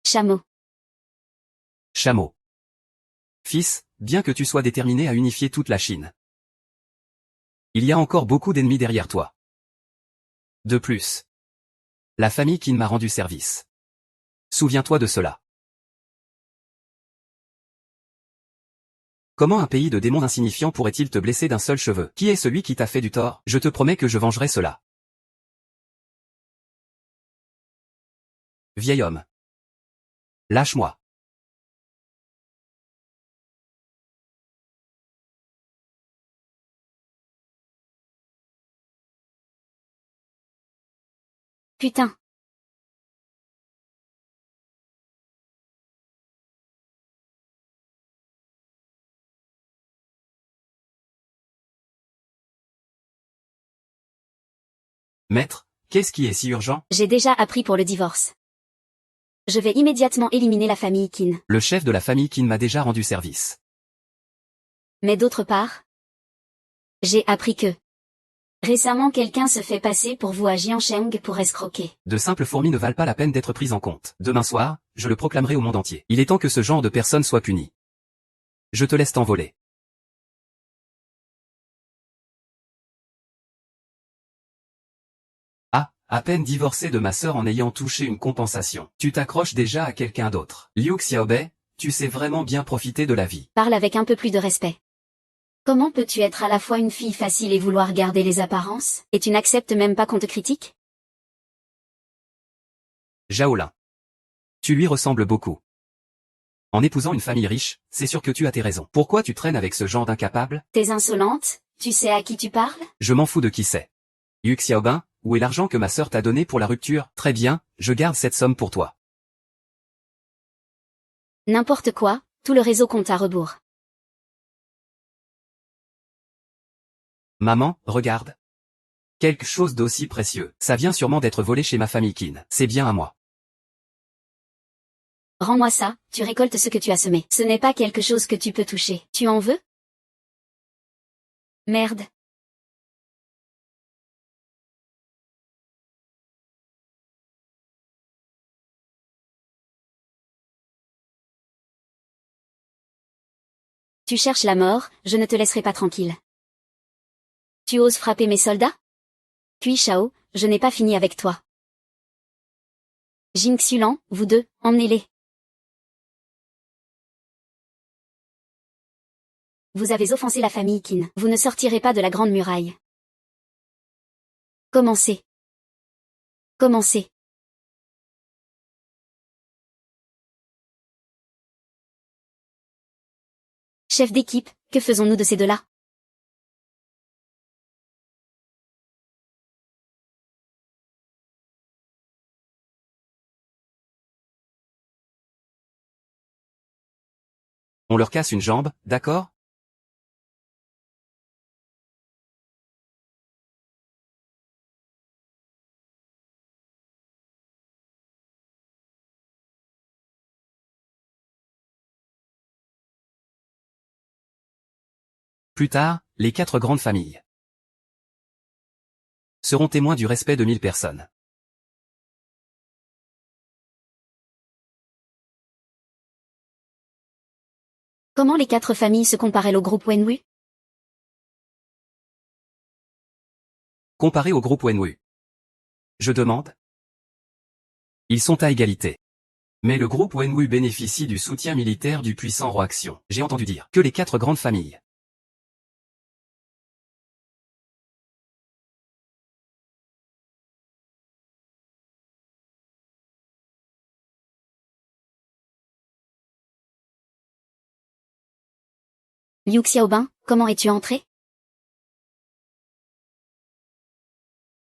Chameau. Chameau. Fils, bien que tu sois déterminé à unifier toute la Chine, il y a encore beaucoup d'ennemis derrière toi. De plus, la famille Qin m'a rendu service. Souviens-toi de cela. Comment un pays de démons insignifiants pourrait-il te blesser d'un seul cheveu? Qui est celui qui t'a fait du tort? Je te promets que je vengerai cela. Vieil homme. Lâche-moi. Putain. Maître, qu'est-ce qui est si urgent? J'ai déjà appris pour le divorce. Je vais immédiatement éliminer la famille Qin. Le chef de la famille Qin m'a déjà rendu service. Mais d'autre part, j'ai appris que récemment quelqu'un se fait passer pour vous à Jiansheng pour escroquer. De simples fourmis ne valent pas la peine d'être prises en compte. Demain soir, je le proclamerai au monde entier. Il est temps que ce genre de personnes soit puni. Je te laisse t'envoler. Ah, à peine divorcé de ma sœur en ayant touché une compensation. Tu t'accroches déjà à quelqu'un d'autre. Liu Xiaobei, tu sais vraiment bien profiter de la vie. Parle avec un peu plus de respect. Comment peux-tu être à la fois une fille facile et vouloir garder les apparences, et tu n'acceptes même pas qu'on te critique? Zhao. Tu lui ressembles beaucoup. En épousant une famille riche, c'est sûr que tu as tes raisons. Pourquoi tu traînes avec ce genre d'incapable? T'es insolente, tu sais à qui tu parles? Je m'en fous de qui c'est. Liu Xiaobei, où est l'argent que ma sœur t'a donné pour la rupture? Très bien, je garde cette somme pour toi. N'importe quoi, tout le réseau compte à rebours. Maman, regarde. Quelque chose d'aussi précieux. Ça vient sûrement d'être volé chez ma famille Qin. C'est bien à moi. Rends-moi ça, tu récoltes ce que tu as semé. Ce n'est pas quelque chose que tu peux toucher. Tu en veux? Merde. Tu cherches la mort, je ne te laisserai pas tranquille. Tu oses frapper mes soldats? Puis Shao, je n'ai pas fini avec toi. Jing Xulan, vous deux, emmenez-les. Vous avez offensé la famille Qin. Vous ne sortirez pas de la grande muraille. Commencez. Commencez. Chef d'équipe, que faisons-nous de ces deux-là? On leur casse une jambe, d'accord? Plus tard, les 4 grandes familles seront témoins du respect de 1000 personnes. Comment les 4 familles se comparaient au groupe Wenwu? Comparé au groupe Wenwu. Je demande? Ils sont à égalité. Mais le groupe Wenwu bénéficie du soutien militaire du puissant roi Action. J'ai entendu dire que les 4 grandes familles Liu Xiaobei, comment es-tu entré?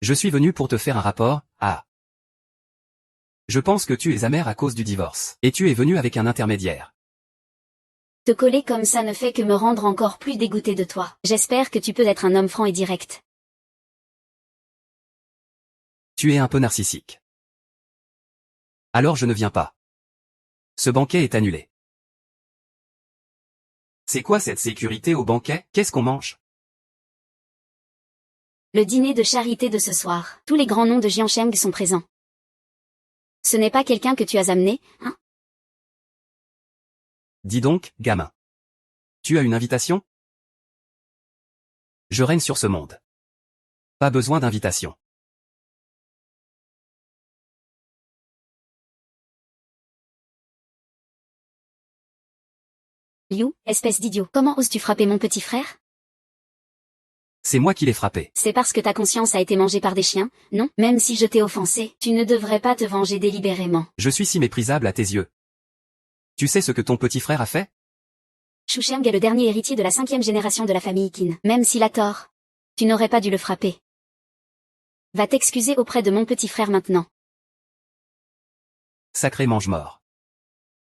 Je suis venu pour te faire un rapport, ah. Je pense que tu es amer à cause du divorce. Et tu es venu avec un intermédiaire. Te coller comme ça ne fait que me rendre encore plus dégoûté de toi. J'espère que tu peux être un homme franc et direct. Tu es un peu narcissique. Alors je ne viens pas. Ce banquet est annulé. C'est quoi cette sécurité au banquet? Qu'est-ce qu'on mange? Le dîner de charité de ce soir. Tous les grands noms de Jiansheng sont présents. Ce n'est pas quelqu'un que tu as amené, hein? Dis donc, gamin. Tu as une invitation? Je règne sur ce monde. Pas besoin d'invitation. Liu, espèce d'idiot, comment oses-tu frapper mon petit frère? C'est moi qui l'ai frappé. C'est parce que ta conscience a été mangée par des chiens, non? Même si je t'ai offensé, tu ne devrais pas te venger délibérément. Je suis si méprisable à tes yeux. Tu sais ce que ton petit frère a fait? Shu Sheng est le dernier héritier de la 5e génération de la famille Qin. Même s'il a tort, tu n'aurais pas dû le frapper. Va t'excuser auprès de mon petit frère maintenant. Sacré mange-mort.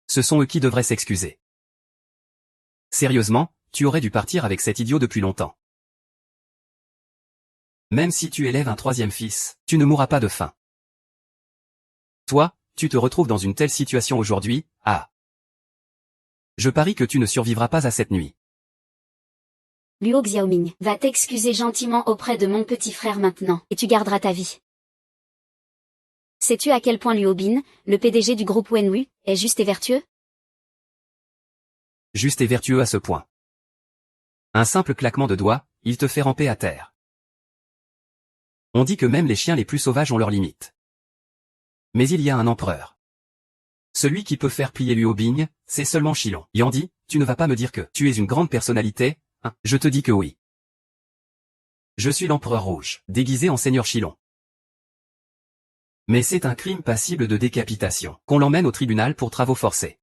Ce sont eux qui devraient s'excuser. Sérieusement, tu aurais dû partir avec cet idiot depuis longtemps. Même si tu élèves un 3e fils, tu ne mourras pas de faim. Toi, tu te retrouves dans une telle situation aujourd'hui, ah. Je parie que tu ne survivras pas à cette nuit. Luo Xiaoming, va t'excuser gentiment auprès de mon petit frère maintenant, et tu garderas ta vie. Sais-tu à quel point Luo Bin, le PDG du groupe Wenwu, est juste et vertueux? Juste et vertueux à ce point. Un simple claquement de doigts, il te fait ramper à terre. On dit que même les chiens les plus sauvages ont leurs limites. Mais il y a un empereur. Celui qui peut faire plier Luo Bing, c'est seulement Shilong. Yandi, tu ne vas pas me dire que tu es une grande personnalité, hein? Je te dis que oui. Je suis l'empereur rouge, déguisé en seigneur Shilong. Mais c'est un crime passible de décapitation, qu'on l'emmène au tribunal pour travaux forcés.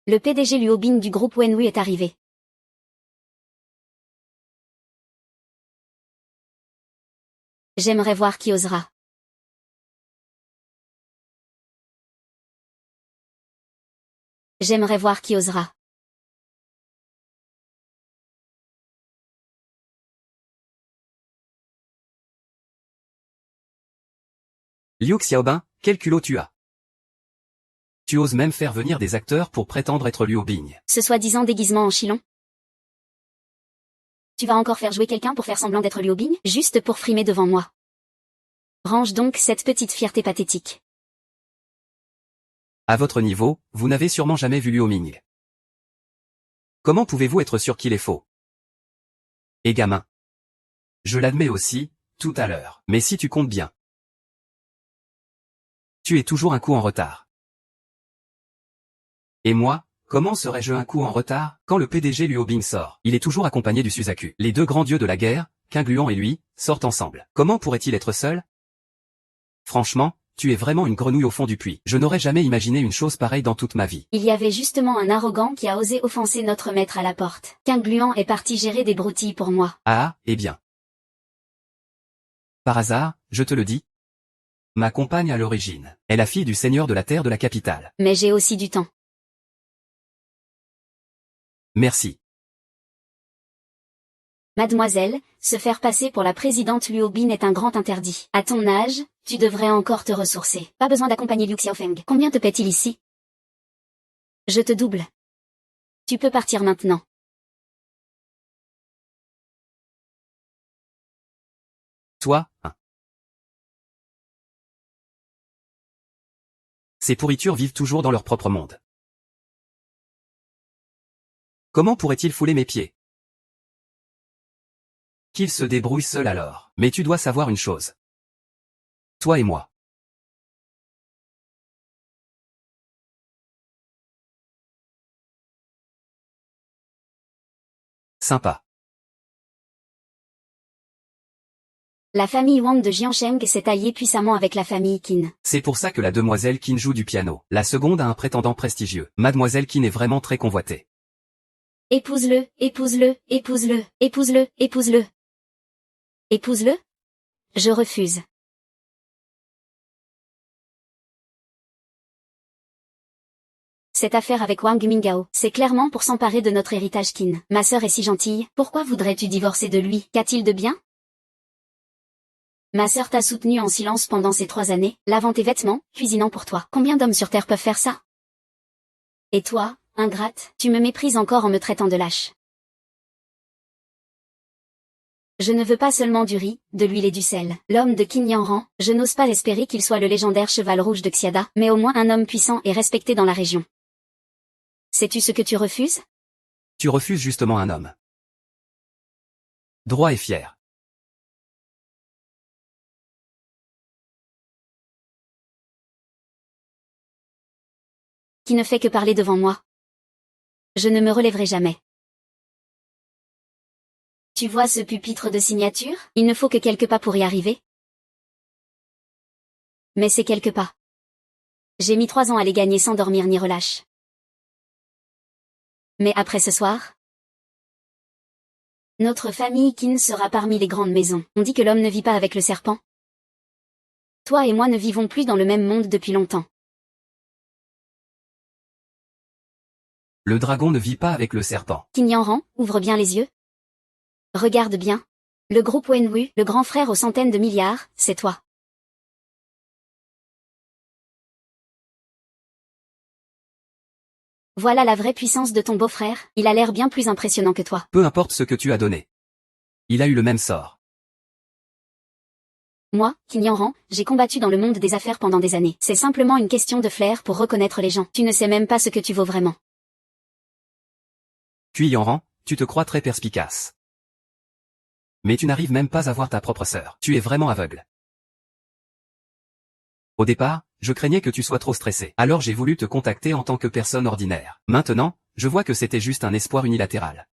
Le PDG Luo Bin du groupe Wenwu est arrivé. J'aimerais voir qui osera. J'aimerais voir qui osera. Liu Xiaobin, quel culot tu as. Tu oses même faire venir des acteurs pour prétendre être Luo Bing. Ce soi-disant déguisement en Shilong. Tu vas encore faire jouer quelqu'un pour faire semblant d'être Luo Bing, juste pour frimer devant moi. Range donc cette petite fierté pathétique. À votre niveau, vous n'avez sûrement jamais vu Luo Ming. Comment pouvez-vous être sûr qu'il est faux? Et gamin. Je l'admets aussi, tout à l'heure. Mais si tu comptes bien. Tu es toujours un coup en retard. Et moi, comment serais-je un coup en retard? Quand le PDG Luo Bing sort, il est toujours accompagné du Suzaku. Les deux grands dieux de la guerre, Qin Gluan et lui, sortent ensemble. Comment pourrait-il être seul? Franchement, tu es vraiment une grenouille au fond du puits. Je n'aurais jamais imaginé une chose pareille dans toute ma vie. Il y avait justement un arrogant qui a osé offenser notre maître à la porte. Qin Gluan est parti gérer des broutilles pour moi. Ah, eh bien. Par hasard, je te le dis. Ma compagne à l'origine est la fille du seigneur de la terre de la capitale. Mais j'ai aussi du temps. Merci. Mademoiselle, se faire passer pour la présidente Luo Bin est un grand interdit. À ton âge, tu devrais encore te ressourcer. Pas besoin d'accompagner Liu Xiaofeng. Combien te paie-t-il ici? Je te double. Tu peux partir maintenant. Toi, hein. Ces pourritures vivent toujours dans leur propre monde. Comment pourrait-il fouler mes pieds? Qu'il se débrouille seul alors. Mais tu dois savoir une chose. Toi et moi. Sympa. La famille Wang de Jiansheng s'est alliée puissamment avec la famille Qin. C'est pour ça que la demoiselle Qin joue du piano. La seconde a un prétendant prestigieux. Mademoiselle Qin est vraiment très convoitée. Épouse-le, épouse-le, épouse-le, épouse-le, épouse-le. Épouse-le? Je refuse. Cette affaire avec Wang Mingao, c'est clairement pour s'emparer de notre héritage Qin. Ma sœur est si gentille, pourquoi voudrais-tu divorcer de lui? Qu'a-t-il de bien? Ma sœur t'a soutenu en silence pendant ces 3 années, lavant tes vêtements, cuisinant pour toi. Combien d'hommes sur Terre peuvent faire ça? Et toi, ingrate, tu me méprises encore en me traitant de lâche. Je ne veux pas seulement du riz, de l'huile et du sel. L'homme de Qin Yanran, je n'ose pas espérer qu'il soit le légendaire cheval rouge de Xiada, mais au moins un homme puissant et respecté dans la région. Sais-tu ce que tu refuses? Tu refuses justement un homme. Droit et fier. Qui ne fait que parler devant moi. Je ne me relèverai jamais. Tu vois ce pupitre de signature? Il ne faut que quelques pas pour y arriver. Mais c'est quelques pas. J'ai mis 3 ans à les gagner sans dormir ni relâche. Mais après ce soir, notre famille Qin sera parmi les grandes maisons. On dit que l'homme ne vit pas avec le serpent. Toi et moi ne vivons plus dans le même monde depuis longtemps. Le dragon ne vit pas avec le serpent. Qin Yanran, ouvre bien les yeux. Regarde bien. Le groupe Wenwu, le grand frère aux centaines de milliards, c'est toi. Voilà la vraie puissance de ton beau-frère, il a l'air bien plus impressionnant que toi. Peu importe ce que tu as donné. Il a eu le même sort. Moi, Qin Yanran, j'ai combattu dans le monde des affaires pendant des années. C'est simplement une question de flair pour reconnaître les gens. Tu ne sais même pas ce que tu vaux vraiment. Qin Yanran, tu te crois très perspicace. Mais tu n'arrives même pas à voir ta propre sœur. Tu es vraiment aveugle. Au départ, je craignais que tu sois trop stressé. Alors j'ai voulu te contacter en tant que personne ordinaire. Maintenant, je vois que c'était juste un espoir unilatéral.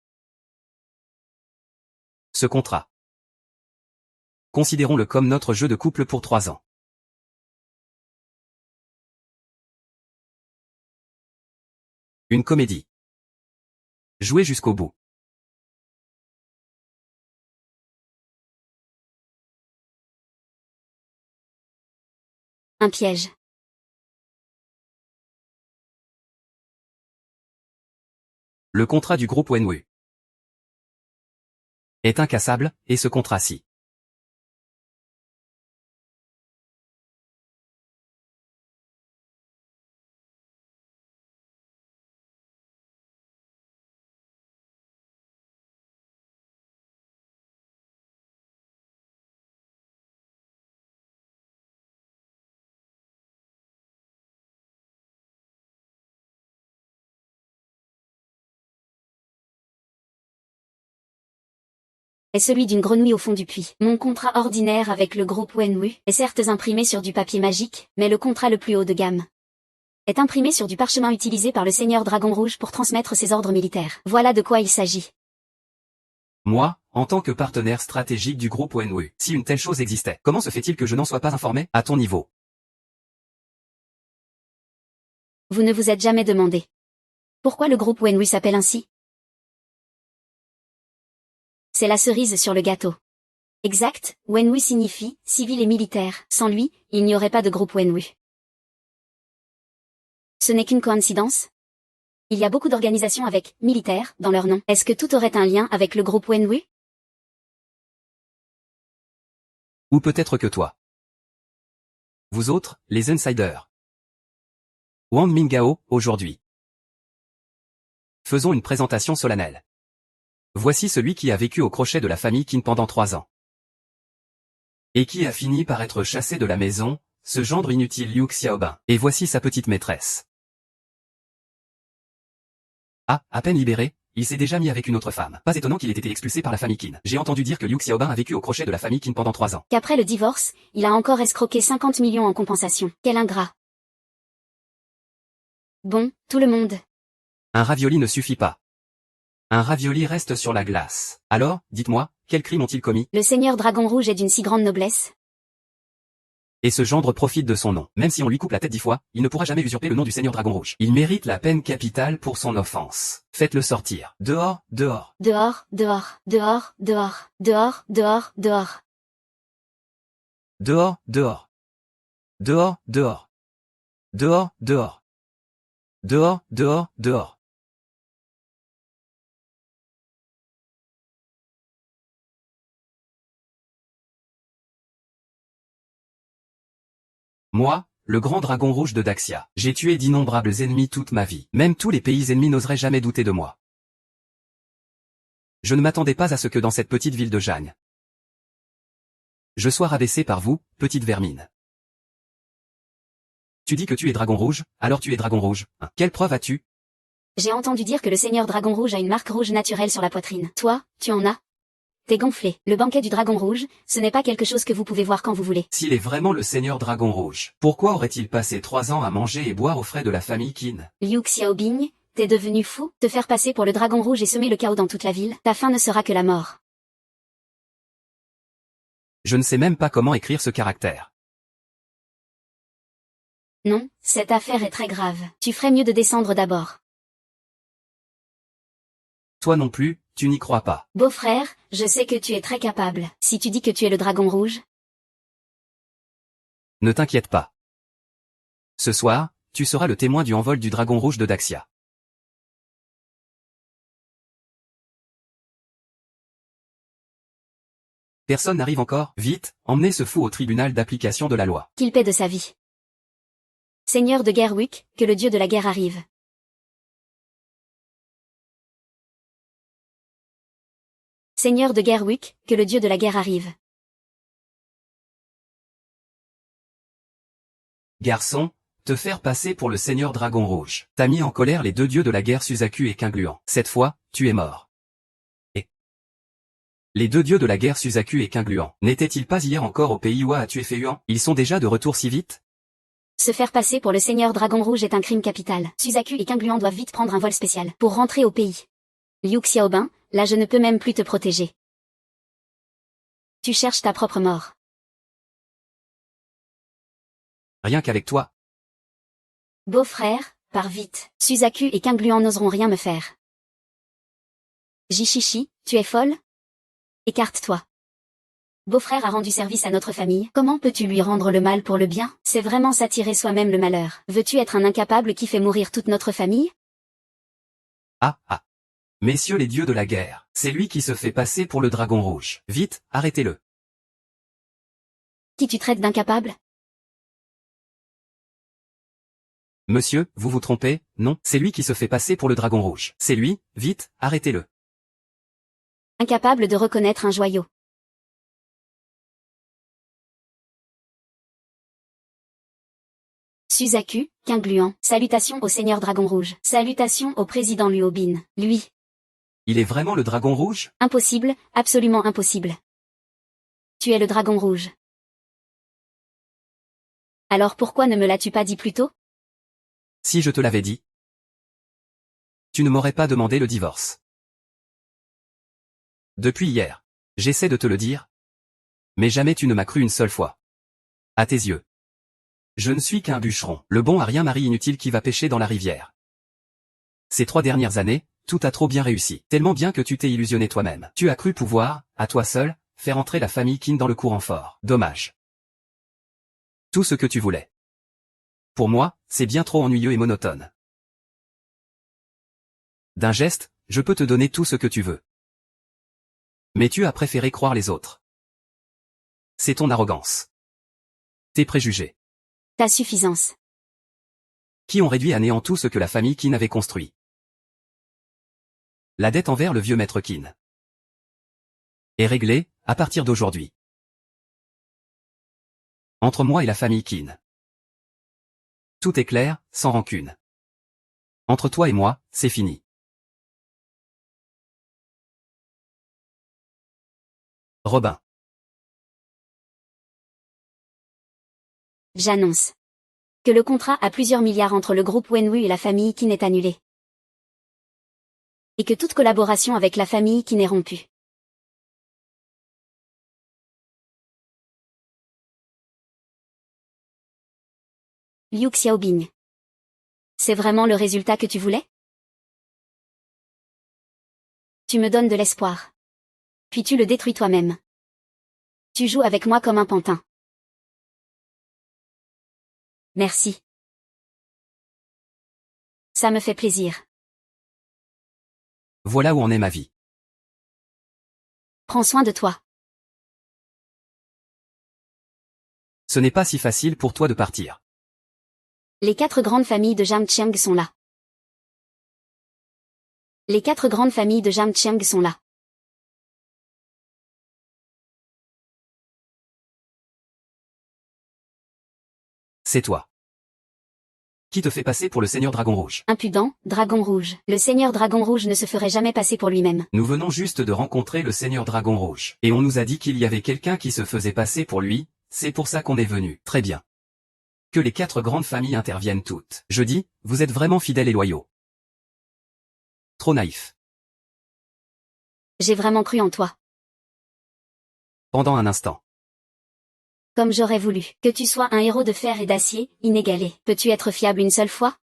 Ce contrat. Considérons-le comme notre jeu de couple pour 3 ans. Une comédie. Jouez jusqu'au bout. Un piège. Le contrat du groupe Wenwu est incassable, et ce contrat-ci Est celui d'une grenouille au fond du puits. Mon contrat ordinaire avec le groupe Wenwu est certes imprimé sur du papier magique, mais le contrat le plus haut de gamme est imprimé sur du parchemin utilisé par le seigneur Dragon Rouge pour transmettre ses ordres militaires. Voilà de quoi il s'agit. Moi, en tant que partenaire stratégique du groupe Wenwu, si une telle chose existait, comment se fait-il que je n'en sois pas informé, à ton niveau? Vous ne vous êtes jamais demandé pourquoi le groupe Wenwu s'appelle ainsi? C'est la cerise sur le gâteau. Exact, Wenwu signifie civil et militaire. Sans lui, il n'y aurait pas de groupe Wenwu. Ce n'est qu'une coïncidence? Il y a beaucoup d'organisations avec militaire dans leur nom. Est-ce que tout aurait un lien avec le groupe Wenwu? Ou peut-être que toi. Vous autres, les insiders. Wang Mingao, aujourd'hui. Faisons une présentation solennelle. Voici celui qui a vécu au crochet de la famille Qin pendant 3 ans. Et qui a fini par être chassé de la maison, ce gendre inutile Liu Xiaobin. Et voici sa petite maîtresse. Ah, à peine libéré, il s'est déjà mis avec une autre femme. Pas étonnant qu'il ait été expulsé par la famille Qin. J'ai entendu dire que Liu Xiaobin a vécu au crochet de la famille Qin pendant 3 ans. Qu'après le divorce, il a encore escroqué 50 millions en compensation. Quel ingrat. Bon, tout le monde. Un ravioli ne suffit pas. Un ravioli reste sur la glace. Alors, dites-moi, quel crime ont-ils commis? Le seigneur Dragon Rouge est d'une si grande noblesse. Et ce gendre profite de son nom. Même si on lui coupe la tête 10 fois, il ne pourra jamais usurper le nom du seigneur Dragon Rouge. Il mérite la peine capitale pour son offense. Faites-le sortir. Dehors, dehors. Dehors, dehors, dehors, dehors, dehors, dehors, dehors. Dehors, dehors. Dehors, dehors. Dehors, dehors. Dehors, dehors, dehors. Moi, le grand dragon rouge de Daxia, j'ai tué d'innombrables ennemis toute ma vie. Même tous les pays ennemis n'oseraient jamais douter de moi. Je ne m'attendais pas à ce que dans cette petite ville de Jagne, je sois rabaissé par vous, petite vermine. Tu dis que tu es dragon rouge, alors tu es dragon rouge. Hein. Quelle preuve as-tu? J'ai entendu dire que le seigneur dragon rouge a une marque rouge naturelle sur la poitrine. Toi, tu en as? T'es gonflé. Le banquet du dragon rouge, ce n'est pas quelque chose que vous pouvez voir quand vous voulez. S'il est vraiment le seigneur dragon rouge, pourquoi aurait-il passé 3 ans à manger et boire aux frais de la famille Qin? Liu Xiaobing, t'es devenu fou? Te faire passer pour le dragon rouge et semer le chaos dans toute la ville, ta fin ne sera que la mort. Je ne sais même pas comment écrire ce caractère. Non, cette affaire est très grave. Tu ferais mieux de descendre d'abord. Toi non plus, tu n'y crois pas. Beau-frère, je sais que tu es très capable. Si tu dis que tu es le dragon rouge, Ne t'inquiète pas. Ce soir, tu seras le témoin du envol du dragon rouge de Daxia. Personne n'arrive encore? Vite, emmenez ce fou au tribunal d'application de la loi. qu'il paie de sa vie. Seigneur de Gerwick, que le dieu de la guerre arrive. Seigneur de Gerwick, que le dieu de la guerre arrive. Garçon, te faire passer pour le seigneur dragon rouge. T'as mis en colère les 2 dieux de la guerre Suzaku et Qingluan. Cette fois, tu es mort. Et les 2 dieux de la guerre Suzaku et Qingluan, n'étaient-ils pas hier encore au pays où a tué Feihuan? Ils sont déjà de retour si vite? Se faire passer pour le seigneur dragon rouge est un crime capital. Suzaku et Qingluan doivent vite prendre un vol spécial pour rentrer au pays. Liu Xiaobin, là je ne peux même plus te protéger. Tu cherches ta propre mort. Rien qu'avec toi. Beau-frère, pars vite. Suzaku et Qingluan n'oseront rien me faire. Jishishi, tu es folle? Écarte-toi. Beau-frère a rendu service à notre famille, comment peux-tu lui rendre le mal pour le bien? C'est vraiment s'attirer soi-même le malheur. Veux-tu être un incapable qui fait mourir toute notre famille? Ah, ah. Messieurs les dieux de la guerre, c'est lui qui se fait passer pour le dragon rouge. Vite, arrêtez-le. Qui tu traites d'incapable? Monsieur, vous vous trompez, non, c'est lui qui se fait passer pour le dragon rouge. C'est lui, vite, arrêtez-le. Incapable de reconnaître un joyau. Suzaku, Qingluan, salutations au seigneur dragon rouge. Salutations au président Luobin. Lui. Il est vraiment le dragon rouge? Impossible, absolument impossible. Tu es le dragon rouge. Alors pourquoi ne me l'as-tu pas dit plus tôt? Si je te l'avais dit, tu ne m'aurais pas demandé le divorce. Depuis hier, j'essaie de te le dire, mais jamais tu ne m'as cru une seule fois. À tes yeux. Je ne suis qu'un bûcheron, le bon à rien mari inutile qui va pêcher dans la rivière. Ces 3 dernières années, tout a trop bien réussi. Tellement bien que tu t'es illusionné toi-même. Tu as cru pouvoir, à toi seul, faire entrer la famille Qin dans le courant fort. Dommage. Tout ce que tu voulais. Pour moi, c'est bien trop ennuyeux et monotone. D'un geste, je peux te donner tout ce que tu veux. Mais tu as préféré croire les autres. C'est ton arrogance. Tes préjugés. Ta suffisance. Qui ont réduit à néant tout ce que la famille Qin avait construit. La dette envers le vieux maître Qin est réglée, à partir d'aujourd'hui. Entre moi et la famille Qin. Tout est clair, sans rancune. Entre toi et moi, c'est fini. Robin. J'annonce que le contrat à plusieurs milliards entre le groupe Wenwu et la famille Qin est annulé. Et que toute collaboration avec la famille Qin est rompue. Liu Xiaobing. C'est vraiment le résultat que tu voulais? Tu me donnes de l'espoir. Puis tu le détruis toi-même. Tu joues avec moi comme un pantin. Merci. Ça me fait plaisir. Voilà où en est ma vie. Prends soin de toi. Ce n'est pas si facile pour toi de partir. Les 4 grandes familles de Jamcheng sont là. Les 4 grandes familles de Jamcheng sont là. C'est toi. Qui te fait passer pour le Seigneur Dragon Rouge? Impudent, Dragon Rouge. Le Seigneur Dragon Rouge ne se ferait jamais passer pour lui-même. Nous venons juste de rencontrer le Seigneur Dragon Rouge. Et on nous a dit qu'il y avait quelqu'un qui se faisait passer pour lui, c'est pour ça qu'on est venu. Très bien. Que les 4 grandes familles interviennent toutes. Je dis, vous êtes vraiment fidèles et loyaux. Trop naïf. J'ai vraiment cru en toi. Pendant un instant. Comme j'aurais voulu. Que tu sois un héros de fer et d'acier, inégalé. Peux-tu être fiable une seule fois?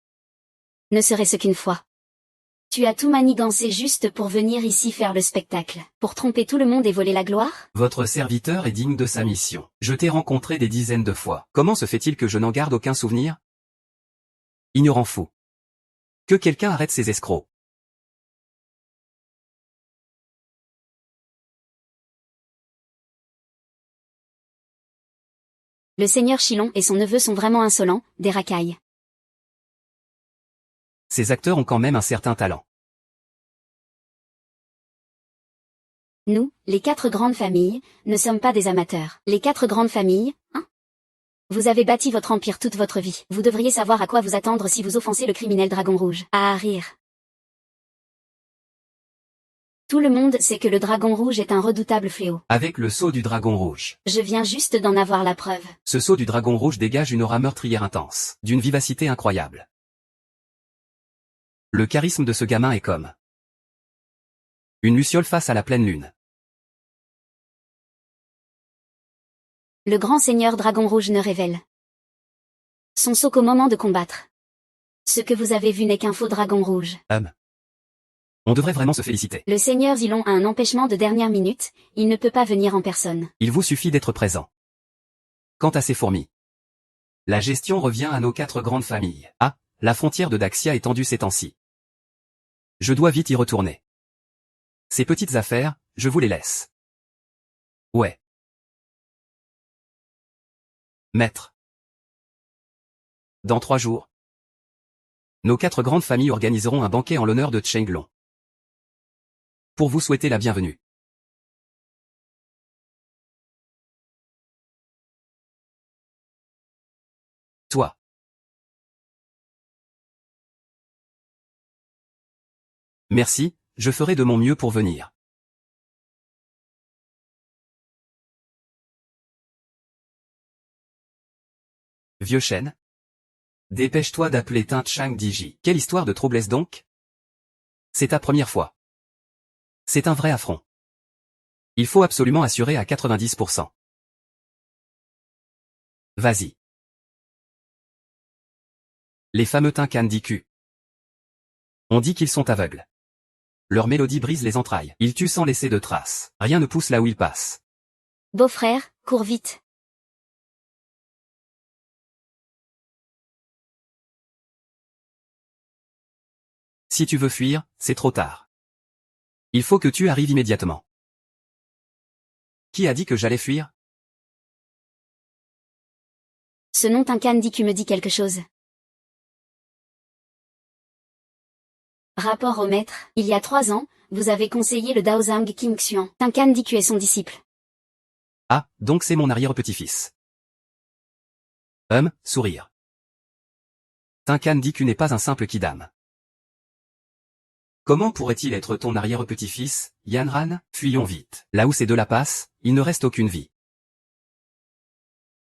Ne serait-ce qu'une fois. Tu as tout manigancé juste pour venir ici faire le spectacle. Pour tromper tout le monde et voler la gloire? Votre serviteur est digne de sa mission. Je t'ai rencontré des dizaines de fois. Comment se fait-il que je n'en garde aucun souvenir? Ignorant fou. Que quelqu'un arrête ces escrocs. Le seigneur Chilon et son neveu sont vraiment insolents, des racailles. Ces acteurs ont quand même un certain talent. Nous, les 4 grandes familles, ne sommes pas des amateurs. Les 4 grandes familles, hein? Vous avez bâti votre empire toute votre vie. Vous devriez savoir à quoi vous attendre si vous offensez le criminel Dragon Rouge. À rire. Tout le monde sait que le Dragon Rouge est un redoutable fléau. Avec le sceau du Dragon Rouge. Je viens juste d'en avoir la preuve. Ce sceau du Dragon Rouge dégage une aura meurtrière intense, d'une vivacité incroyable. Le charisme de ce gamin est comme une luciole face à la pleine lune. Le grand seigneur Dragon Rouge ne révèle son sceau qu'au moment de combattre. Ce que vous avez vu n'est qu'un faux Dragon Rouge. On devrait vraiment se féliciter. Le seigneur Zilon a un empêchement de dernière minute, il ne peut pas venir en personne. Il vous suffit d'être présent. Quant à ces fourmis, la gestion revient à nos 4 grandes familles. Ah, la frontière de Daxia est tendue ces temps-ci. Je dois vite y retourner. Ces petites affaires, je vous les laisse. Ouais. Maître. Dans 3 jours, nos 4 grandes familles organiseront un banquet en l'honneur de Chenglong. Pour vous souhaiter la bienvenue. Toi. Merci, je ferai de mon mieux pour venir. Vieux chêne. Dépêche-toi d'appeler Tin Chang Diji. Quelle histoire de troublesse donc? C'est ta première fois. C'est un vrai affront. Il faut absolument assurer à 90%. Vas-y. Les fameux Tincan DQ. On dit qu'ils sont aveugles. Leur mélodie brise les entrailles. Ils tuent sans laisser de traces. Rien ne pousse là où ils passent. Beau-frère, cours vite. Si tu veux fuir, c'est trop tard. Il faut que tu arrives immédiatement. Qui a dit que j'allais fuir? Ce nom Tincan DQ me dit quelque chose. Rapport au maître, il y a 3 ans, vous avez conseillé le Daozang King Xuan. Tincan DQ est son disciple. Ah, donc c'est mon arrière-petit-fils. Sourire. Tincan DQ n'est pas un simple kidam. Comment pourrait-il être ton arrière-petit-fils, Yanran? Fuyons vite. Là où ces deux-là passent, il ne reste aucune vie.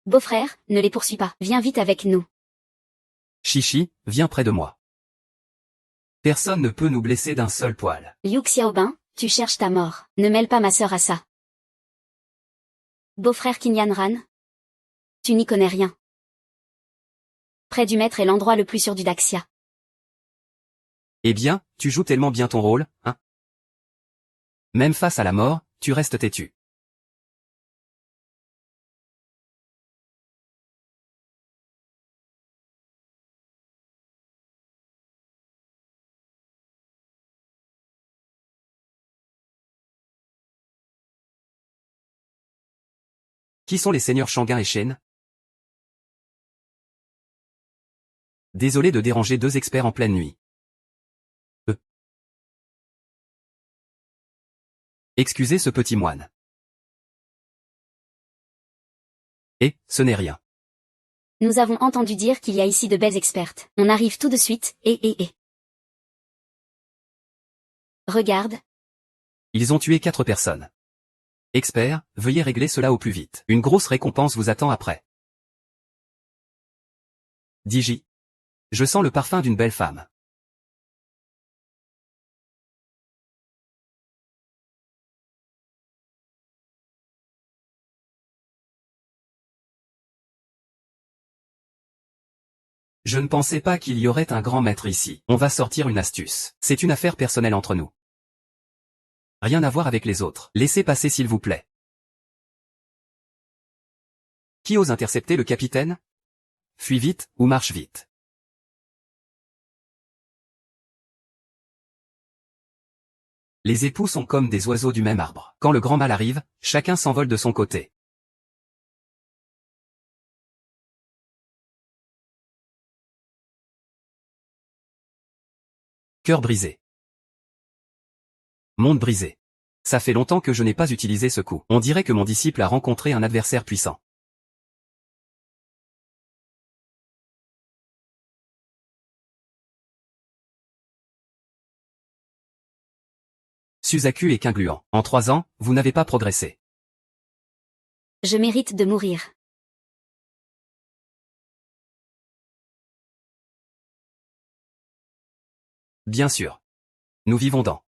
Beau-frère, ne les poursuis pas. Viens vite avec nous. Chichi, viens près de moi. Personne ne peut nous blesser d'un seul poil. Liu Xiaobin, tu cherches ta mort. Ne mêle pas ma sœur à ça. Beau-frère Kinyanran? Tu n'y connais rien. Près du maître est l'endroit le plus sûr du Daxia. Eh bien, tu joues tellement bien ton rôle, hein? Même face à la mort, tu restes têtu. Qui sont les seigneurs Shanguin et Shen? Désolé de déranger 2 experts en pleine nuit. Excusez ce petit moine. Et, ce n'est rien. Nous avons entendu dire qu'il y a ici de belles expertes. On arrive tout de suite, et. Regarde. Ils ont tué 4 personnes. Expert, veuillez régler cela au plus vite. Une grosse récompense vous attend après. Digi. Je sens le parfum d'une belle femme. Je ne pensais pas qu'il y aurait un grand maître ici. On va sortir une astuce. C'est une affaire personnelle entre nous. Rien à voir avec les autres. Laissez passer s'il vous plaît. Qui ose intercepter le capitaine? Fuis vite, ou marche vite. Les époux sont comme des oiseaux du même arbre. Quand le grand mal arrive, chacun s'envole de son côté. Cœur brisé. Monde brisé. Ça fait longtemps que je n'ai pas utilisé ce coup. On dirait que mon disciple a rencontré un adversaire puissant. Suzaku est qu'ingluant. En 3 ans, vous n'avez pas progressé. Je mérite de mourir. Bien sûr. Nous vivons dans.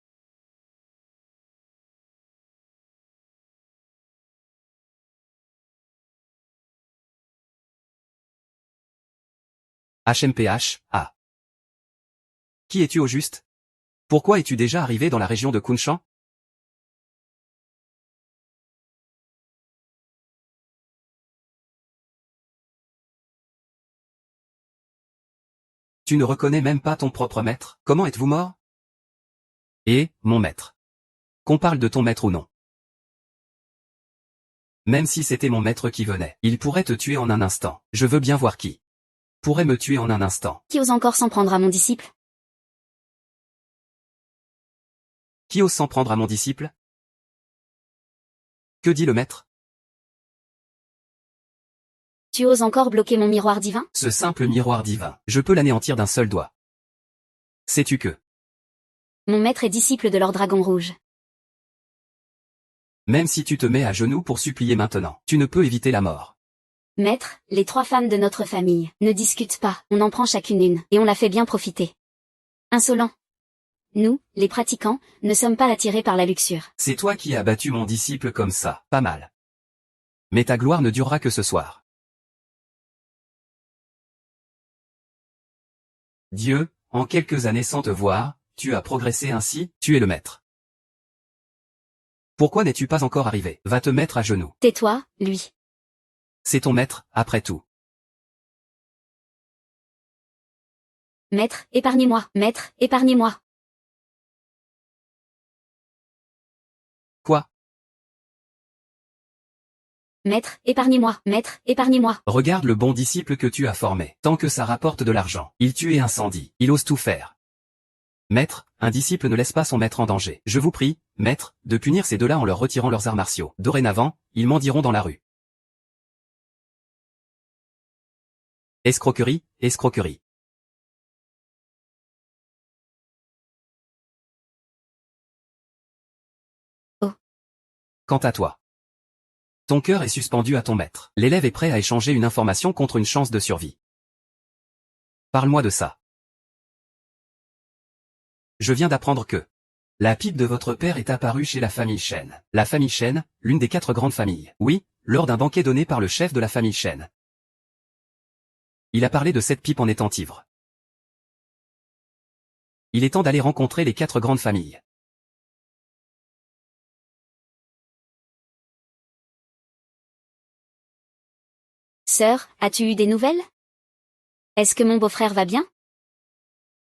HMPH, ah. Qui es-tu au juste? Pourquoi es-tu déjà arrivé dans la région de Kunshan? Tu ne reconnais même pas ton propre maître? Comment êtes-vous mort? Eh, mon maître. Qu'on parle de ton maître ou non. Même si c'était mon maître qui venait, il pourrait te tuer en un instant. Je veux bien voir qui pourrait me tuer en un instant. Qui ose encore s'en prendre à mon disciple? Qui ose s'en prendre à mon disciple? Que dit le maître? Tu oses encore bloquer mon miroir divin? Ce simple miroir divin, je peux l'anéantir d'un seul doigt. Sais-tu que, Mon maître est disciple de leur dragon rouge. même si tu te mets à genoux pour supplier maintenant, tu ne peux éviter la mort. Maître, les 3 femmes de notre famille ne discutent pas, on en prend chacune une, et on la fait bien profiter. Insolent. Nous, les pratiquants, ne sommes pas attirés par la luxure. C'est toi qui as battu mon disciple comme ça, pas mal. Mais ta gloire ne durera que ce soir. Dieu, en quelques années sans te voir, tu as progressé ainsi, tu es le maître. Pourquoi n'es-tu pas encore arrivé? Va te mettre à genoux. Tais-toi, lui. C'est ton maître, après tout. Maître, épargnez-moi. Maître, épargnez-moi. Quoi? Maître, épargnez-moi. Maître, épargnez-moi. Regarde le bon disciple que tu as formé. Tant que ça rapporte de l'argent, il tue et incendie. Il ose tout faire. Maître, un disciple ne laisse pas son maître en danger. Je vous prie, maître, de punir ces deux-là en leur retirant leurs arts martiaux. Dorénavant, ils mendieront dans la rue. Escroquerie, escroquerie. Oh. Quant à toi, ton cœur est suspendu à ton maître. L'élève est prêt à échanger une information contre une chance de survie. Parle-moi de ça. Je viens d'apprendre que la pipe de votre père est apparue chez la famille Shen. La famille Shen, l'une des 4 grandes familles. Oui, lors d'un banquet donné par le chef de la famille Shen. Il a parlé de cette pipe en étant ivre. Il est temps d'aller rencontrer les 4 grandes familles. Sœur, as-tu eu des nouvelles? Est-ce que mon beau-frère va bien?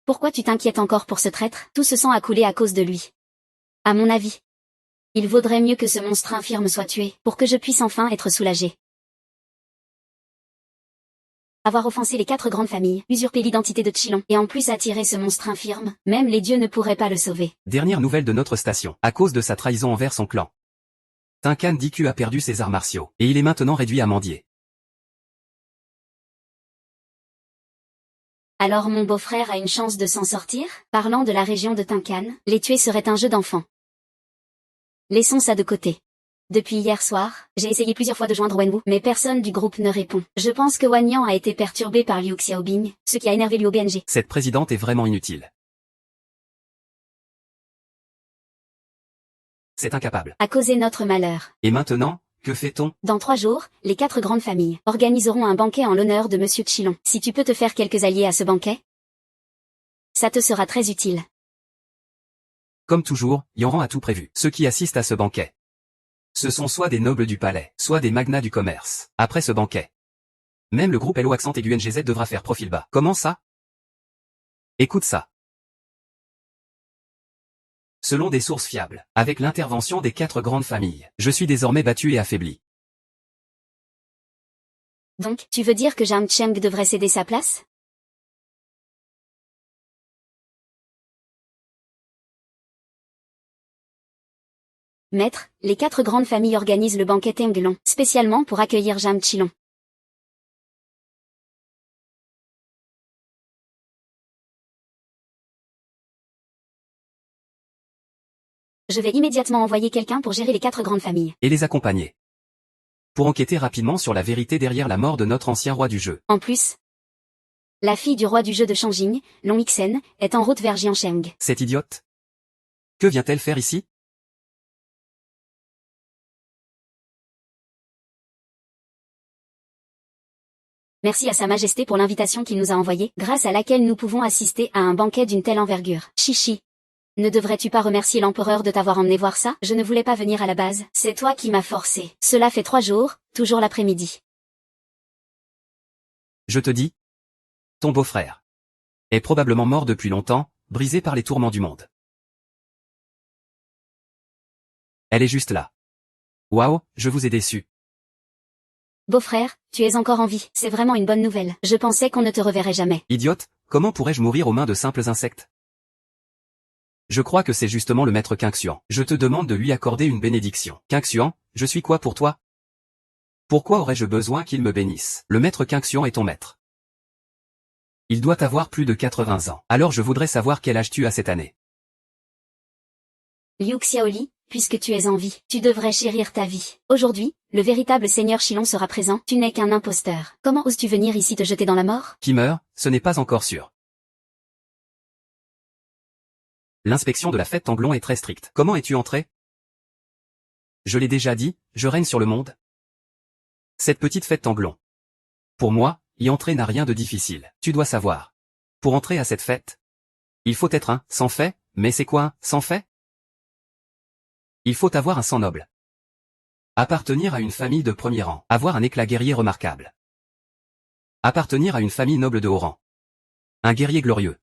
Pourquoi tu t'inquiètes encore pour ce traître? Tout ce sang a coulé à cause de lui. À mon avis, il vaudrait mieux que ce monstre infirme soit tué, pour que je puisse enfin être soulagé. Avoir offensé les 4 grandes familles, usurpé l'identité de Chilon, et en plus attiré ce monstre infirme, même les dieux ne pourraient pas le sauver. Dernière nouvelle de notre station. À cause de sa trahison envers son clan, Tinkan Diku a perdu ses arts martiaux, et il est maintenant réduit à mendier. Alors mon beau-frère a une chance de s'en sortir? Parlant de la région de Tincan, les tuer serait un jeu d'enfant. Laissons ça de côté. Depuis hier soir, j'ai essayé plusieurs fois de joindre Wenwu, mais personne du groupe ne répond. Je pense que Wang Yan a été perturbé par Liu Xiaobing, ce qui a énervé Liu BNG. Cette présidente est vraiment inutile. C'est incapable. A causé notre malheur. Et maintenant, que fait-on? Dans 3 jours, les 4 grandes familles organiseront un banquet en l'honneur de Monsieur Chilon. Si tu peux te faire quelques alliés à ce banquet, ça te sera très utile. Comme toujours, Yanran a tout prévu. Ceux qui assistent à ce banquet, ce sont soit des nobles du palais, soit des magnats du commerce. Après ce banquet, même le groupe LO accent aigu NGZ devra faire profil bas. Comment ça? Écoute ça. Selon des sources fiables, avec l'intervention des 4 grandes familles, je suis désormais battu et affaibli. Donc, tu veux dire que Zhang Cheng devrait céder sa place? Maître, les 4 grandes familles organisent le banquet Tenglong, spécialement pour accueillir Zhang Chilong. Je vais immédiatement envoyer quelqu'un pour gérer les 4 grandes familles. Et les accompagner. Pour enquêter rapidement sur la vérité derrière la mort de notre ancien roi du jeu. En plus, la fille du roi du jeu de Changjing, Long Ixen, est en route vers Jiansheng. Cette idiote? Que vient-elle faire ici? Merci à Sa Majesté pour l'invitation qu'il nous a envoyée, grâce à laquelle nous pouvons assister à un banquet d'une telle envergure. Chichi. Ne devrais-tu pas remercier l'empereur de t'avoir emmené voir ça? Je ne voulais pas venir à la base. C'est toi qui m'as forcé. Cela fait 3 jours, toujours l'après-midi. Je te dis, ton beau-frère est probablement mort depuis longtemps, brisé par les tourments du monde. Elle est juste là. Waouh, je vous ai déçu. Beau-frère, tu es encore en vie. C'est vraiment une bonne nouvelle. Je pensais qu'on ne te reverrait jamais. Idiote, comment pourrais-je mourir aux mains de simples insectes? Je crois que c'est justement le maître Qingxuan. Je te demande de lui accorder une bénédiction. Qingxuan, je suis quoi pour toi? Pourquoi aurais-je besoin qu'il me bénisse? Le maître Qingxuan est ton maître. Il doit avoir plus de 80 ans. Alors je voudrais savoir quel âge tu as cette année. Liu Xiaoli, puisque tu es en vie, tu devrais chérir ta vie. Aujourd'hui, le véritable seigneur Chilon sera présent. Tu n'es qu'un imposteur. Comment oses-tu venir ici te jeter dans la mort? Qui meurt, ce n'est pas encore sûr. L'inspection de la fête Tanglon est très stricte. Comment es-tu entré? Je l'ai déjà dit, je règne sur le monde. Cette petite fête Tanglon. Pour moi, y entrer n'a rien de difficile. Tu dois savoir. Pour entrer à cette fête, il faut être un sans fait, mais c'est quoi un sans fait? Il faut avoir un sang noble. Appartenir à une famille de premier rang. Avoir un éclat guerrier remarquable. Appartenir à une famille noble de haut rang. Un guerrier glorieux.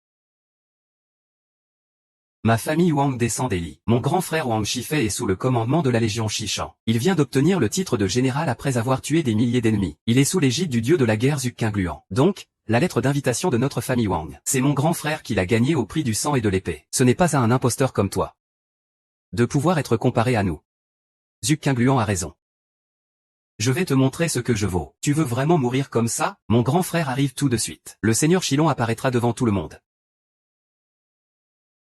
Ma famille Wang descend d'Eli. Mon grand frère Wang Shifei est sous le commandement de la Légion Shishan. Il vient d'obtenir le titre de général après avoir tué des milliers d'ennemis. Il est sous l'égide du dieu de la guerre Zhuge-Qingluan. Donc, la lettre d'invitation de notre famille Wang. C'est mon grand frère qui l'a gagné au prix du sang et de l'épée. Ce n'est pas à un imposteur comme toi de pouvoir être comparé à nous. Zhuge-Qingluan a raison. Je vais te montrer ce que je vaux. Tu veux vraiment mourir comme ça? Mon grand frère arrive tout de suite. Le seigneur Shilong apparaîtra devant tout le monde.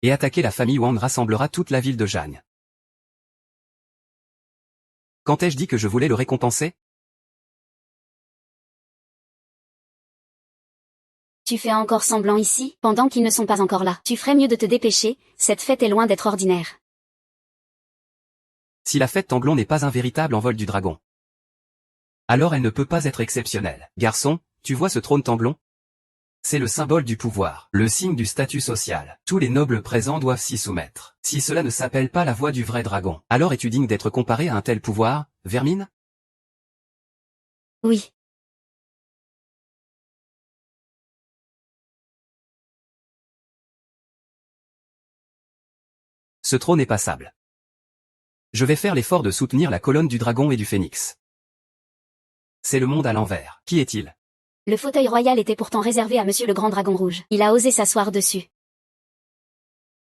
Et attaquer la famille Wang rassemblera toute la ville de Jane. Quand ai-je dit que je voulais le récompenser? Tu fais encore semblant ici, pendant qu'ils ne sont pas encore là. Tu ferais mieux de te dépêcher, cette fête est loin d'être ordinaire. Si la fête Tanglon n'est pas un véritable envol du dragon, alors elle ne peut pas être exceptionnelle. Garçon, tu vois ce trône Tanglon? C'est le symbole du pouvoir, le signe du statut social. Tous les nobles présents doivent s'y soumettre. Si cela ne s'appelle pas la voix du vrai dragon, alors es-tu digne d'être comparé à un tel pouvoir, vermine? Oui. Ce trône est passable. Je vais faire l'effort de soutenir la colonne du dragon et du phénix. C'est le monde à l'envers. Qui est-il? Le fauteuil royal était pourtant réservé à Monsieur le Grand Dragon Rouge. Il a osé s'asseoir dessus.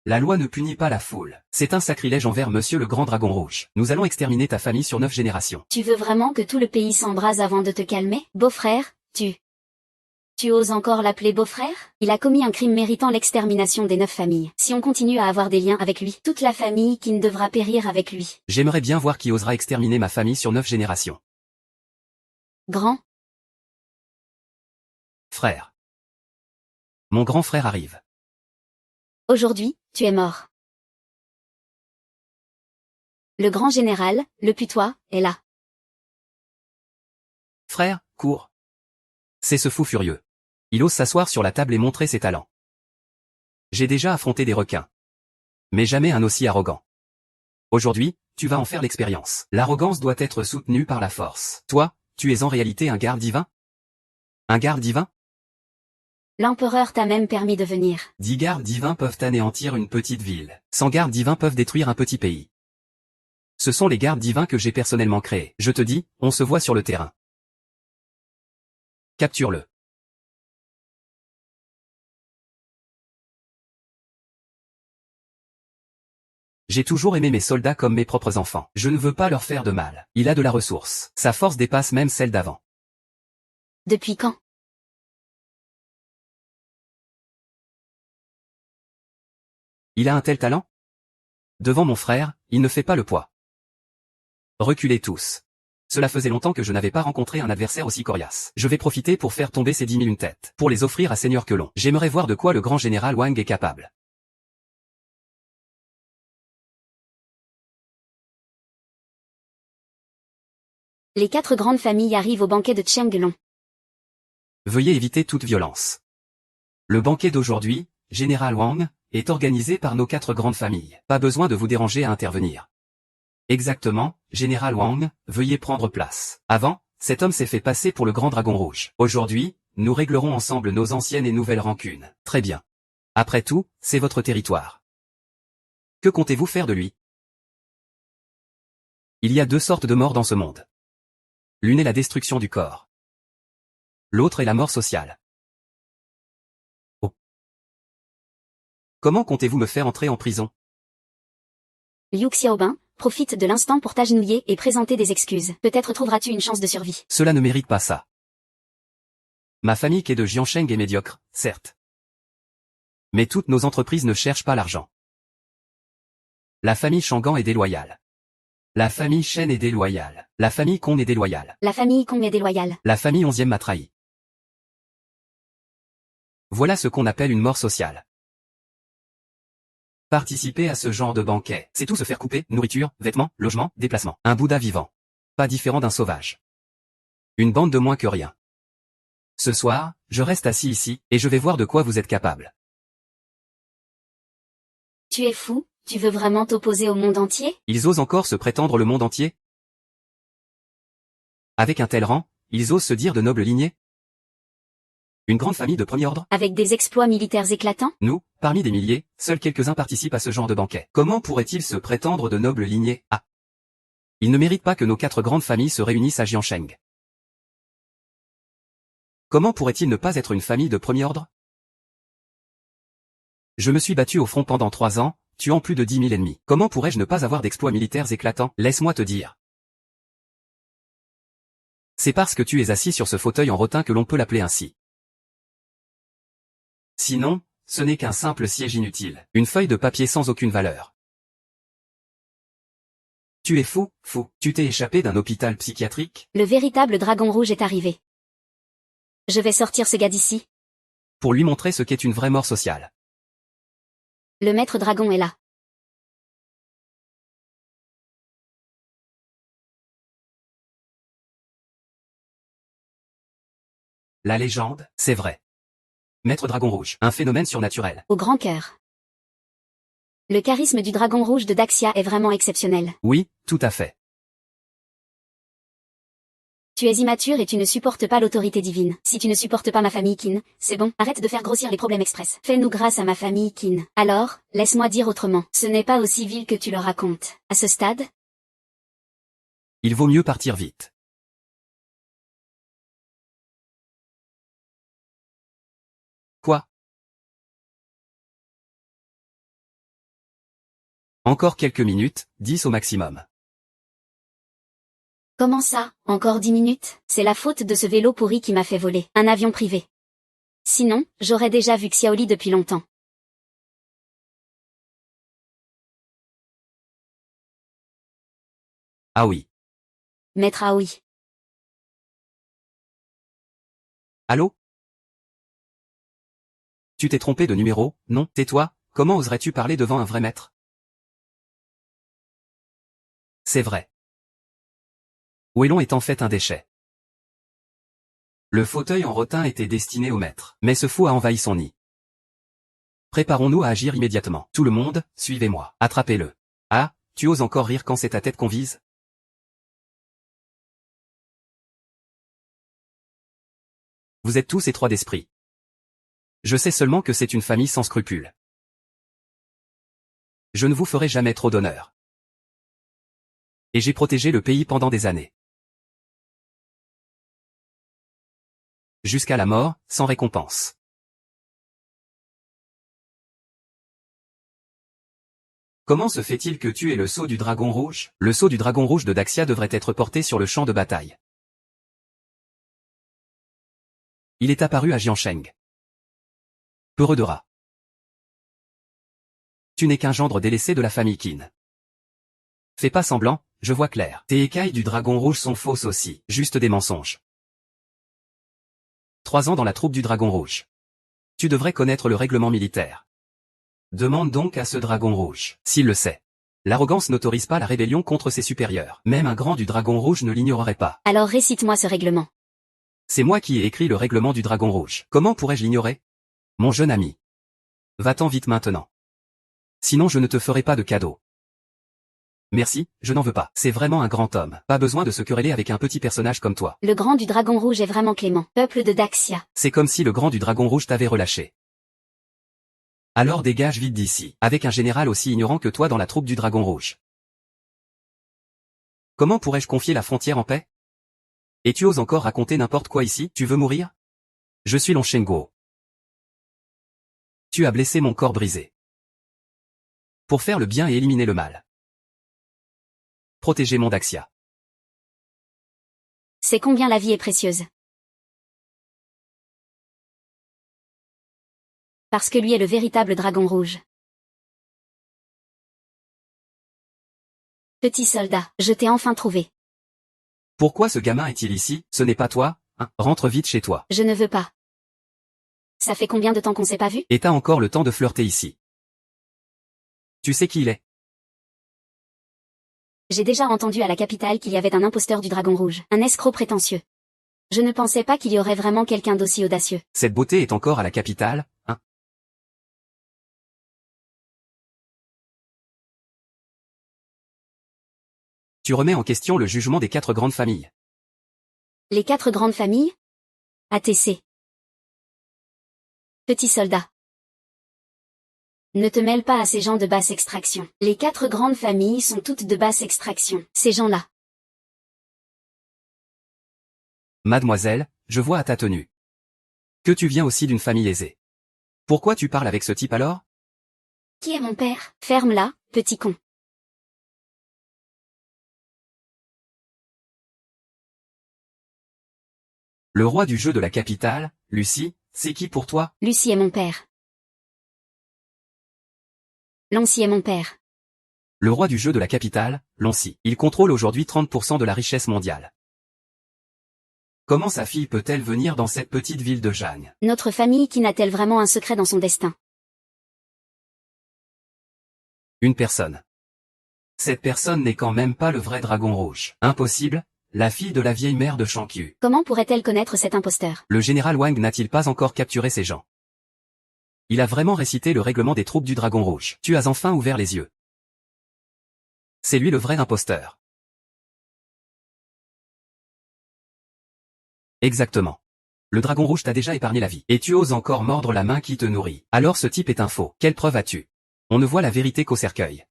La loi ne punit pas la foule. C'est un sacrilège envers Monsieur le Grand Dragon Rouge. Nous allons exterminer ta famille sur 9 générations. Tu veux vraiment que tout le pays s'embrase avant de te calmer? Beau-frère, tu Tu oses encore l'appeler beau-frère? Il a commis un crime méritant l'extermination des 9 familles. Si on continue à avoir des liens avec lui, toute la famille Qin devra périr avec lui. J'aimerais bien voir qui osera exterminer ma famille sur 9 générations. Grand. Frère. Mon grand frère arrive. Aujourd'hui, tu es mort. Le grand général, le putois, est là. Frère, cours. C'est ce fou furieux. Il ose s'asseoir sur la table et montrer ses talents. J'ai déjà affronté des requins. Mais jamais un aussi arrogant. Aujourd'hui, tu vas en faire l'expérience. L'arrogance doit être soutenue par la force. Toi, tu es en réalité un garde divin? Un garde divin? L'empereur t'a même permis de venir. 10 gardes divins peuvent anéantir une petite ville. 100 gardes divins peuvent détruire un petit pays. Ce sont les gardes divins que j'ai personnellement créés. Je te dis, on se voit sur le terrain. Capture-le. J'ai toujours aimé mes soldats comme mes propres enfants. Je ne veux pas leur faire de mal. Il a de la ressource. Sa force dépasse même celle d'avant. Depuis quand? Il a un tel talent? Devant mon frère, il ne fait pas le poids. Reculez tous. Cela faisait longtemps que je n'avais pas rencontré un adversaire aussi coriace. Je vais profiter pour faire tomber ces 10 000 une tête, pour les offrir à Seigneur Quelon. J'aimerais voir de quoi le grand général Wang est capable. Les 4 grandes familles arrivent au banquet de Chenggelong. Veuillez éviter toute violence. Le banquet d'aujourd'hui, Général Wang, est organisé par nos 4 grandes familles. Pas besoin de vous déranger à intervenir. Exactement, Général Wang, veuillez prendre place. Avant, cet homme s'est fait passer pour le grand dragon rouge. Aujourd'hui, nous réglerons ensemble nos anciennes et nouvelles rancunes. Très bien. Après tout, c'est votre territoire. Que comptez-vous faire de lui? Il y a 2 sortes de morts dans ce monde. L'une est la destruction du corps. L'autre est la mort sociale. Oh. Comment comptez-vous me faire entrer en prison? Liu Xiaobin, profite de l'instant pour t'agenouiller et présenter des excuses. Peut-être trouveras-tu une chance de survie. Cela ne mérite pas ça. Ma famille qui est de Jiansheng est médiocre, certes. Mais toutes nos entreprises ne cherchent pas l'argent. La famille Shangan est déloyale. La famille Shen est déloyale. La famille Kong est déloyale. La famille Kong est déloyale. La famille 11e m'a trahi. Voilà ce qu'on appelle une mort sociale. Participer à ce genre de banquet, c'est tout se faire couper, nourriture, vêtements, logement, déplacement. Un Bouddha vivant. Pas différent d'un sauvage. Une bande de moins que rien. Ce soir, je reste assis ici, et je vais voir de quoi vous êtes capable. Tu es fou? Tu veux vraiment t'opposer au monde entier? Ils osent encore se prétendre le monde entier? Avec un tel rang, ils osent se dire de noble lignée? Une grande famille de premier ordre? Avec des exploits militaires éclatants? Nous, parmi des milliers, seuls quelques-uns participent à ce genre de banquet. Comment pourraient-ils se prétendre de noble lignée? Ah! Ils ne méritent pas que nos 4 grandes familles se réunissent à Jiansheng. Comment pourrait-il ne pas être une famille de premier ordre? Je me suis battu au front pendant 3 ans, tuant plus de 10 000 ennemis. Comment pourrais-je ne pas avoir d'exploits militaires éclatants? Laisse-moi te dire. C'est parce que tu es assis sur ce fauteuil en rotin que l'on peut l'appeler ainsi. Sinon, ce n'est qu'un simple siège inutile, une feuille de papier sans aucune valeur. Tu es fou, fou. Tu t'es échappé d'un hôpital psychiatrique? Le véritable dragon rouge est arrivé. Je vais sortir ce gars d'ici. Pour lui montrer ce qu'est une vraie mort sociale. Le maître dragon est là. La légende, c'est vrai. Maître Dragon Rouge, un phénomène surnaturel. Au grand cœur. Le charisme du dragon rouge de Daxia est vraiment exceptionnel. Oui, tout à fait. Tu es immature et tu ne supportes pas l'autorité divine. Si tu ne supportes pas ma famille Qin, c'est bon, arrête de faire grossir les problèmes express. Fais-nous grâce à ma famille Qin. Alors, laisse-moi dire autrement. Ce n'est pas aussi vil que tu le racontes. À ce stade, Il vaut mieux partir vite. Quoi? Encore quelques minutes, 10 au maximum. comment ça? Encore 10 minutes? C'est la faute de ce vélo pourri qui m'a fait voler. Un avion privé. Sinon, j'aurais déjà vu Xiaoli depuis longtemps. Ah oui. Maître Aoi. Allô? Tu t'es trompé de numéro, non, tais-toi, comment oserais-tu parler devant un vrai maître? C'est vrai. Wellon est en fait un déchet. Le fauteuil en rotin était destiné au maître, mais ce fou a envahi son nid. Préparons-nous à agir immédiatement. Tout le monde, suivez-moi. Attrapez-le. Ah, tu oses encore rire quand c'est ta tête qu'on vise? Vous êtes tous étroits d'esprit. Je sais seulement que c'est une famille sans scrupules. Je ne vous ferai jamais trop d'honneur. Et j'ai protégé le pays pendant des années. Jusqu'à la mort, sans récompense. Comment se fait-il que tu aies le sceau du dragon rouge? Le sceau du dragon rouge de Daxia devrait être porté sur le champ de bataille. Il est apparu à Jiansheng. Peureux de rat. Tu n'es qu'un gendre délaissé de la famille Qin. Fais pas semblant, je vois clair. Tes écailles du dragon rouge sont fausses aussi, juste des mensonges. 3 ans dans la troupe du dragon rouge. Tu devrais connaître le règlement militaire. Demande donc à ce dragon rouge, s'il le sait. L'arrogance n'autorise pas la rébellion contre ses supérieurs. Même un grand du dragon rouge ne l'ignorerait pas. Alors récite-moi ce règlement. C'est moi qui ai écrit le règlement du dragon rouge. Comment pourrais-je l'ignorer? Mon jeune ami. Va-t'en vite maintenant. Sinon je ne te ferai pas de cadeau. Merci, je n'en veux pas. C'est vraiment un grand homme. Pas besoin de se quereller avec un petit personnage comme toi. Le grand du dragon rouge est vraiment clément. Peuple de Daxia. C'est comme si le grand du dragon rouge t'avait relâché. Alors dégage vite d'ici, avec un général aussi ignorant que toi dans la troupe du dragon rouge. Comment pourrais-je confier la frontière en paix? Et tu oses encore raconter n'importe quoi ici? Tu veux mourir? Je suis Long Shenguo. Tu as blessé mon corps brisé. Pour faire le bien et éliminer le mal. Protéger mon Daxia. C'est combien la vie est précieuse. Parce que lui est le véritable dragon rouge. Petit soldat, je t'ai enfin trouvé. Pourquoi ce gamin est-il ici? Ce n'est pas toi, hein? Rentre vite chez toi. Je ne veux pas. Ça fait combien de temps qu'on s'est pas vu? Et t'as encore le temps de flirter ici. Tu sais qui il est? J'ai déjà entendu à la capitale qu'il y avait un imposteur du dragon rouge, un escroc prétentieux. Je ne pensais pas qu'il y aurait vraiment quelqu'un d'aussi audacieux. Cette beauté est encore à la capitale, hein? Tu remets en question le jugement des 4 grandes familles. Les 4 grandes familles? ATC. Petit soldat. Ne te mêle pas à ces gens de basse extraction. Les 4 grandes familles sont toutes de basse extraction. Ces gens-là. Mademoiselle, je vois à ta tenue que tu viens aussi d'une famille aisée. Pourquoi tu parles avec ce type alors? Qui est mon père? Ferme-la, petit con. Le roi du jeu de la capitale, Lucie, c'est qui pour toi? Lucie est mon père. Lancy est mon père. Le roi du jeu de la capitale, Lancy. Il contrôle aujourd'hui 30% de la richesse mondiale. Comment sa fille peut-elle venir dans cette petite ville de Jeanne? Notre famille qui n'a-t-elle vraiment un secret dans son destin? Une personne. Cette personne n'est quand même pas le vrai dragon rouge. Impossible, la fille de la vieille mère de Shankyu. Comment pourrait-elle connaître cet imposteur? Le général Wang n'a-t-il pas encore capturé ces gens? Il a vraiment récité le règlement des troupes du dragon rouge. Tu as enfin ouvert les yeux. C'est lui le vrai imposteur. Exactement. Le dragon rouge t'a déjà épargné la vie. Et tu oses encore mordre la main qui te nourrit. Alors ce type est un faux. Quelle preuve as-tu? On ne voit la vérité qu'au cercueil.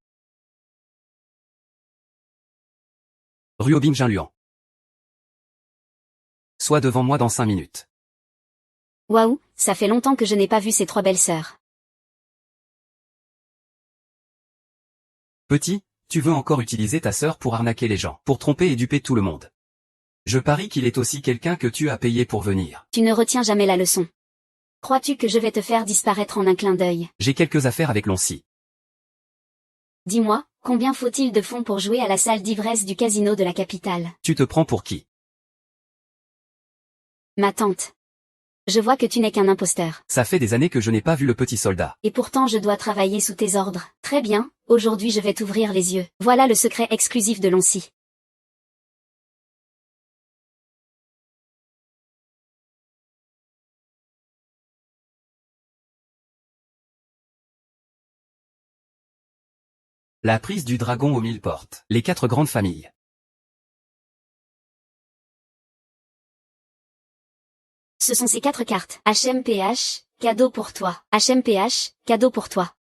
Ruobing Jinluan. Sois devant moi dans 5 minutes. Waouh, ça fait longtemps que je n'ai pas vu ces 3 belles sœurs. Petit, tu veux encore utiliser ta sœur pour arnaquer les gens, pour tromper et duper tout le monde. Je parie qu'il est aussi quelqu'un que tu as payé pour venir. Tu ne retiens jamais la leçon. Crois-tu que je vais te faire disparaître en un clin d'œil? J'ai quelques affaires avec Loncy. Dis-moi, combien faut-il de fonds pour jouer à la salle d'ivresse du casino de la capitale? Tu te prends pour qui? Ma tante. Je vois que tu n'es qu'un imposteur. Ça fait des années que je n'ai pas vu le petit soldat. Et pourtant je dois travailler sous tes ordres. Très bien, aujourd'hui je vais t'ouvrir les yeux. Voilà le secret exclusif de Loncy. La prise du dragon aux 1000 portes. Les 4 grandes familles. Ce sont ces 4 cartes. HMPH, cadeau pour toi. HMPH, cadeau pour toi.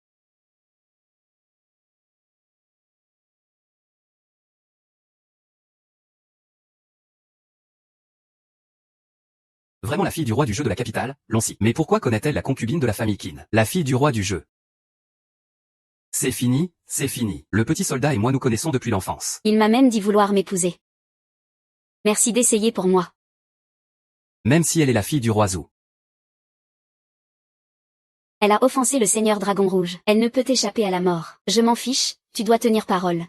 Vraiment la fille du roi du jeu de la capitale, Loncy. Mais pourquoi connaît-elle la concubine de la famille Qin? La fille du roi du jeu. C'est fini, c'est fini. Le petit soldat et moi nous connaissons depuis l'enfance. Il m'a même dit vouloir m'épouser. Merci d'essayer pour moi. Même si elle est la fille du roi Zhou. Elle a offensé le seigneur Dragon Rouge. Elle ne peut échapper à la mort. Je m'en fiche, tu dois tenir parole.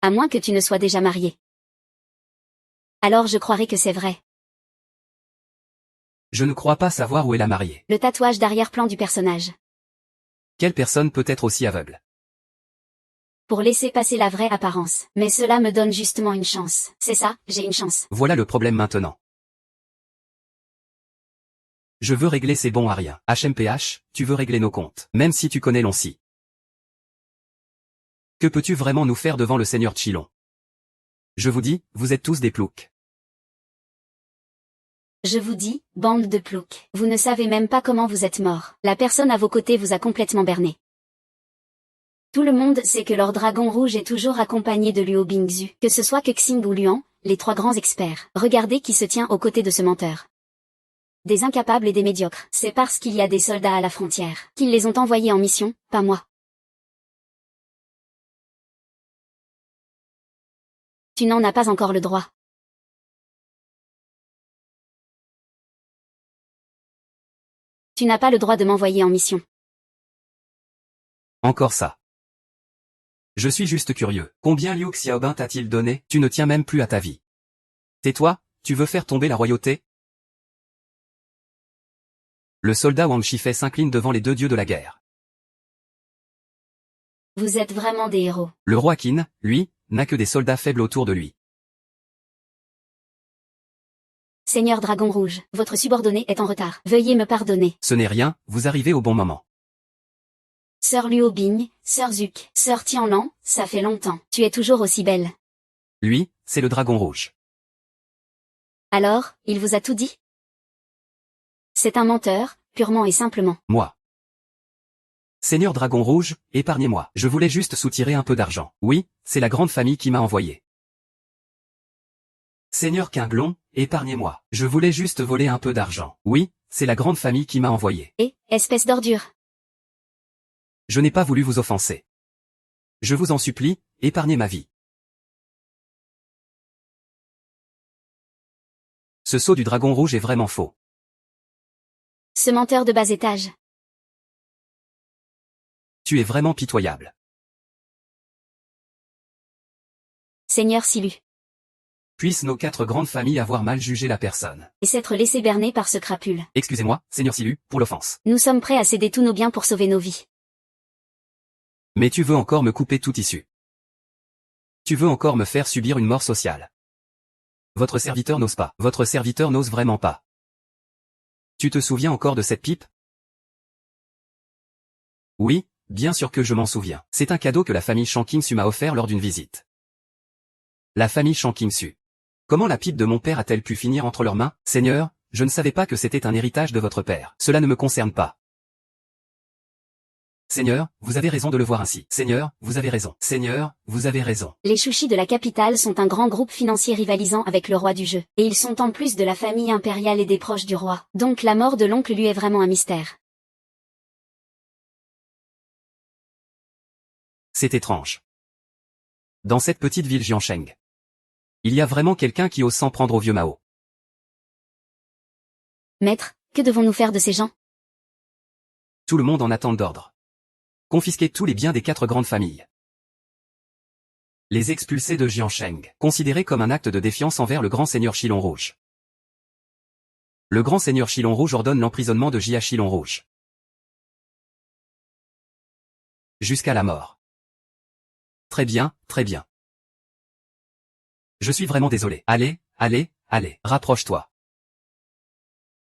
À moins que tu ne sois déjà marié. Alors je croirais que c'est vrai. Je ne crois pas savoir où est la mariée. Le tatouage d'arrière-plan du personnage. Quelle personne peut être aussi aveugle? Pour laisser passer la vraie apparence. Mais cela me donne justement une chance. C'est ça, j'ai une chance. Voilà le problème maintenant. Je veux régler ces bons à rien. HMPH, tu veux régler nos comptes. Même si tu connais Loncy. Que peux-tu vraiment nous faire devant le seigneur Chilon? Je vous dis, vous êtes tous des ploucs. Je vous dis, bande de ploucs. Vous ne savez même pas comment vous êtes morts. La personne à vos côtés vous a complètement berné. Tout le monde sait que leur dragon rouge est toujours accompagné de Luo Bingzu. Que ce soit que Xing ou Luan, les 3 grands experts. Regardez qui se tient aux côtés de ce menteur. Des incapables et des médiocres. C'est parce qu'il y a des soldats à la frontière qu'ils les ont envoyés en mission, pas moi. Tu n'en as pas encore le droit. Tu n'as pas le droit de m'envoyer en mission. Encore ça. Je suis juste curieux. Combien Liu Xiaobin t'a-t-il donné? Tu ne tiens même plus à ta vie. Tais-toi, tu veux faire tomber la royauté? Le soldat Wang Shifei s'incline devant les 2 dieux de la guerre. Vous êtes vraiment des héros. Le roi Qin, lui, n'a que des soldats faibles autour de lui. Seigneur Dragon Rouge, votre subordonné est en retard. Veuillez me pardonner. Ce n'est rien, vous arrivez au bon moment. Sœur Luo Bing, Sœur Zuc, Sœur Tianlan, ça fait longtemps. Tu es toujours aussi belle. Lui, c'est le dragon rouge. Alors, il vous a tout dit? C'est un menteur, purement et simplement. Moi. Seigneur Dragon Rouge, épargnez-moi. Je voulais juste soutirer un peu d'argent. Oui, c'est la grande famille qui m'a envoyé. Seigneur Quinglon, épargnez-moi. Je voulais juste voler un peu d'argent. Oui, c'est la grande famille qui m'a envoyé. Et, espèce d'ordure. Je n'ai pas voulu vous offenser. Je vous en supplie, épargnez ma vie. Ce sceau du dragon rouge est vraiment faux. Ce menteur de bas étage. Tu es vraiment pitoyable. Seigneur Silu. Puissent nos 4 grandes familles avoir mal jugé la personne. Et s'être laissé berner par ce crapule. Excusez-moi, Seigneur Silu, pour l'offense. Nous sommes prêts à céder tous nos biens pour sauver nos vies. Mais tu veux encore me couper tout issue. Tu veux encore me faire subir une mort sociale. Votre serviteur n'ose pas. Votre serviteur n'ose vraiment pas. Tu te souviens encore de cette pipe? Oui, bien sûr que je m'en souviens. C'est un cadeau que la famille Shang Qingsu m'a offert lors d'une visite. La famille Shang Qingsu. Comment la pipe de mon père a-t-elle pu finir entre leurs mains? Seigneur, je ne savais pas que c'était un héritage de votre père. Cela ne me concerne pas. Seigneur, vous avez raison de le voir ainsi. Seigneur, vous avez raison. Seigneur, vous avez raison. Les Chouchis de la capitale sont un grand groupe financier rivalisant avec le roi du jeu. Et ils sont en plus de la famille impériale et des proches du roi. Donc la mort de l'oncle lui est vraiment un mystère. C'est étrange. Dans cette petite ville Jiansheng, il y a vraiment quelqu'un qui ose s'en prendre au vieux Mao. Maître, que devons-nous faire de ces gens? Tout le monde en attend d'ordre. Confisquer tous les biens des 4 grandes familles. Les expulser de Jiansheng, considérés comme un acte de défiance envers le grand seigneur Chilon Rouge. Le grand seigneur Chilon Rouge ordonne l'emprisonnement de Jia Chilon Rouge. Jusqu'à la mort. Très bien, très bien. Je suis vraiment désolé. Allez, allez, allez, rapproche-toi.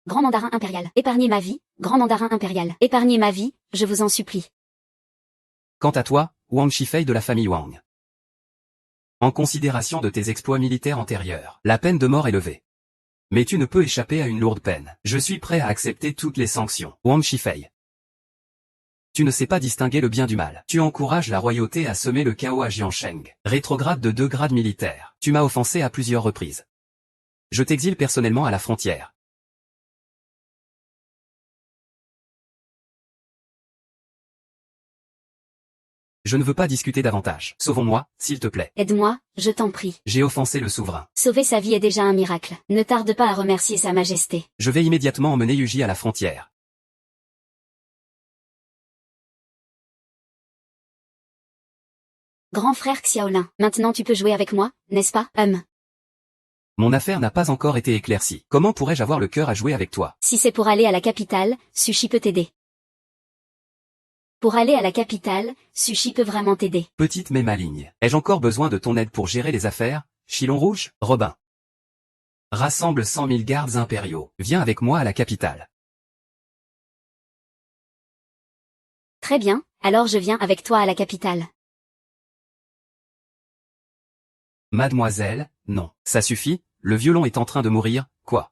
Grand mandarin impérial, épargnez ma vie, grand mandarin impérial, épargnez ma vie, je vous en supplie. Quant à toi, Wang Shifei de la famille Wang. En considération de tes exploits militaires antérieurs, la peine de mort est levée. Mais tu ne peux échapper à une lourde peine. Je suis prêt à accepter toutes les sanctions. Wang Shifei. Tu ne sais pas distinguer le bien du mal. Tu encourages la royauté à semer le chaos à Jiansheng. Rétrograde de 2 grades militaires. Tu m'as offensé à plusieurs reprises. Je t'exile personnellement à la frontière. Je ne veux pas discuter davantage. Sauvons-moi, s'il te plaît. Aide-moi, je t'en prie. J'ai offensé le souverain. Sauver sa vie est déjà un miracle. Ne tarde pas à remercier sa majesté. Je vais immédiatement emmener Yuji à la frontière. Grand frère Xiaolin, maintenant tu peux jouer avec moi, n'est-ce pas? Mon affaire n'a pas encore été éclaircie. Comment pourrais-je avoir le cœur à jouer avec toi? Si c'est pour aller à la capitale, Sushi peut t'aider. Pour aller à la capitale, Sushi peut vraiment t'aider. Petite mais maligne. Ai-je encore besoin de ton aide pour gérer les affaires? Chilon Rouge, Robin. Rassemble 100 000 gardes impériaux. Viens avec moi à la capitale. Très bien, alors je viens avec toi à la capitale. Mademoiselle, non. Ça suffit, le violon est en train de mourir, quoi?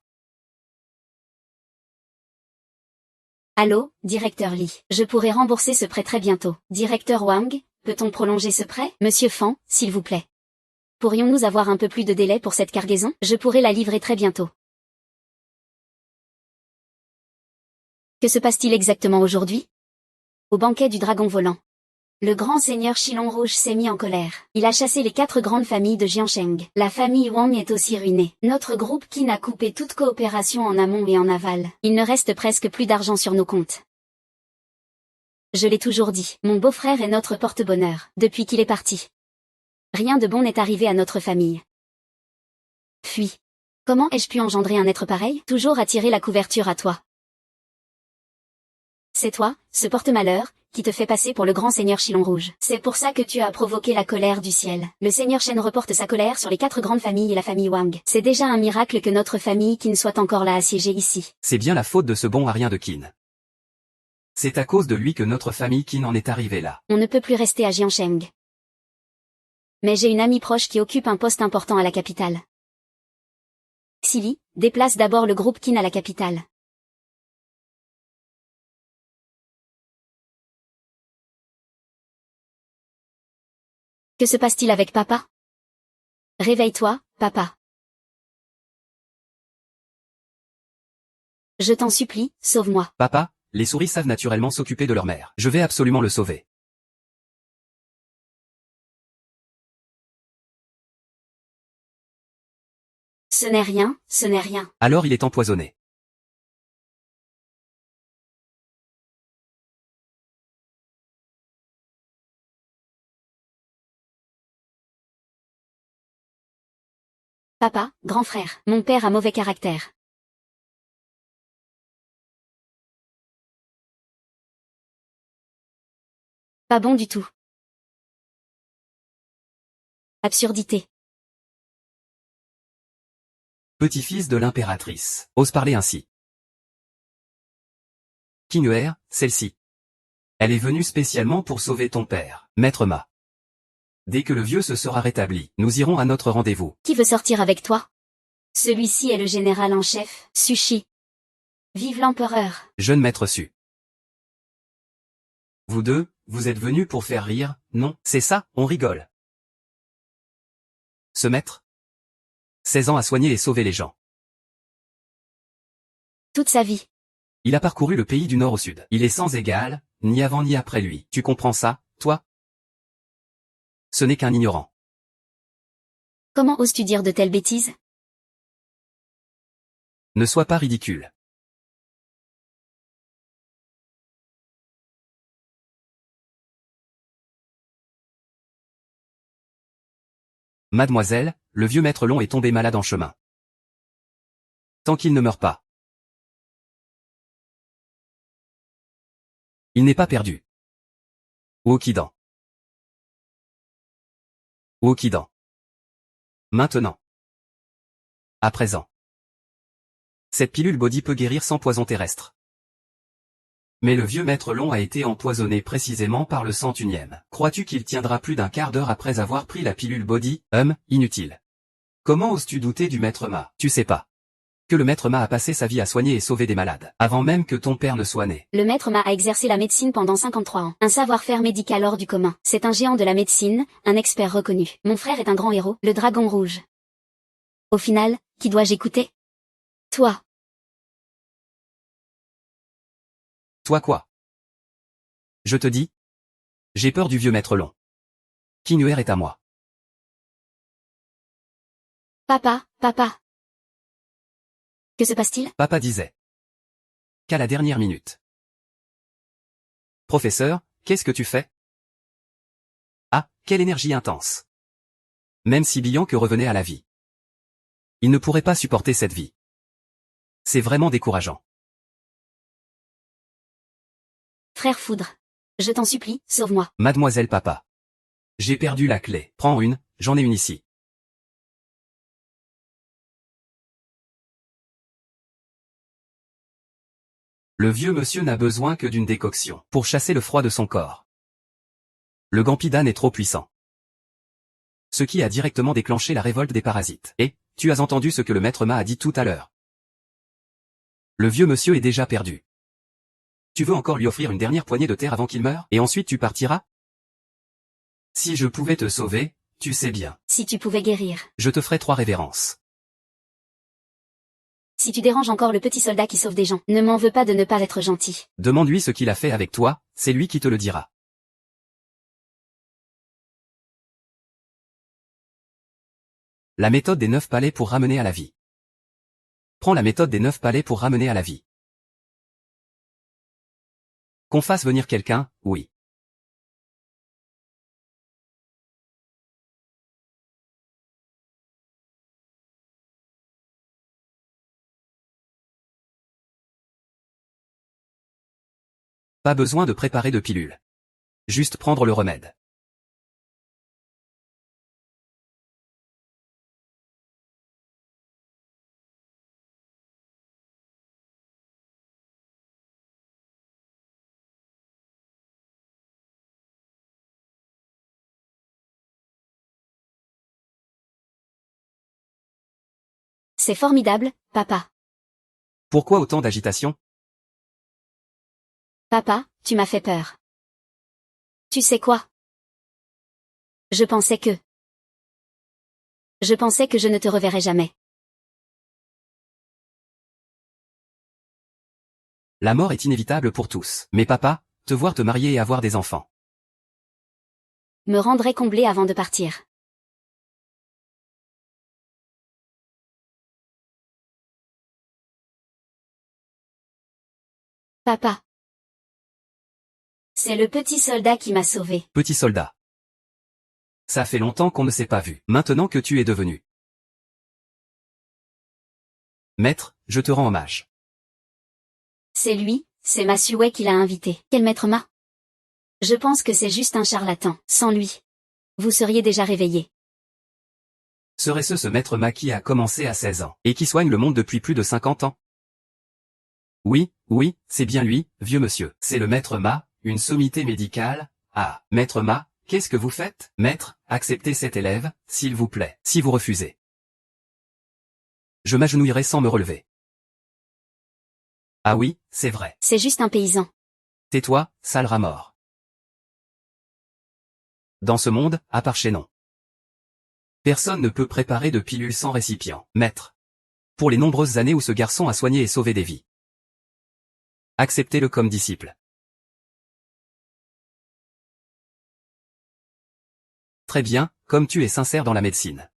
Allô, directeur Li. Je pourrai rembourser ce prêt très bientôt. Directeur Wang, peut-on prolonger ce prêt? Monsieur Fan, s'il vous plaît. Pourrions-nous avoir un peu plus de délai pour cette cargaison? Je pourrai la livrer très bientôt. Que se passe-t-il exactement aujourd'hui? Au banquet du dragon volant. Le grand seigneur Chilon Rouge s'est mis en colère. Il a chassé les 4 grandes familles de Jiansheng. La famille Wang est aussi ruinée. Notre groupe Qin a coupé toute coopération en amont et en aval. Il ne reste presque plus d'argent sur nos comptes. Je l'ai toujours dit, mon beau-frère est notre porte-bonheur, depuis qu'il est parti. Rien de bon n'est arrivé à notre famille. Fuis. Comment ai-je pu engendrer un être pareil? Toujours attirer la couverture à toi. C'est toi, ce porte-malheur, qui te fait passer pour le grand seigneur Chilon Rouge. C'est pour ça que tu as provoqué la colère du ciel. Le seigneur Shen reporte sa colère sur les 4 grandes familles et la famille Wang. C'est déjà un miracle que notre famille Qin soit encore là assiégée ici. C'est bien la faute de ce bon arien de Qin. C'est à cause de lui que notre famille Qin en est arrivée là. On ne peut plus rester à Jiansheng. Mais j'ai une amie proche qui occupe un poste important à la capitale. Xili, déplace d'abord le groupe Qin à la capitale. Que se passe-t-il avec papa? Réveille-toi, papa. Je t'en supplie, sauve-moi. Papa, les souris savent naturellement s'occuper de leur mère. Je vais absolument le sauver. Ce n'est rien, ce n'est rien. Alors il est empoisonné. Papa, grand frère, mon père a mauvais caractère. Pas bon du tout. Absurdité. Petit-fils de l'impératrice. Ose parler ainsi. Qing'er, celle-ci. Elle est venue spécialement pour sauver ton père, Maître Ma. Dès que le vieux se sera rétabli, nous irons à notre rendez-vous. Qui veut sortir avec toi? Celui-ci est le général en chef, Sushi. Vive l'empereur. Jeune maître Su. Vous deux, vous êtes venus pour faire rire, non? C'est ça, on rigole. Ce maître? 16 ans à soigner et sauver les gens. Toute sa vie. Il a parcouru le pays du nord au sud. Il est sans égal, ni avant ni après lui. Tu comprends ça, toi? Ce n'est qu'un ignorant. Comment oses-tu dire de telles bêtises? Ne sois pas ridicule. Mademoiselle, le vieux maître long est tombé malade en chemin. Tant qu'il ne meurt pas. Il n'est pas perdu. Wokidan. Wokidan. Maintenant. À présent. Cette pilule body peut guérir sans poison terrestre. Mais le vieux maître long a été empoisonné précisément par le 101e. Crois-tu qu'il tiendra plus d'un quart d'heure après avoir pris la pilule body? Inutile. Comment oses-tu douter du maître Ma? Tu sais pas que le maître Ma a passé sa vie à soigner et sauver des malades, avant même que ton père ne soit né. Le maître Ma a exercé la médecine pendant 53 ans. Un savoir-faire médical hors du commun. C'est un géant de la médecine, un expert reconnu. Mon frère est un grand héros, le dragon rouge. Au final, qui dois-je écouter? Toi. Toi quoi? Je te dis. J'ai peur du vieux maître long. Kinuer est à moi. Papa. Que se passe-t-il? Papa disait. Qu'à la dernière minute. Professeur, qu'est-ce que tu fais? Ah, quelle énergie intense. Même si Bianque revenait à la vie. Il ne pourrait pas supporter cette vie. C'est vraiment décourageant. Frère Foudre. Je t'en supplie, sauve-moi. Mademoiselle Papa. J'ai perdu la clé. Prends une, j'en ai une ici. Le vieux monsieur n'a besoin que d'une décoction pour chasser le froid de son corps. Le Gampidan est trop puissant. Ce qui a directement déclenché la révolte des parasites. Et, tu as entendu ce que le maître Ma a dit tout à l'heure. Le vieux monsieur est déjà perdu. Tu veux encore lui offrir une dernière poignée de terre avant qu'il meure, et ensuite tu partiras? Si je pouvais te sauver, tu sais bien. Si tu pouvais guérir. Je te ferai 3 révérences. Si tu déranges encore le petit soldat qui sauve des gens, ne m'en veux pas de ne pas être gentil. Demande-lui ce qu'il a fait avec toi, c'est lui qui te le dira. La méthode des 9 palais pour ramener à la vie. Prends la méthode des 9 palais pour ramener à la vie. Qu'on fasse venir quelqu'un, oui. Pas besoin de préparer de pilule. Juste prendre le remède. C'est formidable, papa. Pourquoi autant d'agitation? Papa, tu m'as fait peur. Tu sais quoi? Je pensais que je ne te reverrais jamais. La mort est inévitable pour tous. Mais papa, te voir te marier et avoir des enfants. Me rendrais comblé avant de partir. Papa. C'est le petit soldat qui m'a sauvé. Petit soldat. Ça fait longtemps qu'on ne s'est pas vu. Maintenant que tu es devenu maître, je te rends hommage. C'est lui, c'est Masué qui l'a invité. Quel maître Ma? Je pense que c'est juste un charlatan. Sans lui, vous seriez déjà réveillé. Serait-ce ce maître Ma qui a commencé à 16 ans, et qui soigne le monde depuis plus de 50 ans? Oui, c'est bien lui, vieux monsieur. C'est le maître Ma, une sommité médicale. Ah, maître Ma, qu'est-ce que vous faites? Maître, acceptez cet élève, s'il vous plaît. Si vous refusez, je m'agenouillerai sans me relever. Ah oui, c'est vrai. C'est juste un paysan. Tais-toi, sale rat mort. Dans ce monde, à part Chénon, personne ne peut préparer de pilule sans récipient. Maître. Pour les nombreuses années où ce garçon a soigné et sauvé des vies. Acceptez-le comme disciple. Très bien, comme tu es sincère dans la médecine.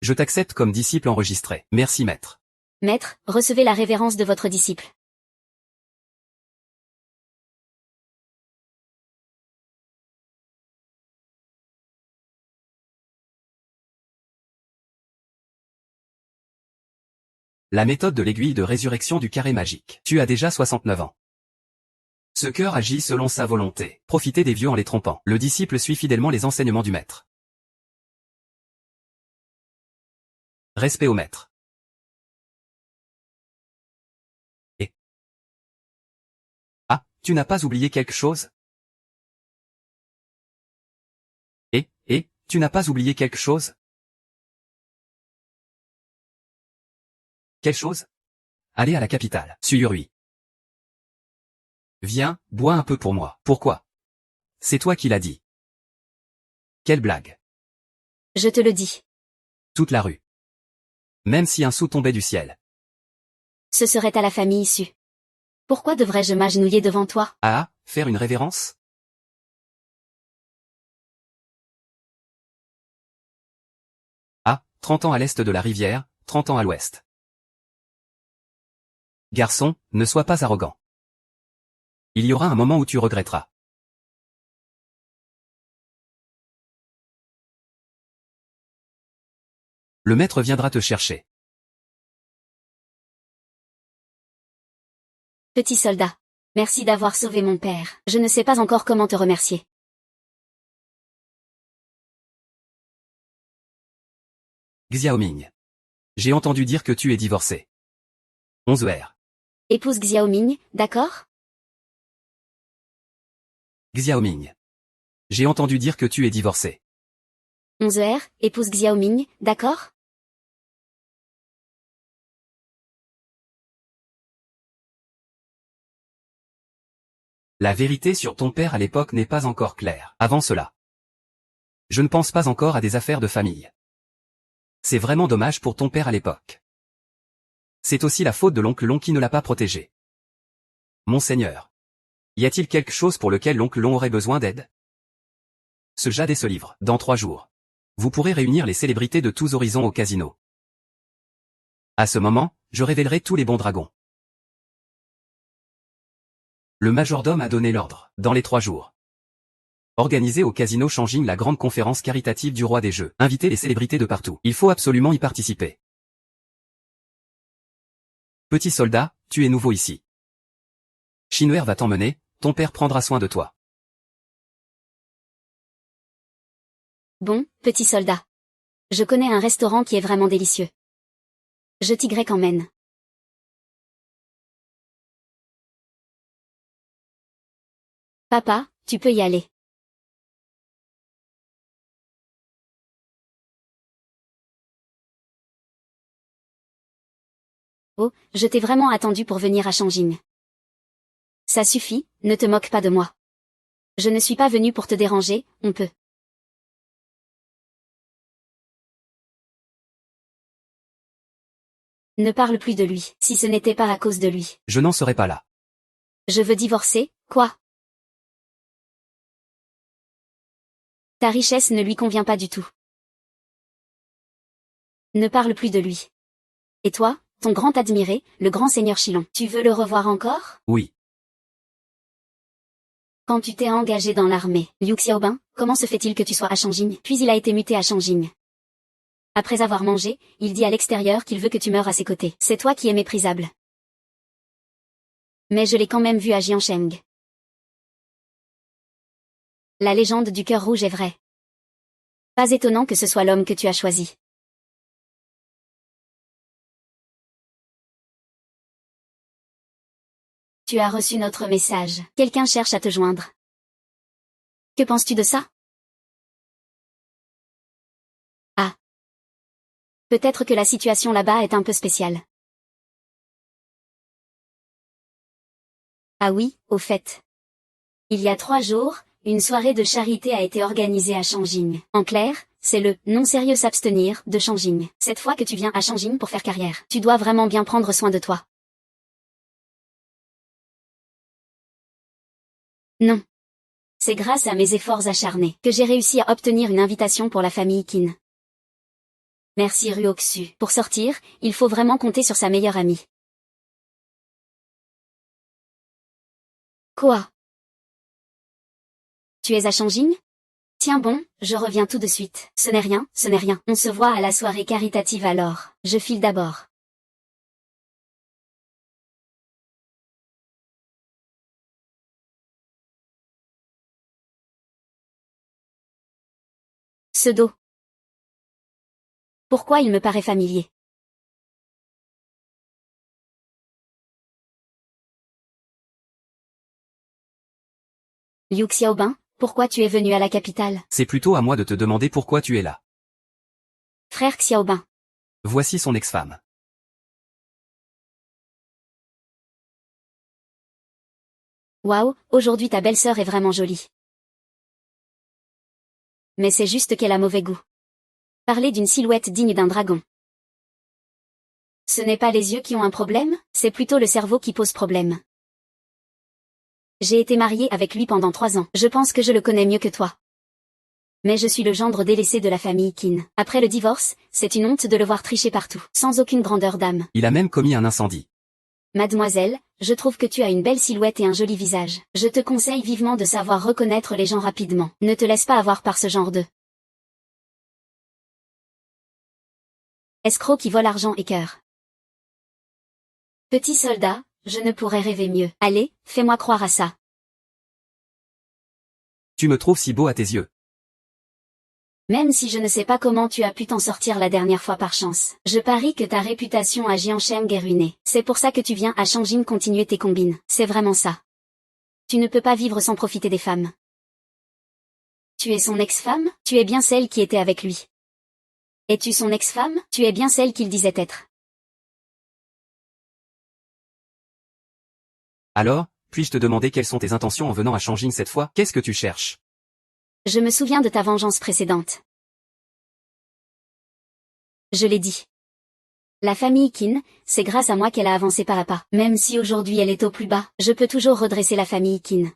Je t'accepte comme disciple enregistré. Merci maître. Maître, recevez la révérence de votre disciple. La méthode de l'aiguille de résurrection du carré magique. Tu as déjà 69 ans. Ce cœur agit selon sa volonté. Profitez des vieux en les trompant. Le disciple suit fidèlement les enseignements du maître. Respect au maître. Et ah, tu n'as pas oublié quelque chose? Et, tu n'as pas oublié quelque chose? Quelle chose? Allez à la capitale. Suis-lui. Viens, bois un peu pour moi. Pourquoi? C'est toi qui l'as dit. Quelle blague. Je te le dis. Toute la rue. Même si un sou tombait du ciel. Ce serait à la famille issue. Pourquoi devrais-je m'agenouiller devant toi? Ah, faire une révérence? Ah, 30 ans à l'est de la rivière, 30 ans à l'ouest. Garçon, ne sois pas arrogant. Il y aura un moment où tu regretteras. Le maître viendra te chercher. Petit soldat. Merci d'avoir sauvé mon père. Je ne sais pas encore comment te remercier. Xiaoming. J'ai entendu dire que tu es divorcé. 11 heures. Épouse Xiaoming, d'accord? Xiaoming. J'ai entendu dire que tu es divorcé. 11h, épouse Xiaoming, d'accord? La vérité sur ton père à l'époque n'est pas encore claire. Avant cela. Je ne pense pas encore à des affaires de famille. C'est vraiment dommage pour ton père à l'époque. C'est aussi la faute de l'oncle Long qui ne l'a pas protégé. Monseigneur. Y a-t-il quelque chose pour lequel l'oncle Long aurait besoin d'aide? Ce jade et ce livre. Dans 3 jours. Vous pourrez réunir les célébrités de tous horizons au casino. À ce moment, je révélerai tous les bons dragons. Le majordome a donné l'ordre. Dans les 3 jours. Organisez au casino Changing la grande conférence caritative du roi des jeux. Invitez les célébrités de partout. Il faut absolument y participer. Petit soldat, tu es nouveau ici. Shinwer va t'emmener, ton père prendra soin de toi. Bon, petit soldat. Je connais un restaurant qui est vraiment délicieux. Je t'y emmène. Papa, tu peux y aller. Oh, je t'ai vraiment attendu pour venir à Changing. Ça suffit, ne te moque pas de moi. Je ne suis pas venu pour te déranger, on peut. Ne parle plus de lui, si ce n'était pas à cause de lui. Je n'en serai pas là. Je veux divorcer, quoi? Ta richesse ne lui convient pas du tout. Ne parle plus de lui. Et toi, ton grand admiré, le grand seigneur Chilon, tu veux le revoir encore? Oui. Quand tu t'es engagé dans l'armée, Liu Xiaobin, comment se fait-il que tu sois à Changing? Puis il a été muté à Changing. Après avoir mangé, il dit à l'extérieur qu'il veut que tu meures à ses côtés. C'est toi qui es méprisable. Mais je l'ai quand même vu à Jiansheng. La légende du cœur rouge est vraie. Pas étonnant que ce soit l'homme que tu as choisi. Tu as reçu notre message. Quelqu'un cherche à te joindre. Que penses-tu de ça? Ah. Peut-être que la situation là-bas est un peu spéciale. Ah oui, au fait. Il y a 3 jours, une soirée de charité a été organisée à Changing. En clair, c'est le « non sérieux s'abstenir » de Changing. Cette fois que tu viens à Changing pour faire carrière, tu dois vraiment bien prendre soin de toi. Non. C'est grâce à mes efforts acharnés que j'ai réussi à obtenir une invitation pour la famille Qin. Merci Ruoxu. Pour sortir, il faut vraiment compter sur sa meilleure amie. Quoi? Tu es à Changing? Tiens bon, je reviens tout de suite. Ce n'est rien, ce n'est rien. On se voit à la soirée caritative alors. Je file d'abord. Pseudo. Pourquoi il me paraît familier? Liu Xiaobin, pourquoi tu es venu à la capitale? C'est plutôt à moi de te demander pourquoi tu es là. Frère Xiaobin. Voici son ex-femme. Waouh, aujourd'hui ta belle-sœur est vraiment jolie. Mais c'est juste qu'elle a mauvais goût. Parler d'une silhouette digne d'un dragon. Ce n'est pas les yeux qui ont un problème, c'est plutôt le cerveau qui pose problème. J'ai été mariée avec lui pendant 3 ans. Je pense que je le connais mieux que toi. Mais je suis le gendre délaissé de la famille Qin. Après le divorce, c'est une honte de le voir tricher partout, sans aucune grandeur d'âme. Il a même commis un incendie. Mademoiselle, je trouve que tu as une belle silhouette et un joli visage. Je te conseille vivement de savoir reconnaître les gens rapidement. Ne te laisse pas avoir par ce genre de escroc qui vole argent et cœur. Petit soldat, je ne pourrais rêver mieux. Allez, fais-moi croire à ça. Tu me trouves si beau à tes yeux. Même si je ne sais pas comment tu as pu t'en sortir la dernière fois par chance. Je parie que ta réputation à Jiansheng est ruinée. C'est pour ça que tu viens à Changjin continuer tes combines. C'est vraiment ça. Tu ne peux pas vivre sans profiter des femmes. Tu es son ex-femme? Tu es bien celle qui était avec lui. Es-tu son ex-femme? Tu es bien celle qu'il disait être. Alors, puis-je te demander quelles sont tes intentions en venant à Changjin cette fois? Qu'est-ce que tu cherches? Je me souviens de ta vengeance précédente. Je l'ai dit. La famille Qin, c'est grâce à moi qu'elle a avancé pas à pas. Même si aujourd'hui elle est au plus bas, je peux toujours redresser la famille Qin.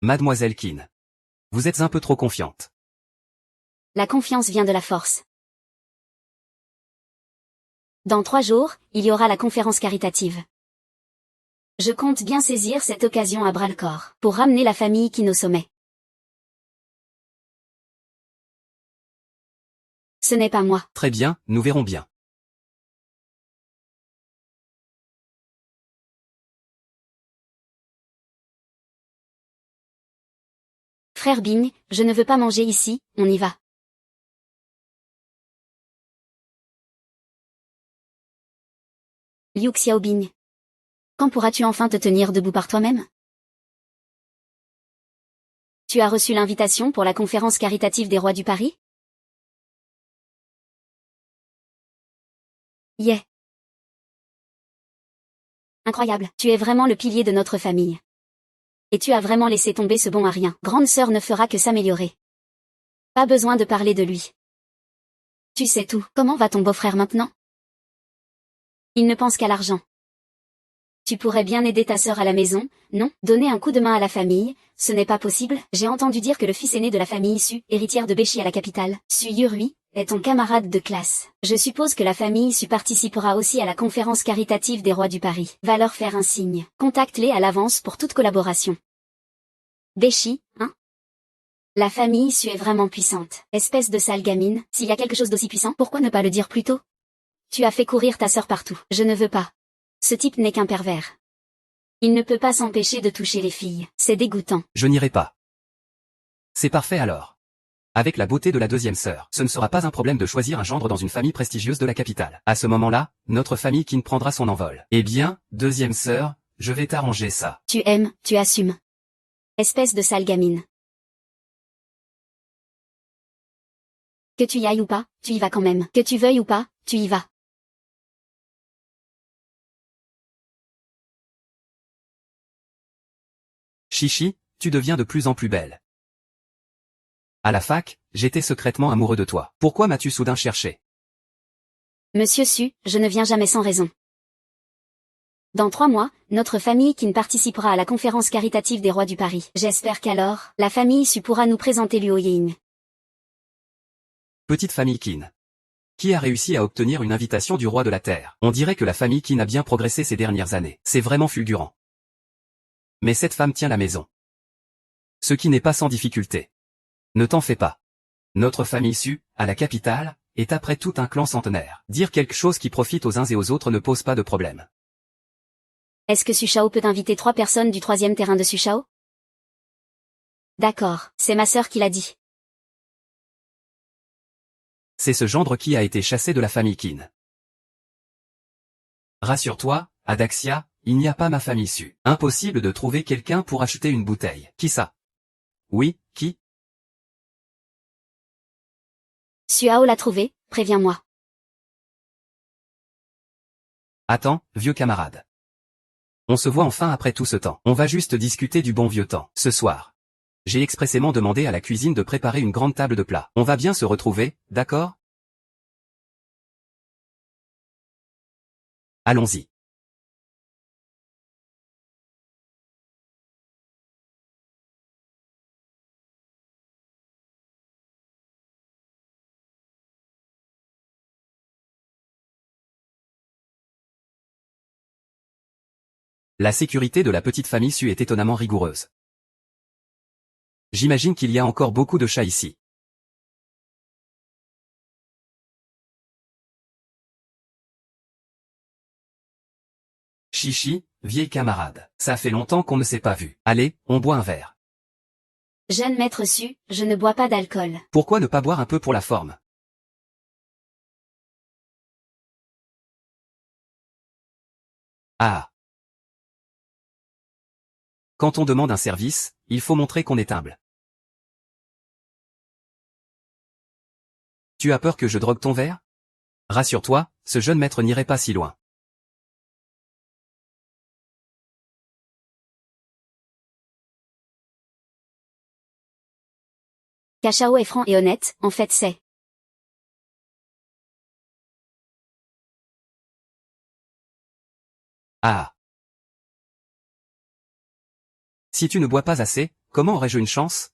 Mademoiselle Qin. Vous êtes un peu trop confiante. La confiance vient de la force. Dans 3 jours, il y aura la conférence caritative. Je compte bien saisir cette occasion à bras-le-corps, pour ramener la famille Qin au sommet. Ce n'est pas moi. Très bien, nous verrons bien. Frère Bing, je ne veux pas manger ici, on y va. Liu Xiaobing. Quand pourras-tu enfin te tenir debout par toi-même? Tu as reçu l'invitation pour la conférence caritative des rois du Paris? Yeah. Incroyable, tu es vraiment le pilier de notre famille. Et tu as vraiment laissé tomber ce bon à rien. Grande sœur ne fera que s'améliorer. Pas besoin de parler de lui. Tu sais tout. Comment va ton beau-frère maintenant? Il ne pense qu'à l'argent. Tu pourrais bien aider ta sœur à la maison, non? Donner un coup de main à la famille, ce n'est pas possible. J'ai entendu dire que le fils aîné de la famille Su, héritière de Beshi à la capitale, Su Yurui, est ton camarade de classe. Je suppose que la famille Su participera aussi à la conférence caritative des rois du Paris. Va leur faire un signe. Contacte-les à l'avance pour toute collaboration. Beshi, hein? La famille Su est vraiment puissante. Espèce de sale gamine, s'il y a quelque chose d'aussi puissant, pourquoi ne pas le dire plus tôt? Tu as fait courir ta sœur partout. Je ne veux pas. Ce type n'est qu'un pervers. Il ne peut pas s'empêcher de toucher les filles. C'est dégoûtant. Je n'irai pas. C'est parfait alors. Avec la beauté de la deuxième sœur, ce ne sera pas un problème de choisir un gendre dans une famille prestigieuse de la capitale. À ce moment-là, notre famille Qin prendra son envol. Eh bien, deuxième sœur, je vais t'arranger ça. Tu aimes, tu assumes. Espèce de sale gamine. Que tu y ailles ou pas, tu y vas quand même. Que tu veuilles ou pas, tu y vas. Chichi, tu deviens de plus en plus belle. À la fac, j'étais secrètement amoureux de toi. Pourquoi m'as-tu soudain cherché? Monsieur Su, je ne viens jamais sans raison. Dans 3 mois, notre famille Qin participera à la conférence caritative des rois du Paris. J'espère qu'alors, la famille Su pourra nous présenter Luo Ying. Petite famille Qin. Qui a réussi à obtenir une invitation du roi de la Terre? On dirait que la famille Qin a bien progressé ces dernières années. C'est vraiment fulgurant. Mais cette femme tient la maison. Ce qui n'est pas sans difficulté. Ne t'en fais pas. Notre famille Su, à la capitale, est après tout un clan centenaire. Dire quelque chose qui profite aux uns et aux autres ne pose pas de problème. Est-ce que Su Shao peut inviter 3 personnes du 3e terrain de Su Shao? D'accord, c'est ma sœur qui l'a dit. c'est ce gendre qui a été chassé de la famille Qin. Rassure-toi, Adaxia, il n'y a pas ma famille issue. Impossible de trouver quelqu'un pour acheter une bouteille. Qui ça? Oui, qui? Suao l'a trouvé, préviens-moi. Attends, vieux camarade. On se voit enfin après tout ce temps. On va juste discuter du bon vieux temps. Ce soir. J'ai expressément demandé à la cuisine de préparer une grande table de plats. On va bien se retrouver, d'accord? Allons-y. La sécurité de la petite famille Su est étonnamment rigoureuse. J'imagine qu'il y a encore beaucoup de chats ici. Chichi, vieille camarade, ça fait longtemps qu'on ne s'est pas vu. Allez, on boit un verre. Jeune maître Su, je ne bois pas d'alcool. Pourquoi ne pas boire un peu pour la forme? Ah. Quand on demande un service, il faut montrer qu'on est humble. Tu as peur que je drogue ton verre? Rassure-toi, ce jeune maître n'irait pas si loin. Cachao est franc et honnête, en fait c'est. Ah. Si tu ne bois pas assez, comment aurais-je une chance?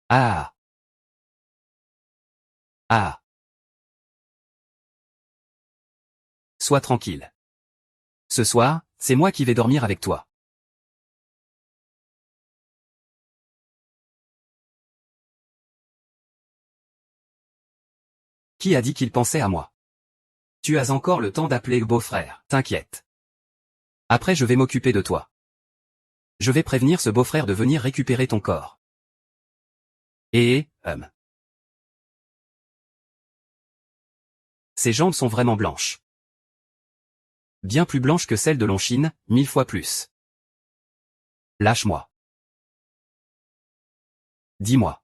Ah. Ah. Sois tranquille. Ce soir, c'est moi qui vais dormir avec toi. Qui a dit qu'il pensait à moi? Tu as encore le temps d'appeler le beau-frère, t'inquiète. Après je vais m'occuper de toi. Je vais prévenir ce beau-frère de venir récupérer ton corps. Ses jambes sont vraiment blanches. Bien plus blanches que celles de Longchine, 1000 fois plus. Lâche-moi. Dis-moi.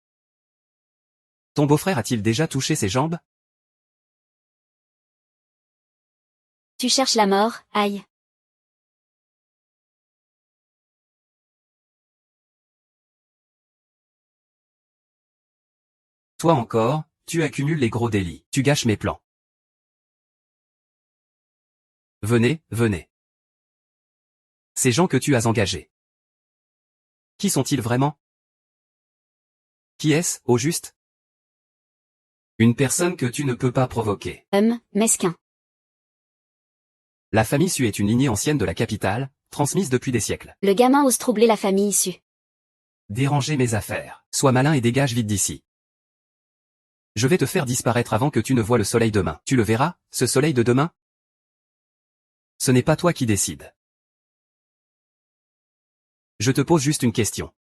Ton beau-frère a-t-il déjà touché ses jambes? Tu cherches la mort, aïe. Toi encore, tu accumules les gros délits. Tu gâches mes plans. Venez, venez. Ces gens que tu as engagés. Qui sont-ils vraiment? Qui est-ce, au juste? Une personne que tu ne peux pas provoquer. Mesquin. La famille Su est une lignée ancienne de la capitale, transmise depuis des siècles. Le gamin ose troubler la famille issue. Déranger mes affaires. Sois malin et dégage vite d'ici. Je vais te faire disparaître avant que tu ne vois le soleil demain. Tu le verras, ce soleil de demain? Ce n'est pas toi qui décides. Je te pose juste une question.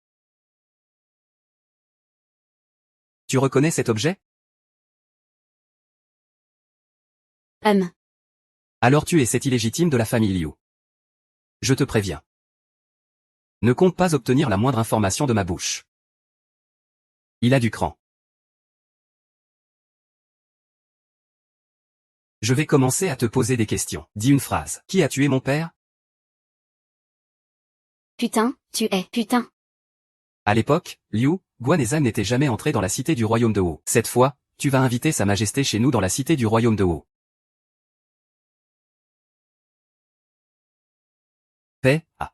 Tu reconnais cet objet? Alors tu es cet illégitime de la famille Liu. Je te préviens. Ne compte pas obtenir la moindre information de ma bouche. Il a du cran. Je vais commencer à te poser des questions. Dis une phrase. Qui a tué mon père? Putain, tu es, putain. À l'époque, Liu, Guan et Zhang n'étaient jamais entrés dans la cité du royaume de Wu. Cette fois, tu vas inviter sa majesté chez nous dans la cité du royaume de Wu. Paix, ah.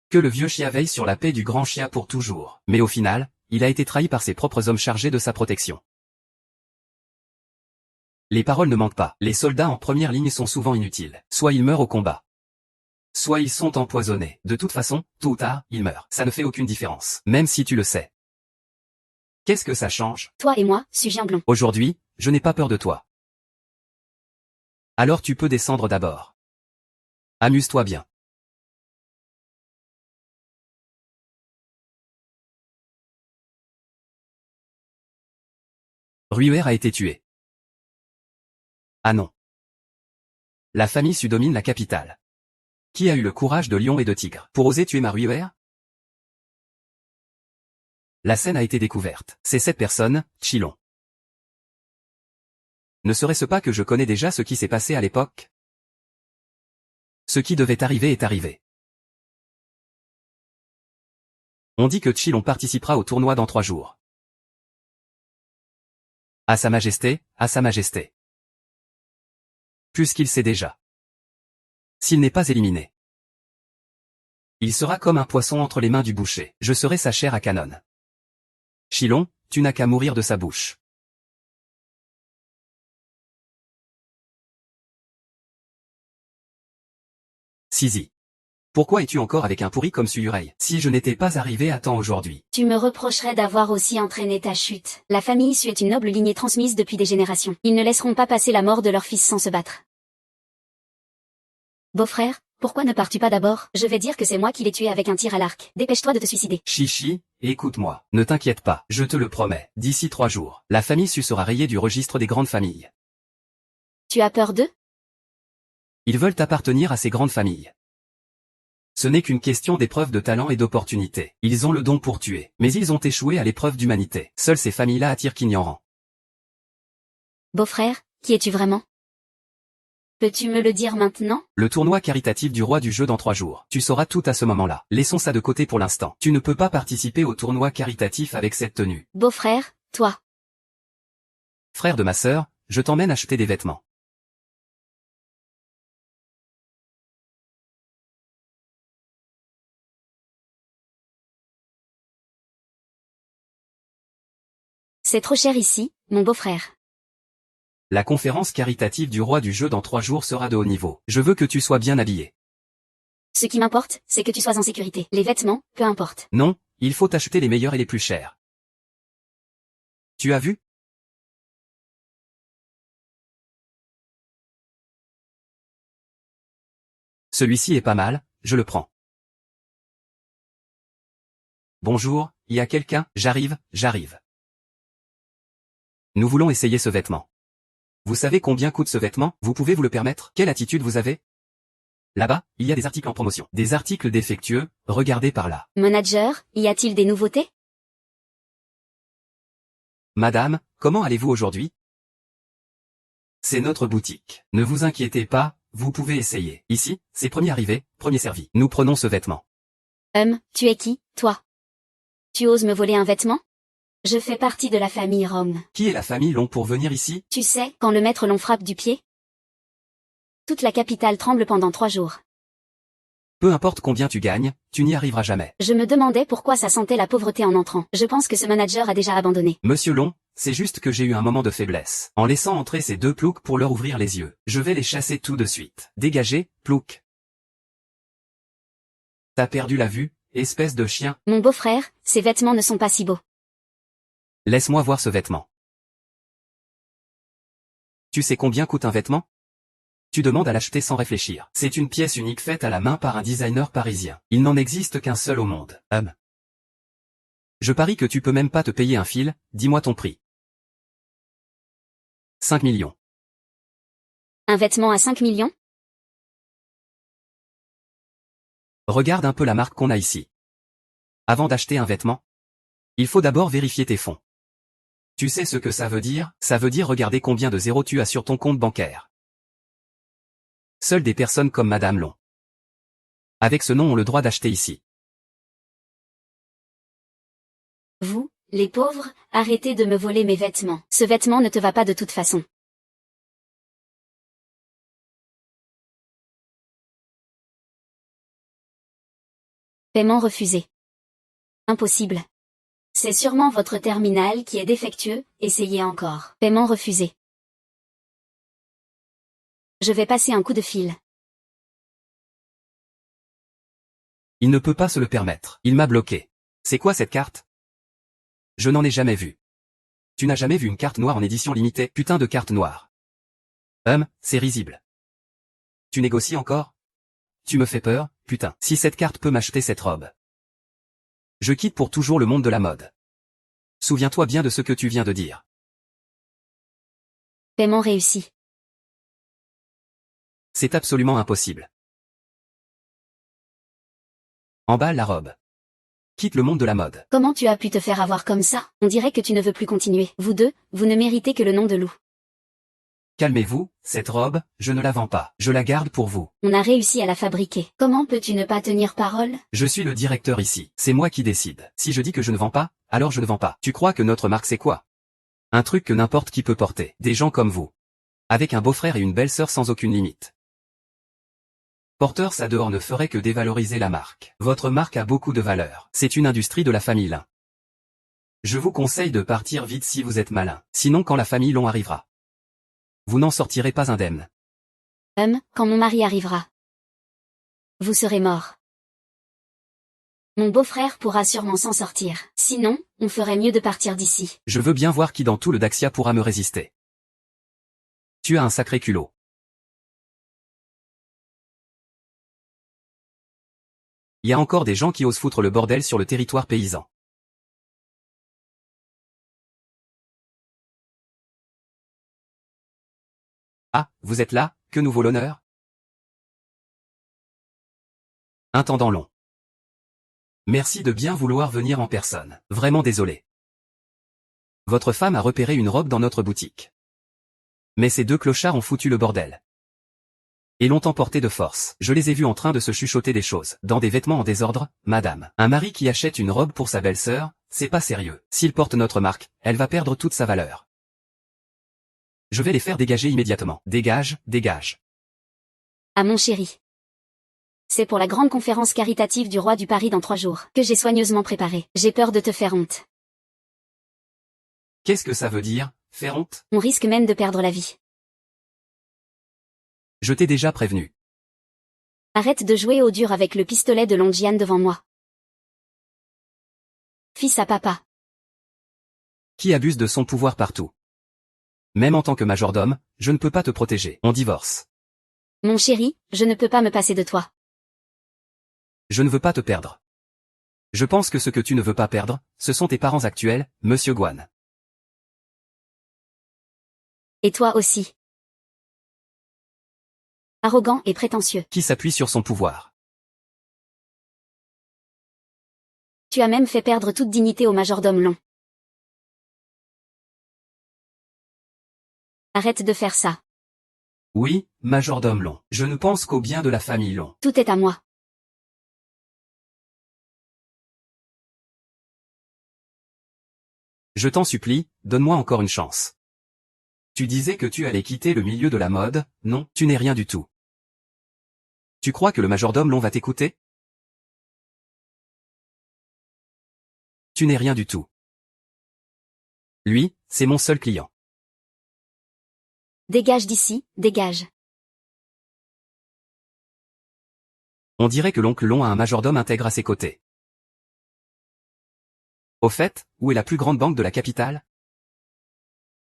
Que le vieux chia veille sur la paix du grand chia pour toujours. Mais au final, il a été trahi par ses propres hommes chargés de sa protection. Les paroles ne manquent pas. Les soldats en première ligne sont souvent inutiles. Soit ils meurent au combat. Soit ils sont empoisonnés. De toute façon, tôt ou tard, ils meurent. Ça ne fait aucune différence. Même si tu le sais. Qu'est-ce que ça change? Toi et moi, Su Blond. Aujourd'hui, je n'ai pas peur de toi. Alors tu peux descendre d'abord. Amuse-toi bien. Ruer a été tué. Ah non. La famille Su domine la capitale. Qui a eu le courage de lion et de tigre pour oser tuer ma Ruer? La scène a été découverte. C'est cette personne, Chilon. Ne serait-ce pas que je connais déjà ce qui s'est passé à l'époque? Ce qui devait arriver est arrivé. On dit que Chilon participera au tournoi dans 3 jours. À Sa Majesté, à Sa Majesté. Puisqu'il sait déjà. S'il n'est pas éliminé. Il sera comme un poisson entre les mains du boucher. Je serai sa chair à canon. Chilon, tu n'as qu'à mourir de sa bouche. Sizi. Pourquoi es-tu encore avec un pourri comme Suyurei? Si je n'étais pas arrivé à temps aujourd'hui. Tu me reprocherais d'avoir aussi entraîné ta chute. La famille Su est une noble lignée transmise depuis des générations. Ils ne laisseront pas passer la mort de leur fils sans se battre. Beau-frère, pourquoi ne pars-tu pas d'abord? Je vais dire que c'est moi qui l'ai tué avec un tir à l'arc. Dépêche-toi de te suicider. Chichi, écoute-moi. Ne t'inquiète pas, je te le promets. D'ici 3 jours, la famille Su sera rayée du registre des grandes familles. Tu as peur d'eux? Ils veulent appartenir à ces grandes familles. Ce n'est qu'une question d'épreuve de talent et d'opportunité. Ils ont le don pour tuer, mais ils ont échoué à l'épreuve d'humanité. Seules ces familles-là attirent Kinyaran. Beau-frère, qui es-tu vraiment? Peux-tu me le dire maintenant? Le tournoi caritatif du roi du jeu dans 3 jours. Tu sauras tout à ce moment-là. Laissons ça de côté pour l'instant. Tu ne peux pas participer au tournoi caritatif avec cette tenue. Beau-frère, toi. Frère de ma sœur, je t'emmène acheter des vêtements. C'est trop cher ici, mon beau-frère. La conférence caritative du roi du jeu dans 3 jours sera de haut niveau. Je veux que tu sois bien habillé. Ce qui m'importe, c'est que tu sois en sécurité. Les vêtements, peu importe. Non, il faut acheter les meilleurs et les plus chers. Tu as vu? Celui-ci est pas mal, je le prends. Bonjour, y a quelqu'un? J'arrive. Nous voulons essayer ce vêtement. Vous savez combien coûte ce vêtement? Vous pouvez vous le permettre? Quelle attitude vous avez? Là-bas, il y a des articles en promotion. Des articles défectueux, regardez par là. Manager, y a-t-il des nouveautés? Madame, comment allez-vous aujourd'hui? C'est notre boutique. Ne vous inquiétez pas, vous pouvez essayer. Ici, c'est premier arrivé, premier servi. Nous prenons ce vêtement. Tu es qui, toi? Tu oses me voler un vêtement? Je fais partie de la famille Rome. Qui est la famille Long pour venir ici? Tu sais, quand le maître Long frappe du pied, toute la capitale tremble pendant 3 jours. Peu importe combien tu gagnes, tu n'y arriveras jamais. Je me demandais pourquoi ça sentait la pauvreté en entrant. Je pense que ce manager a déjà abandonné. Monsieur Long, c'est juste que j'ai eu un moment de faiblesse. En laissant entrer ces 2 ploucs pour leur ouvrir les yeux. Je vais les chasser tout de suite. Dégagez, plouc. T'as perdu la vue, espèce de chien. Mon beau-frère, ces vêtements ne sont pas si beaux. Laisse-moi voir ce vêtement. Tu sais combien coûte un vêtement? Tu demandes à l'acheter sans réfléchir. C'est une pièce unique faite à la main par un designer parisien. Il n'en existe qu'un seul au monde. Je parie que tu peux même pas te payer un fil, dis-moi ton prix. 5 millions. Un vêtement à 5 millions? Regarde un peu la marque qu'on a ici. Avant d'acheter un vêtement, il faut d'abord vérifier tes fonds. Tu sais ce que ça veut dire? Ça veut dire regarder combien de zéros tu as sur ton compte bancaire. Seules des personnes comme Madame Long, avec ce nom, ont le droit d'acheter ici. Vous, les pauvres, arrêtez de me voler mes vêtements. Ce vêtement ne te va pas de toute façon. Paiement refusé. Impossible. C'est sûrement votre terminal qui est défectueux, essayez encore. Paiement refusé. Je vais passer un coup de fil. Il ne peut pas se le permettre. Il m'a bloqué. C'est quoi cette carte? Je n'en ai jamais vu. Tu n'as jamais vu une carte noire en édition limitée? Putain de carte noire. C'est risible. Tu négocies encore? Tu me fais peur, putain. Si cette carte peut m'acheter cette robe. Je quitte pour toujours le monde de la mode. Souviens-toi bien de ce que tu viens de dire. Paiement réussi. C'est absolument impossible. Emballe la robe. Quitte le monde de la mode. Comment tu as pu te faire avoir comme ça? On dirait que tu ne veux plus continuer. Vous deux, vous ne méritez que le nom de loup. Calmez-vous, cette robe, je ne la vends pas. Je la garde pour vous. On a réussi à la fabriquer. Comment peux-tu ne pas tenir parole? Je suis le directeur ici. C'est moi qui décide. Si je dis que je ne vends pas, alors je ne vends pas. Tu crois que notre marque c'est quoi? Un truc que n'importe qui peut porter. Des gens comme vous. Avec un beau-frère et une belle-sœur sans aucune limite. Porteur ça dehors ne ferait que dévaloriser la marque. Votre marque a beaucoup de valeur. C'est une industrie de la famille Lin. Je vous conseille de partir vite si vous êtes malin. Sinon quand la famille Long arrivera, vous n'en sortirez pas indemne. Quand mon mari arrivera, vous serez mort. Mon beau-frère pourra sûrement s'en sortir. Sinon, on ferait mieux de partir d'ici. Je veux bien voir qui dans tout le Daxia pourra me résister. Tu as un sacré culot. Il y a encore des gens qui osent foutre le bordel sur le territoire paysan. Ah, vous êtes là, que nous vaut l'honneur? Intendant Long. Merci de bien vouloir venir en personne. Vraiment désolé. Votre femme a repéré une robe dans notre boutique. Mais ces deux clochards ont foutu le bordel. Et l'ont emporté de force. Je les ai vus en train de se chuchoter des choses. Dans des vêtements en désordre, madame. Un mari qui achète une robe pour sa belle-sœur, c'est pas sérieux. S'il porte notre marque, elle va perdre toute sa valeur. Je vais les faire dégager immédiatement. Dégage, dégage. Ah mon chéri. C'est pour la grande conférence caritative du roi du Paris dans 3 jours, que j'ai soigneusement préparée. J'ai peur de te faire honte. Qu'est-ce que ça veut dire, faire honte? On risque même de perdre la vie. Je t'ai déjà prévenu. Arrête de jouer au dur avec le pistolet de Longiane devant moi. Fils à papa. Qui abuse de son pouvoir partout. Même en tant que majordome, je ne peux pas te protéger. On divorce. Mon chéri, je ne peux pas me passer de toi. Je ne veux pas te perdre. Je pense que ce que tu ne veux pas perdre, ce sont tes parents actuels, Monsieur Guan. Et toi aussi. Arrogant et prétentieux. Qui s'appuie sur son pouvoir. Tu as même fait perdre toute dignité au majordome Long. Arrête de faire ça. Oui, majordome Long. Je ne pense qu'au bien de la famille Long. Tout est à moi. Je t'en supplie, donne-moi encore une chance. Tu disais que tu allais quitter le milieu de la mode, non, tu n'es rien du tout. Tu crois que le majordome Long va t'écouter? Tu n'es rien du tout. Lui, c'est mon seul client. Dégage d'ici, dégage. On dirait que l'oncle Long a un majordome intègre à ses côtés. Au fait, où est la plus grande banque de la capitale?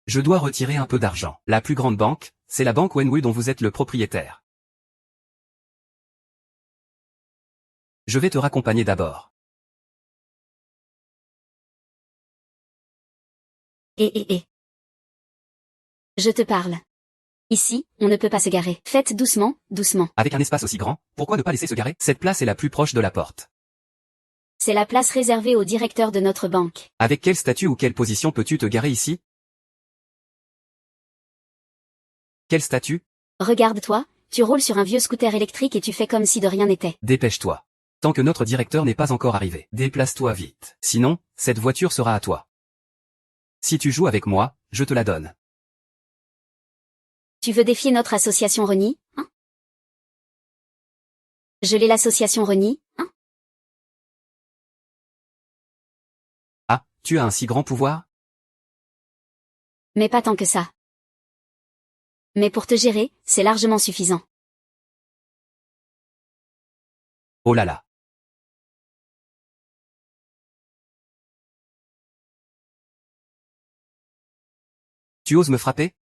Je dois retirer un peu d'argent. La plus grande banque, c'est la banque Wenwu dont vous êtes le propriétaire. Je vais te raccompagner d'abord. Je te parle. Ici, on ne peut pas se garer. Faites doucement, doucement. Avec un espace aussi grand, pourquoi ne pas laisser se garer? Cette place est la plus proche de la porte. C'est la place réservée au directeur de notre banque. Avec quel statut ou quelle position peux-tu te garer ici? Quel statut? Regarde-toi, tu roules sur un vieux scooter électrique et tu fais comme si de rien n'était. Dépêche-toi. Tant que notre directeur n'est pas encore arrivé, déplace-toi vite. Sinon, cette voiture sera à toi. Si tu joues avec moi, je te la donne. Tu veux défier notre association Reni, hein? Je l'ai l'association Reni, hein? Ah, tu as un si grand pouvoir? Mais pas tant que ça. Mais pour te gérer, c'est largement suffisant. Oh là là. Tu oses me frapper?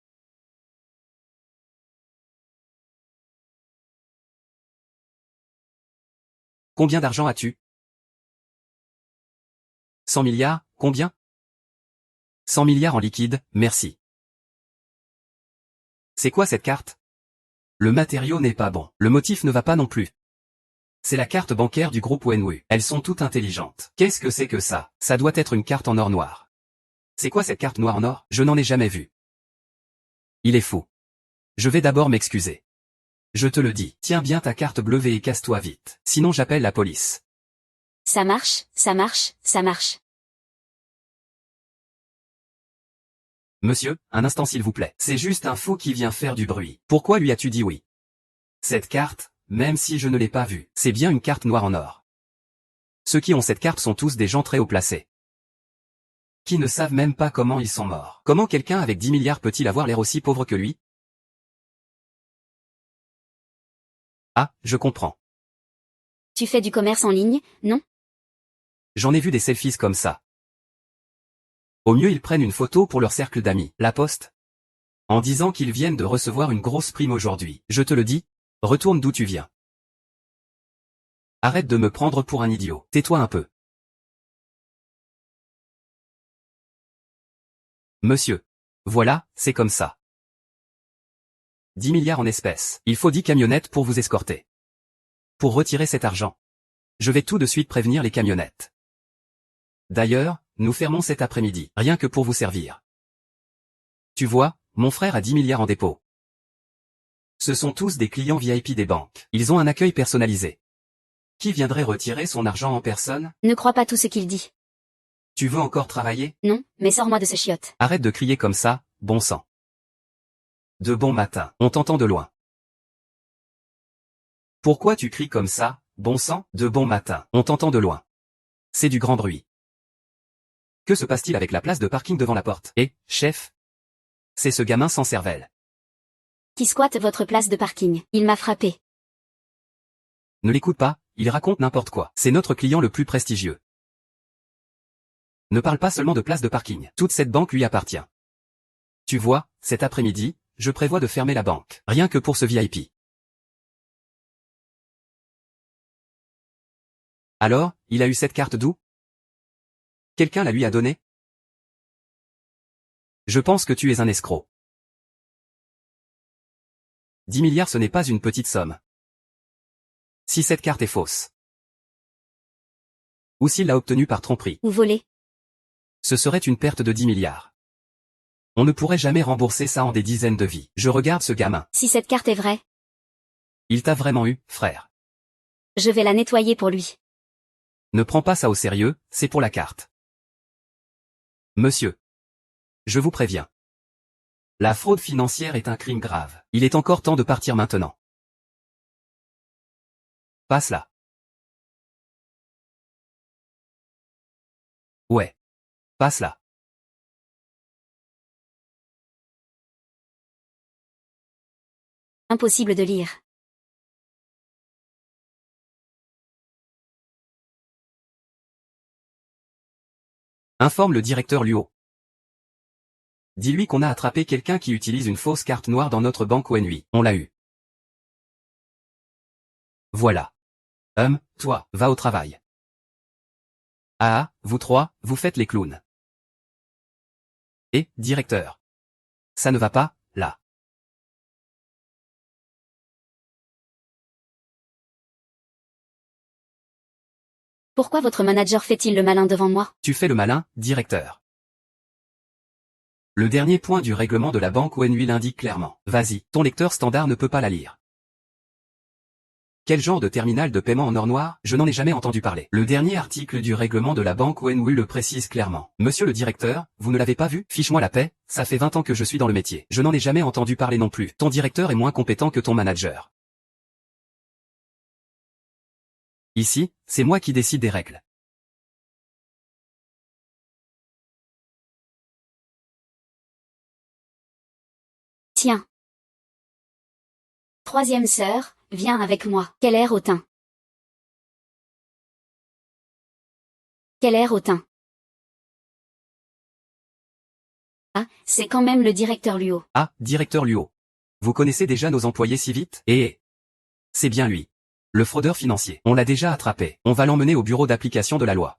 Combien d'argent as-tu? 100 milliards, combien? 100 milliards en liquide, merci. C'est quoi cette carte? Le matériau n'est pas bon. Le motif ne va pas non plus. C'est la carte bancaire du groupe Wenwu. Elles sont toutes intelligentes. Qu'est-ce que c'est que ça? Ça doit être une carte en or noir. C'est quoi cette carte noire en or? Je n'en ai jamais vue. Il est fou. Je vais d'abord m'excuser. Je te le dis, tiens bien ta carte bleue et casse-toi vite. Sinon j'appelle la police. Ça marche, ça marche, ça marche. Monsieur, un instant s'il vous plaît. C'est juste un fou qui vient faire du bruit. Pourquoi lui as-tu dit oui? Cette carte, même si je ne l'ai pas vue, c'est bien une carte noire en or. Ceux qui ont cette carte sont tous des gens très haut placés. Qui ne savent même pas comment ils sont morts. Comment quelqu'un avec 10 milliards peut-il avoir l'air aussi pauvre que lui? Ah, je comprends. Tu fais du commerce en ligne, non? J'en ai vu des selfies comme ça. Au mieux ils prennent une photo pour leur cercle d'amis, la poste. En disant qu'ils viennent de recevoir une grosse prime aujourd'hui. Je te le dis, retourne d'où tu viens. Arrête de me prendre pour un idiot. Tais-toi un peu. Monsieur. Voilà, c'est comme ça. 10 milliards en espèces. Il faut 10 camionnettes pour vous escorter. Pour retirer cet argent. Je vais tout de suite prévenir les camionnettes. D'ailleurs, nous fermons cet après-midi, rien que pour vous servir. Tu vois, mon frère a 10 milliards en dépôt. Ce sont tous des clients VIP des banques. Ils ont un accueil personnalisé. Qui viendrait retirer son argent en personne? Ne crois pas tout ce qu'il dit. Tu veux encore travailler? Non, mais sors-moi de ce chiotte. Arrête de crier comme ça, bon sang. De bon matin, on t'entend de loin. Pourquoi tu cries comme ça, bon sang? De bon matin, on t'entend de loin. C'est du grand bruit. Que se passe-t-il avec la place de parking devant la porte? Eh, chef? C'est ce gamin sans cervelle. Qui squatte votre place de parking? Il m'a frappé. Ne l'écoute pas, il raconte n'importe quoi. C'est notre client le plus prestigieux. Ne parle pas seulement de place de parking. Toute cette banque lui appartient. Tu vois, cet après-midi, je prévois de fermer la banque. Rien que pour ce VIP. Alors, il a eu cette carte d'où? Quelqu'un la lui a donnée? Je pense que tu es un escroc. 10 milliards ce n'est pas une petite somme. Si cette carte est fausse. Ou s'il l'a obtenue par tromperie. Ou volé. Ce serait une perte de 10 milliards. On ne pourrait jamais rembourser ça en des dizaines de vies. Je regarde ce gamin. Si cette carte est vraie, Il t'a vraiment eu, frère. je vais la nettoyer pour lui. Ne prends pas ça au sérieux, c'est pour la carte. Monsieur. Je vous préviens. La fraude financière est un crime grave. Il est encore temps de partir maintenant. Passe là. Ouais. Passe là. Impossible de lire. Informe le directeur Luo. Dis-lui qu'on a attrapé quelqu'un qui utilise une fausse carte noire dans notre banque Wenhui. On l'a eu. Voilà. Toi, va au travail. Ah, vous trois, vous faites les clowns. Et, directeur. Ça ne va pas, là. Pourquoi votre manager fait-il le malin devant moi? Tu fais le malin, directeur. Le dernier point du règlement de la banque Wenhui l'indique clairement. Vas-y, ton lecteur standard ne peut pas la lire. Quel genre de terminal de paiement en or noir? Je n'en ai jamais entendu parler. Le dernier article du règlement de la banque Wenhui le précise clairement. Monsieur le directeur, vous ne l'avez pas vu? Fiche-moi la paix, ça fait 20 ans que je suis dans le métier. Je n'en ai jamais entendu parler non plus. Ton directeur est moins compétent que ton manager. Ici, c'est moi qui décide des règles. Tiens. Troisième sœur, viens avec moi. Quel air hautain. Quel air hautain. Ah, c'est quand même le directeur Luo. Ah, directeur Luo. Vous connaissez déjà nos employés si vite? C'est bien lui. Le fraudeur financier. On l'a déjà attrapé. On va l'emmener au bureau d'application de la loi.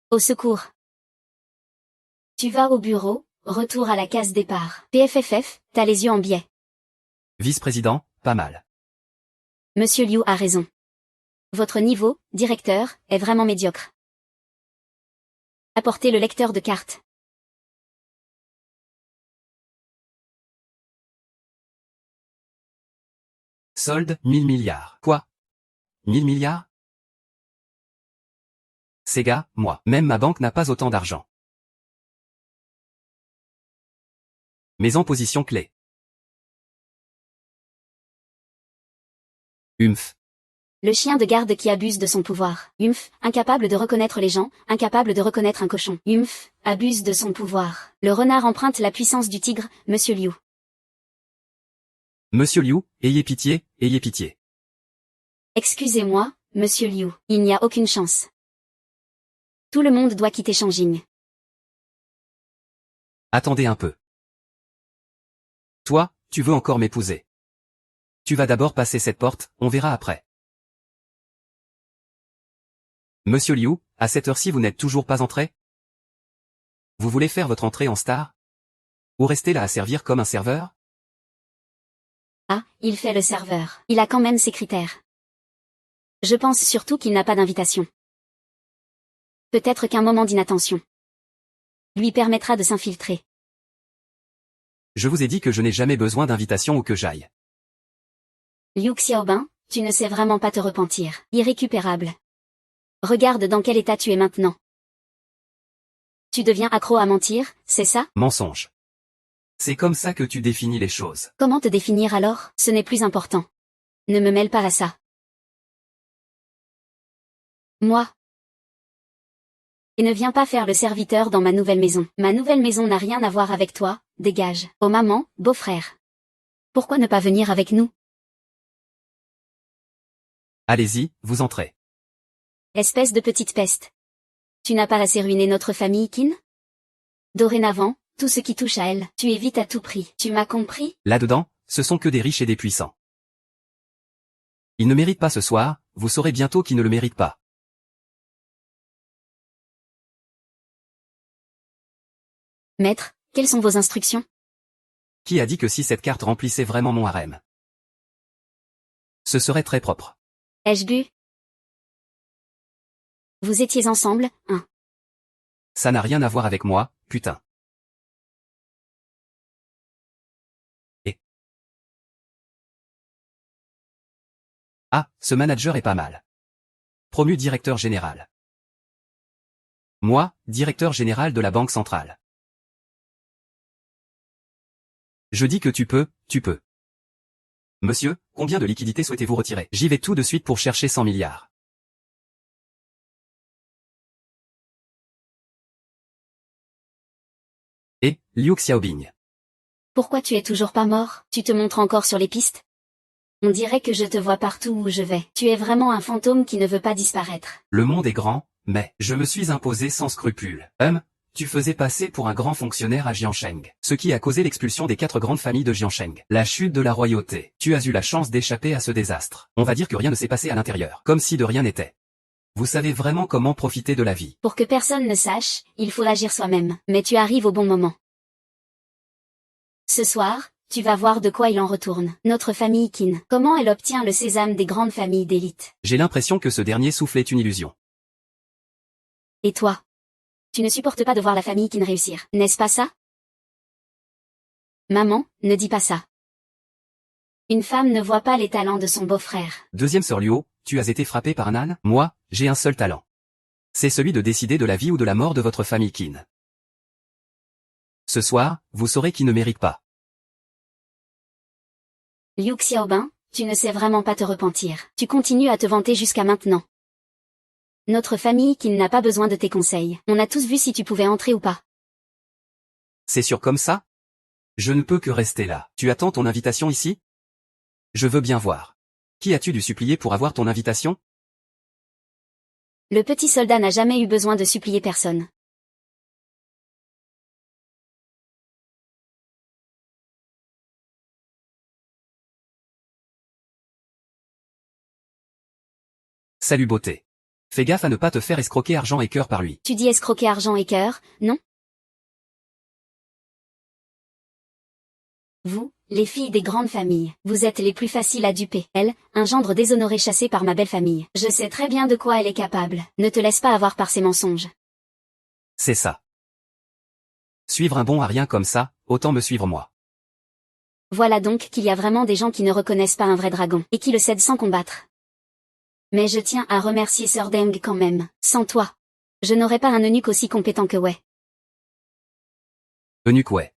Au secours. Tu vas au bureau, retour à la case départ. PFFF, t'as les yeux en biais. Vice-président, pas mal. Monsieur Liu a raison. Votre niveau, directeur, est vraiment médiocre. Apportez le lecteur de cartes. Solde, 1000 milliards. Quoi? 1000 milliards? Sega, moi. Même ma banque n'a pas autant d'argent. Mais en position clé. Humph. Le chien de garde qui abuse de son pouvoir. Humph, incapable de reconnaître les gens, incapable de reconnaître un cochon. Humph, abuse de son pouvoir. Le renard emprunte la puissance du tigre, Monsieur Liu. Monsieur Liu, ayez pitié, ayez pitié. Excusez-moi, Monsieur Liu, il n'y a aucune chance. Tout le monde doit quitter Shangjing. Attendez un peu. Toi, tu veux encore m'épouser. Tu vas d'abord passer cette porte, on verra après. Monsieur Liu, à cette heure-ci vous n'êtes toujours pas entré? Vous voulez faire votre entrée en star? Ou rester là à servir comme un serveur? Ah, il fait le serveur. Il a quand même ses critères. Je pense surtout qu'il n'a pas d'invitation. Peut-être qu'un moment d'inattention lui permettra de s'infiltrer. Je vous ai dit que je n'ai jamais besoin d'invitation ou que j'aille. Liu Xiaobin, tu ne sais vraiment pas te repentir. Irrécupérable. Regarde dans quel état tu es maintenant. Tu deviens accro à mentir, c'est ça? Mensonge. C'est comme ça que tu définis les choses. Comment te définir alors? Ce n'est plus important. Ne me mêle pas à ça. Moi. Et ne viens pas faire le serviteur dans ma nouvelle maison. Ma nouvelle maison n'a rien à voir avec toi, dégage. Oh maman, beau-frère. Pourquoi ne pas venir avec nous? Allez-y, vous entrez. Espèce de petite peste. Tu n'as pas assez ruiné notre famille, Qin? Dorénavant, tout ce qui touche à elle, tu évites à tout prix. Tu m'as compris? Là-dedans, ce sont que des riches et des puissants. Ils ne méritent pas ce soir, vous saurez bientôt qu'ils ne le méritent pas. Maître, quelles sont vos instructions? Qui a dit que si cette carte remplissait vraiment mon harem? Ce serait très propre. Ai-je bu? Vous étiez ensemble, hein? Ça n'a rien à voir avec moi, putain. Et ah, ce manager est pas mal. Promu directeur général. Moi, directeur général de la Banque centrale. Je dis que tu peux, tu peux. Monsieur, combien de liquidités souhaitez-vous retirer? J'y vais tout de suite pour chercher 100 milliards. Et, Liu Xiaobing. Pourquoi tu es toujours pas mort? Tu te montres encore sur les pistes? On dirait que je te vois partout où je vais. Tu es vraiment un fantôme qui ne veut pas disparaître. Le monde est grand, mais je me suis imposé sans scrupule. Tu faisais passer pour un grand fonctionnaire à Jiansheng, ce qui a causé l'expulsion des 4 grandes familles de Jiansheng. La chute de la royauté. Tu as eu la chance d'échapper à ce désastre. On va dire que rien ne s'est passé à l'intérieur, comme si de rien n'était. Vous savez vraiment comment profiter de la vie. Pour que personne ne sache, il faut agir soi-même. Mais tu arrives au bon moment. Ce soir, tu vas voir de quoi il en retourne. Notre famille Qin. Comment elle obtient le sésame des grandes familles d'élite. J'ai l'impression que ce dernier souffle est une illusion. Et toi? Tu ne supportes pas de voir la famille Qin réussir, n'est-ce pas ça? Maman, ne dis pas ça. Une femme ne voit pas les talents de son beau-frère. Deuxième sœur Liu, tu as été frappée par un âne? Moi, j'ai un seul talent. C'est celui de décider de la vie ou de la mort de votre famille Qin. Ce soir, vous saurez qui ne mérite pas. Liu Xiaobin, tu ne sais vraiment pas te repentir. Tu continues à te vanter jusqu'à maintenant. Notre famille Qin n'a pas besoin de tes conseils. On a tous vu si tu pouvais entrer ou pas. C'est sûr comme ça? Je ne peux que rester là. Tu attends ton invitation ici? Je veux bien voir. Qui as-tu dû supplier pour avoir ton invitation? Le petit soldat n'a jamais eu besoin de supplier personne. Salut beauté. Fais gaffe à ne pas te faire escroquer argent et cœur par lui. Tu dis escroquer argent et cœur, non? Vous, les filles des grandes familles, vous êtes les plus faciles à duper. Elle, un gendre déshonoré chassé par ma belle famille. Je sais très bien de quoi elle est capable. Ne te laisse pas avoir par ses mensonges. C'est ça. Suivre un bon à rien comme ça, autant me suivre moi. Voilà donc qu'il y a vraiment des gens qui ne reconnaissent pas un vrai dragon, et qui le cèdent sans combattre. Mais je tiens à remercier Sir Deng quand même. Sans toi, je n'aurais pas un eunuque aussi compétent que Wei. Eunuque ouais.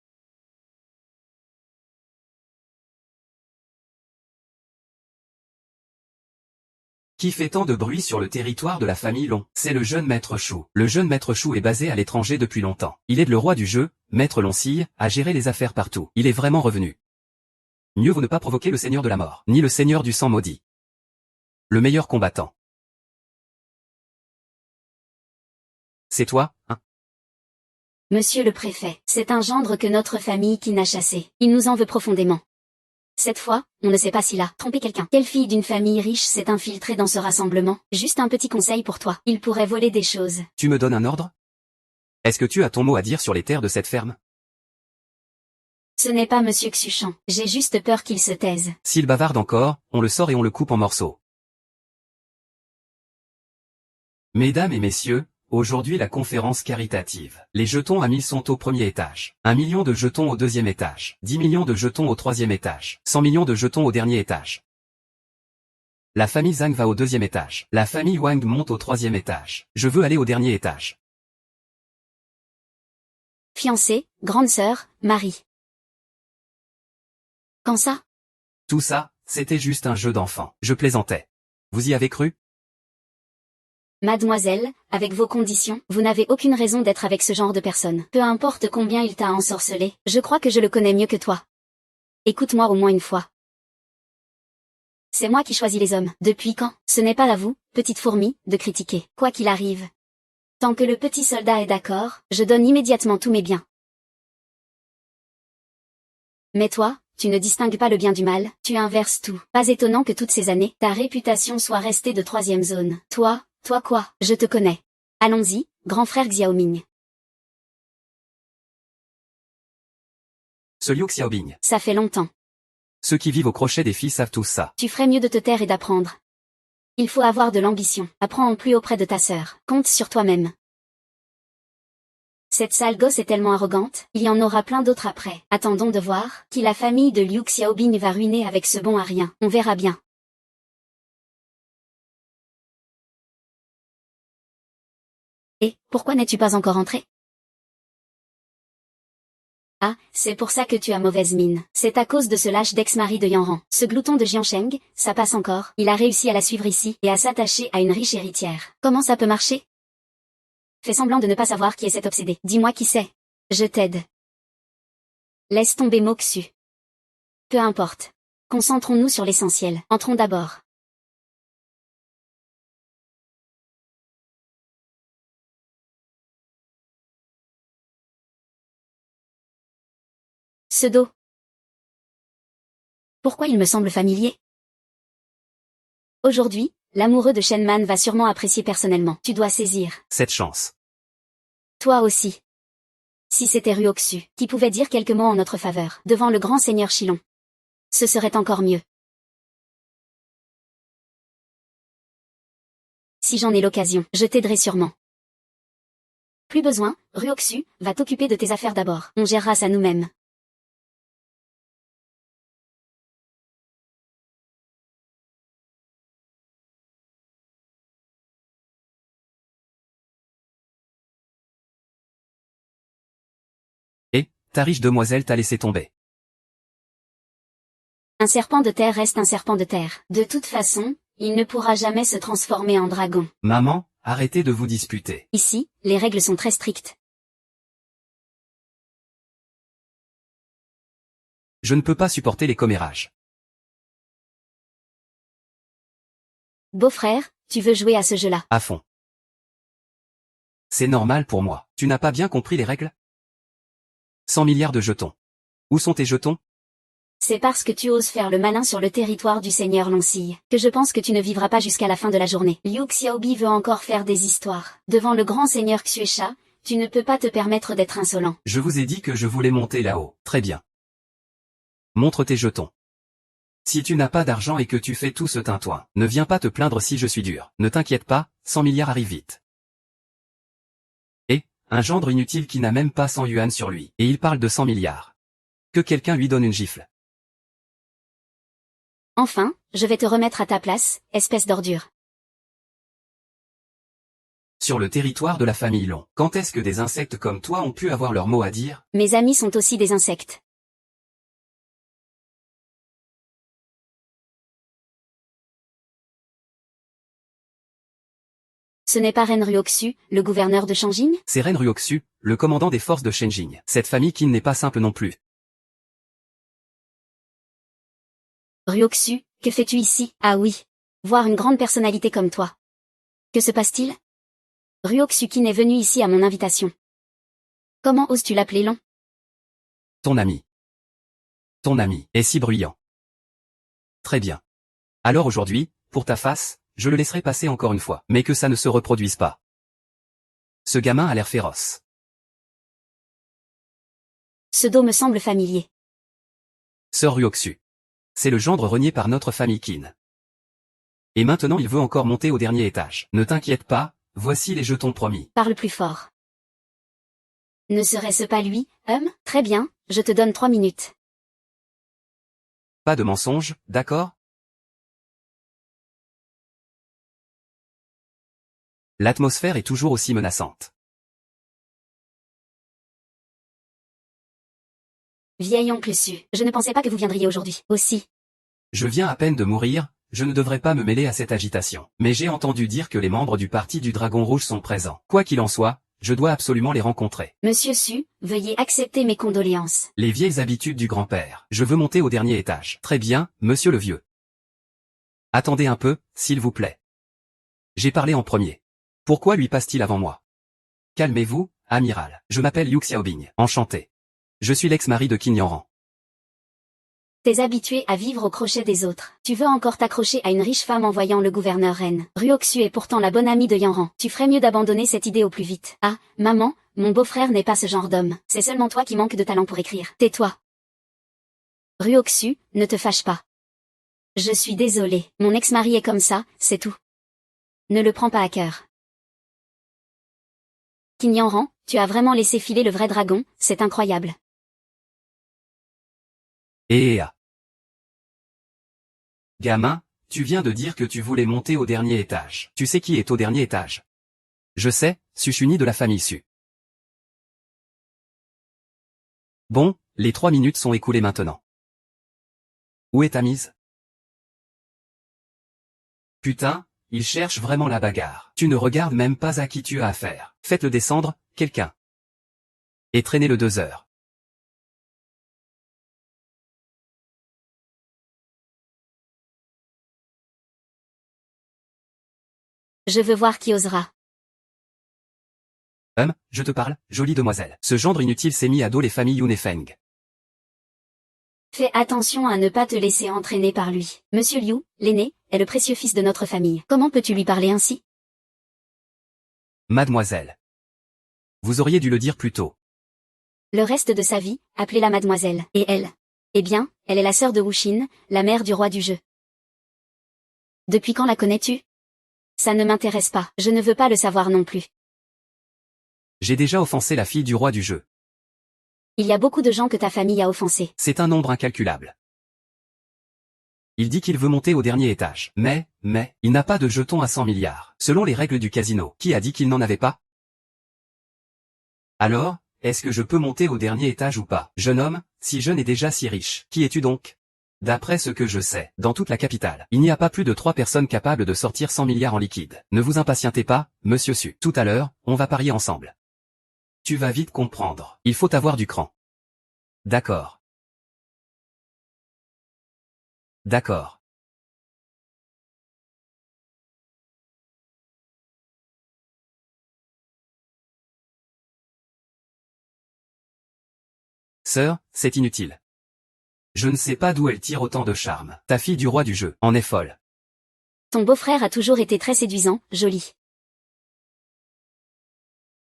Qui fait tant de bruit sur le territoire de la famille Long? C'est le jeune maître Chou. Le jeune maître Chou est basé à l'étranger depuis longtemps. Il aide le roi du jeu, maître Loncille, à gérer les affaires partout. Il est vraiment revenu. Mieux vaut ne pas provoquer le seigneur de la mort, ni le seigneur du sang maudit. Le meilleur combattant. C'est toi, hein? Monsieur le préfet, c'est un gendre que notre famille qui n'a chassé. Il nous en veut profondément. Cette fois, on ne sait pas s'il a trompé quelqu'un. Quelle fille d'une famille riche s'est infiltrée dans ce rassemblement? Juste un petit conseil pour toi. Il pourrait voler des choses. Tu me donnes un ordre? Est-ce que tu as ton mot à dire sur les terres de cette ferme? Ce n'est pas Monsieur Xuchan. J'ai juste peur qu'il se taise. S'il bavarde encore, on le sort et on le coupe en morceaux. Mesdames et messieurs, aujourd'hui la conférence caritative. Les jetons à 1000 sont au premier étage. 1 million de jetons au deuxième étage. 10 millions de jetons au troisième étage. 100 millions de jetons au dernier étage. La famille Zhang va au deuxième étage. La famille Wang monte au troisième étage. Je veux aller au dernier étage. Fiancée, grande sœur, mari. Quand ça? Tout ça, c'était juste un jeu d'enfant. Je plaisantais. Vous y avez cru? Mademoiselle, avec vos conditions, vous n'avez aucune raison d'être avec ce genre de personne. Peu importe combien il t'a ensorcelé, je crois que je le connais mieux que toi. Écoute-moi au moins une fois. C'est moi qui choisis les hommes. Depuis quand? Ce n'est pas à vous, petite fourmi, de critiquer. Quoi qu'il arrive. Tant que le petit soldat est d'accord, je donne immédiatement tous mes biens. Mais toi, tu ne distingues pas le bien du mal, tu inverses tout. Pas étonnant que toutes ces années, ta réputation soit restée de troisième zone. Toi quoi? Je te connais. Allons-y, grand frère Xiaoming. Ce Liu Xiaobing. Ça fait longtemps. Ceux qui vivent au crochet des filles savent tous ça. Tu ferais mieux de te taire et d'apprendre. Il faut avoir de l'ambition. Apprends en plus auprès de ta sœur. Compte sur toi-même. Cette sale gosse est tellement arrogante, il y en aura plein d'autres après. Attendons de voir qui la famille de Liu Xiaobing va ruiner avec ce bon à rien. On verra bien. Et, pourquoi n'es-tu pas encore entré? Ah, c'est pour ça que tu as mauvaise mine. C'est à cause de ce lâche d'ex-mari de Yanran. Ce glouton de Jiansheng, ça passe encore. Il a réussi à la suivre ici, et à s'attacher à une riche héritière. Comment ça peut marcher? Fais semblant de ne pas savoir qui est cet obsédé. Dis-moi qui c'est. Je t'aide. Laisse tomber Moxu. Peu importe. Concentrons-nous sur l'essentiel. Entrons d'abord. Ce dos. Pourquoi il me semble familier? Aujourd'hui, l'amoureux de Shenman va sûrement apprécier personnellement. Tu dois saisir cette chance. Toi aussi. Si c'était Ruoxu, qui pouvait dire quelques mots en notre faveur, devant le grand seigneur Shilong. Ce serait encore mieux. Si j'en ai l'occasion, je t'aiderai sûrement. Plus besoin, Ruoxu, va t'occuper de tes affaires d'abord. On gérera ça nous-mêmes. Et, ta riche demoiselle t'a laissé tomber. Un serpent de terre reste un serpent de terre. De toute façon, il ne pourra jamais se transformer en dragon. Maman, arrêtez de vous disputer. Ici, les règles sont très strictes. Je ne peux pas supporter les commérages. Beau-frère, tu veux jouer à ce jeu-là? À fond. C'est normal pour moi. Tu n'as pas bien compris les règles? 100 milliards de jetons. Où sont tes jetons? C'est parce que tu oses faire le malin sur le territoire du seigneur Loncille, que je pense que tu ne vivras pas jusqu'à la fin de la journée. Liu Xiaobi veut encore faire des histoires. Devant le grand seigneur Xuecha, tu ne peux pas te permettre d'être insolent. Je vous ai dit que je voulais monter là-haut. Très bien. Montre tes jetons. Si tu n'as pas d'argent et que tu fais tout ce tintouin, ne viens pas te plaindre si je suis dur. Ne t'inquiète pas, 100 milliards arrivent vite. Et, un gendre inutile qui n'a même pas 100 yuan sur lui, et il parle de 100 milliards. Que quelqu'un lui donne une gifle. Enfin, je vais te remettre à ta place, espèce d'ordure. Sur le territoire de la famille Long, quand est-ce que des insectes comme toi ont pu avoir leur mot à dire? Mes amis sont aussi des insectes. Ce n'est pas Ren Ruoxu, le gouverneur de Shanjing? C'est Ren Ruoxu, le commandant des forces de Shenjing. Cette famille qui n'est pas simple non plus. Ruoxu, que fais-tu ici? Ah oui. Voir une grande personnalité comme toi. Que se passe-t-il? Ruoxu Qin est venu ici à mon invitation. Comment oses-tu l'appeler Long? Ton ami. Ton ami est si bruyant. Très bien. Alors aujourd'hui, pour ta face, je le laisserai passer encore une fois, mais que ça ne se reproduise pas. Ce gamin a l'air féroce. Ce dos me semble familier. Sœur Ruoxu. C'est le gendre renié par notre famille Qin. Et maintenant il veut encore monter au dernier étage. Ne t'inquiète pas, voici les jetons promis. Parle plus fort. Ne serait-ce pas lui, Très bien, je te donne 3 minutes. Pas de mensonge, d'accord? L'atmosphère est toujours aussi menaçante. Vieil oncle Su, je ne pensais pas que vous viendriez aujourd'hui. Aussi. Je viens à peine de mourir, je ne devrais pas me mêler à cette agitation. Mais j'ai entendu dire que les membres du parti du Dragon Rouge sont présents. Quoi qu'il en soit, je dois absolument les rencontrer. Monsieur Su, veuillez accepter mes condoléances. Les vieilles habitudes du grand-père. Je veux monter au dernier étage. Très bien, monsieur le vieux. Attendez un peu, s'il vous plaît. J'ai parlé en premier. Pourquoi lui passe-t-il avant moi? Calmez-vous, amiral. Je m'appelle Liu Xiaobing. Enchanté. Je suis l'ex-mari de Qin Yanran. T'es habitué à vivre au crochet des autres. Tu veux encore t'accrocher à une riche femme en voyant le gouverneur Ren. Ruoxu est pourtant la bonne amie de Yanran. Tu ferais mieux d'abandonner cette idée au plus vite. Ah, maman, mon beau-frère n'est pas ce genre d'homme. C'est seulement toi qui manques de talent pour écrire. Tais-toi. Ruoxu, ne te fâche pas. Je suis désolée. Mon ex-mari est comme ça, c'est tout. Ne le prends pas à cœur. Qin Yanran, tu as vraiment laissé filer le vrai dragon, c'est incroyable. Gamin, tu viens de dire que tu voulais monter au dernier étage. Tu sais qui est au dernier étage? Je sais, Sushuni de la famille Su. Bon, les 3 minutes sont écoulées maintenant. Où est ta mise? Putain, il cherche vraiment la bagarre. Tu ne regardes même pas à qui tu as affaire. Faites-le descendre, quelqu'un. Et traînez-le 2 heures. Je veux voir qui osera. Je te parle, jolie demoiselle. Ce gendre inutile s'est mis à dos les familles Yun et Feng. Fais attention à ne pas te laisser entraîner par lui. Monsieur Liu, l'aîné, est le précieux fils de notre famille. Comment peux-tu lui parler ainsi? Mademoiselle. Vous auriez dû le dire plus tôt. Le reste de sa vie, appelez-la mademoiselle. Et elle? Eh bien, elle est la sœur de Wuxin, la mère du roi du jeu. Depuis quand la connais-tu? Ça ne m'intéresse pas, je ne veux pas le savoir non plus. J'ai déjà offensé la fille du roi du jeu. Il y a beaucoup de gens que ta famille a offensés. C'est un nombre incalculable. Il dit qu'il veut monter au dernier étage. Mais, il n'a pas de jetons à 100 milliards. Selon les règles du casino, qui a dit qu'il n'en avait pas? Alors, est-ce que je peux monter au dernier étage ou pas? Jeune homme, si jeune et déjà si riche, qui es-tu donc? D'après ce que je sais, dans toute la capitale, il n'y a pas plus de 3 personnes capables de sortir 100 milliards en liquide. Ne vous impatientez pas, monsieur Su. Tout à l'heure, on va parier ensemble. Tu vas vite comprendre. Il faut avoir du cran. D'accord. D'accord. Sœur, c'est inutile. Je ne sais pas d'où elle tire autant de charme. Ta fille du roi du jeu en est folle. Ton beau-frère a toujours été très séduisant, joli.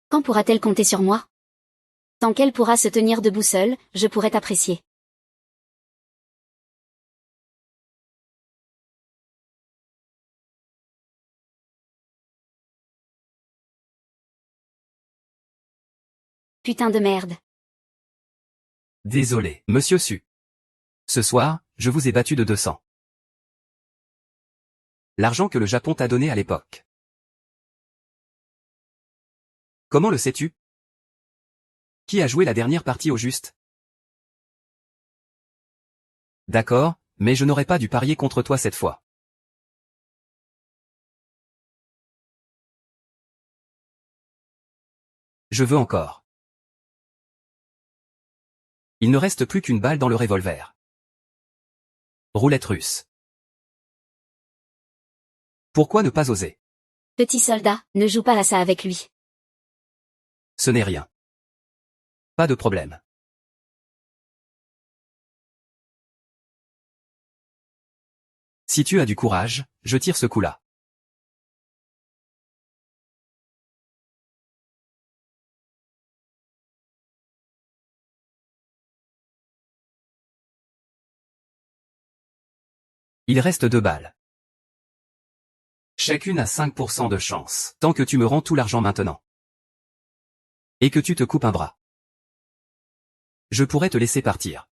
Quand pourra-t-elle compter sur moi? Tant qu'elle pourra se tenir debout seule, je pourrai t'apprécier. Putain de merde. Désolé, monsieur Su. Ce soir, je vous ai battu de 200. L'argent que le Japon t'a donné à l'époque. Comment le sais-tu? Qui a joué la dernière partie au juste? D'accord, mais je n'aurais pas dû parier contre toi cette fois. Je veux encore. Il ne reste plus qu'une balle dans le revolver. Roulette russe. Pourquoi ne pas oser? Petit soldat, ne joue pas à ça avec lui. Ce n'est rien. Pas de problème. Si tu as du courage, je tire ce coup-là. Il reste 2 balles. Chacune a 5% de chance, tant que tu me rends tout l'argent maintenant. Et que tu te coupes un bras. Je pourrais te laisser partir.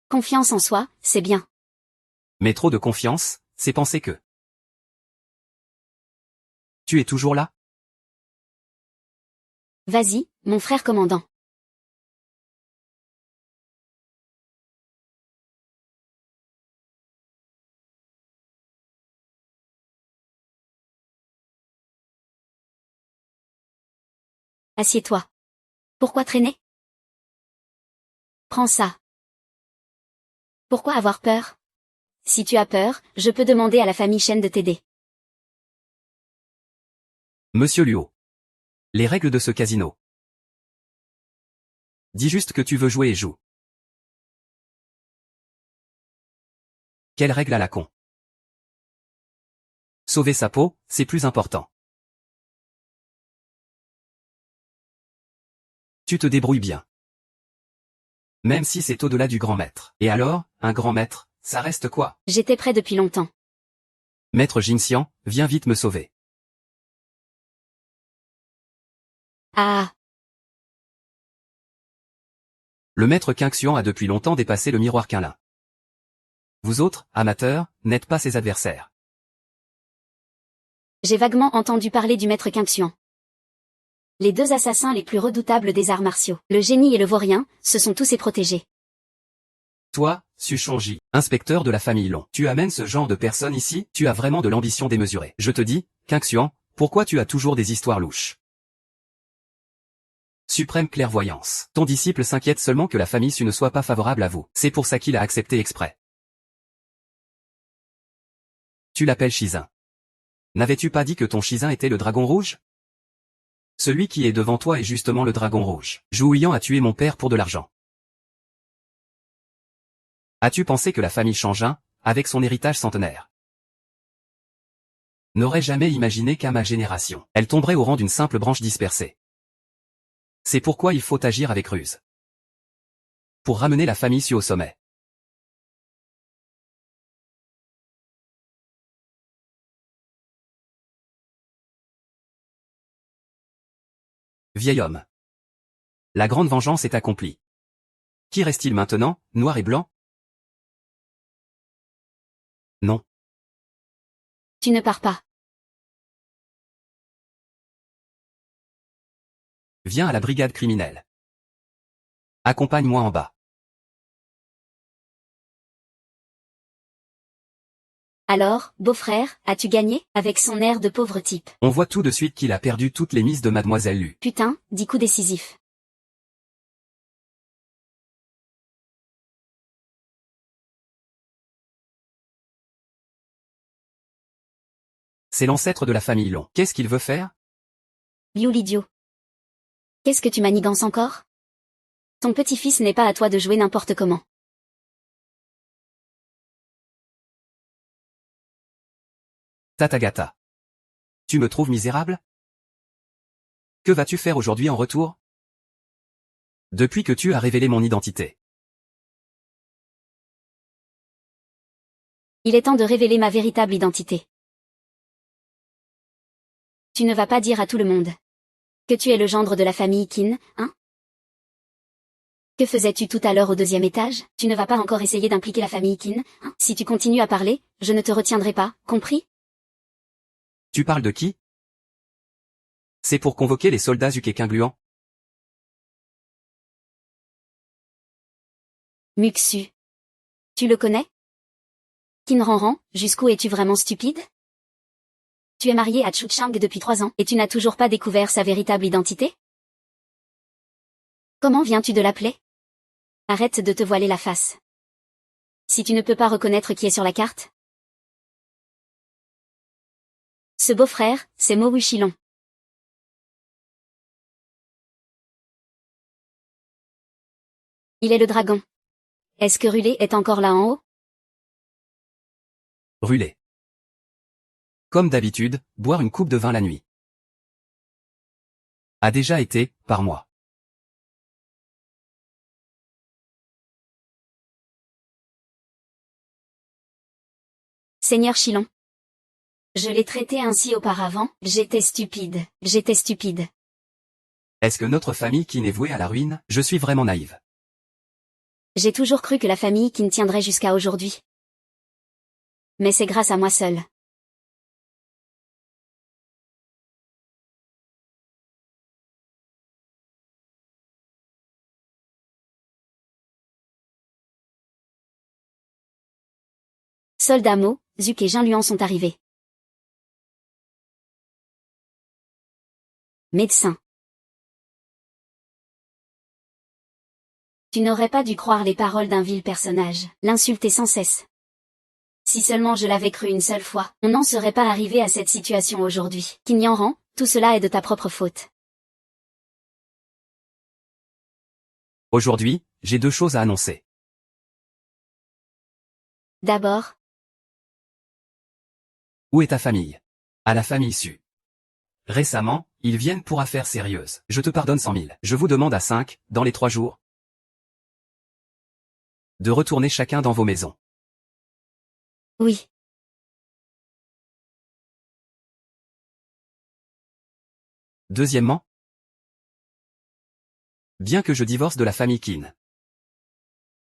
Confiance en soi, c'est bien. Mais trop de confiance, c'est penser que... Tu es toujours là? Vas-y, mon frère commandant. Assieds-toi. Pourquoi traîner? Prends ça. Pourquoi avoir peur? Si tu as peur, je peux demander à la famille Shen de t'aider. Monsieur Luo. Les règles de ce casino. Dis juste que tu veux jouer et joue. Quelle règle à la con? Sauver sa peau, c'est plus important. Tu te débrouilles bien. Même si c'est au-delà du grand maître. Et alors, un grand maître, ça reste quoi? J'étais prêt depuis longtemps. Maître Jingxian, viens vite me sauver. Ah. Le maître Qingxian a depuis longtemps dépassé le miroir Qinlin. Vous autres, amateurs, n'êtes pas ses adversaires. J'ai vaguement entendu parler du maître Qingxian. Les 2 assassins les plus redoutables des arts martiaux, le génie et le vaurien, ce sont tous ses protégés. Toi, Su Shonji, inspecteur de la famille Long, tu amènes ce genre de personnes ici? Tu as vraiment de l'ambition démesurée. Je te dis, Qingxian, pourquoi tu as toujours des histoires louches? Suprême clairvoyance. Ton disciple s'inquiète seulement que la famille Su ne soit pas favorable à vous. C'est pour ça qu'il a accepté exprès. Tu l'appelles Shizun. N'avais-tu pas dit que ton Shizun était le dragon rouge? Celui qui est devant toi est justement le dragon rouge. Zhou Yian a tué mon père pour de l'argent. As-tu pensé que la famille Shangin, avec son héritage centenaire, n'aurait jamais imaginé qu'à ma génération, elle tomberait au rang d'une simple branche dispersée? C'est pourquoi il faut agir avec ruse. Pour ramener la famille Su au sommet. Vieil homme. La grande vengeance est accomplie. Qui reste-t-il maintenant, noir et blanc? Non. Tu ne pars pas. Viens à la brigade criminelle. Accompagne-moi en bas. Alors, beau-frère, as-tu gagné? Avec son air de pauvre type. On voit tout de suite qu'il a perdu toutes les mises de Mademoiselle Lu. Putain, 10 coups décisifs. C'est l'ancêtre de la famille Long. Qu'est-ce qu'il veut faire? Liu l'idiot. Qu'est-ce que tu manigances encore? Ton petit-fils n'est pas à toi de jouer n'importe comment. Tathagata. Tu me trouves misérable? Que vas-tu faire aujourd'hui en retour? Depuis que tu as révélé mon identité. Il est temps de révéler ma véritable identité. Tu ne vas pas dire à tout le monde. Que tu es le gendre de la famille Qin, hein? Que faisais-tu tout à l'heure au deuxième étage? Tu ne vas pas encore essayer d'impliquer la famille Qin, hein? Si tu continues à parler, je ne te retiendrai pas, compris? Tu parles de qui? C'est pour convoquer les soldats Ukekingluan. Muxu. Tu le connais? Qin Ranran, jusqu'où es-tu vraiment stupide? Tu es marié à Chu Chang depuis 3 ans, et tu n'as toujours pas découvert sa véritable identité? Comment viens-tu de l'appeler? Arrête de te voiler la face. Si tu ne peux pas reconnaître qui est sur la carte? Ce beau-frère, c'est Mo Wushilong. Il est le dragon. Est-ce que Rulé est encore là en haut? Rulé. Comme d'habitude, boire une coupe de vin la nuit. A déjà été, par moi. Seigneur Chilon. Je l'ai traité ainsi auparavant, j'étais stupide. Est-ce que notre famille qui n'est vouée à la ruine? Je suis vraiment naïve. J'ai toujours cru que la famille Qin tiendrait jusqu'à aujourd'hui. Mais c'est grâce à moi seule. Soldats Mo, Zuc et Jinluan sont arrivés. Médecin. Tu n'aurais pas dû croire les paroles d'un vil personnage, l'insulter sans cesse. Si seulement je l'avais cru une seule fois, on n'en serait pas arrivé à cette situation aujourd'hui. Qin Yanran, tout cela est de ta propre faute. Aujourd'hui, j'ai 2 choses à annoncer. D'abord, Où est ta famille? À la famille Su. Récemment, ils viennent pour affaires sérieuses. Je te pardonne 100 000. Je vous demande à 5, dans les 3 jours, de retourner chacun dans vos maisons. oui. Deuxièmement, bien que je divorce de la famille Qin,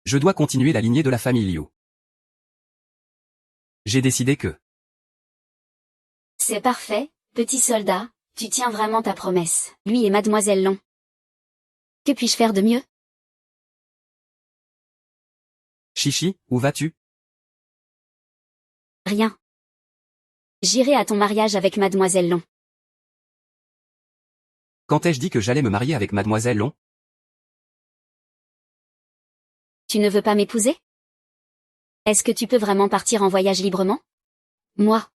je dois continuer la lignée de la famille Liu. J'ai décidé que, C'est parfait, petit soldat, tu tiens vraiment ta promesse. Lui et Mademoiselle Long. Que puis-je faire de mieux? Chichi, où vas-tu? Rien. J'irai à ton mariage avec Mademoiselle Long. Quand ai-je dit que j'allais me marier avec Mademoiselle Long? Tu ne veux pas m'épouser? Est-ce que tu peux vraiment partir en voyage librement? Moi.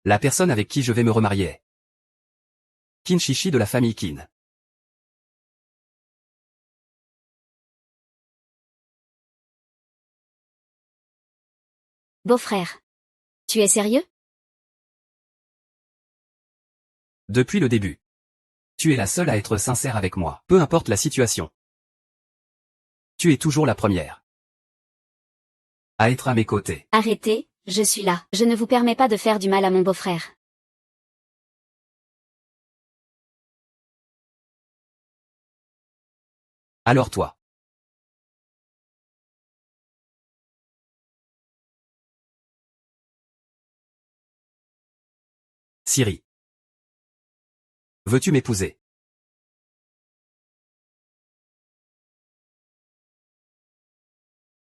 La personne avec qui je vais me remarier est Qin Chichi de la famille Qin. Beau-frère. Tu es sérieux? Depuis le début. Tu es la seule à être sincère avec moi, peu importe la situation. Tu es toujours la première à être à mes côtés. Arrêtez, je suis là. Je ne vous permets pas de faire du mal à mon beau-frère. Alors toi. Siri. Veux-tu m'épouser?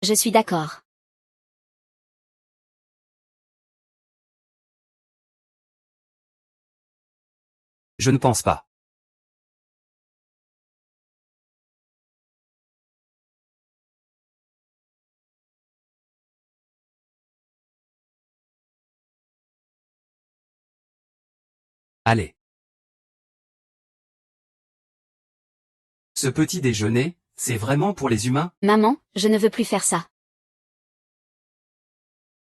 Je suis d'accord. Je ne pense pas. Allez. Ce petit déjeuner, c'est vraiment pour les humains? Maman, je ne veux plus faire ça.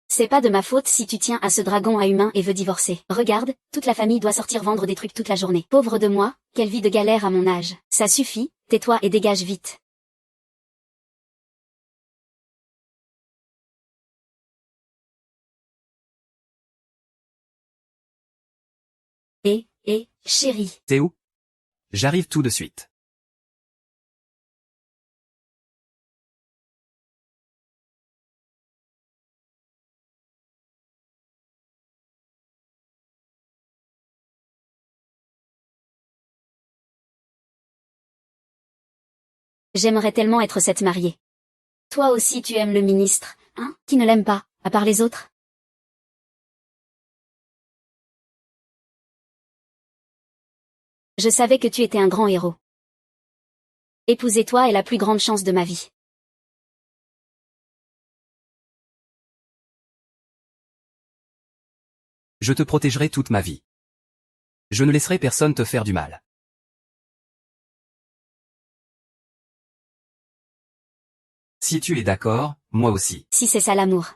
C'est pas de ma faute si tu tiens à ce dragon à humain et veux divorcer. Regarde, toute la famille doit sortir vendre des trucs toute la journée. Pauvre de moi, quelle vie de galère à mon âge. Ça suffit, tais-toi et dégage vite. Et, chérie. T'es où? J'arrive tout de suite. J'aimerais tellement être cette mariée. Toi aussi tu aimes le ministre, hein, qui ne l'aime pas, à part les autres? Je savais que tu étais un grand héros. Épouser toi est la plus grande chance de ma vie. Je te protégerai toute ma vie. Je ne laisserai personne te faire du mal. Si tu es d'accord, moi aussi. Si c'est ça l'amour.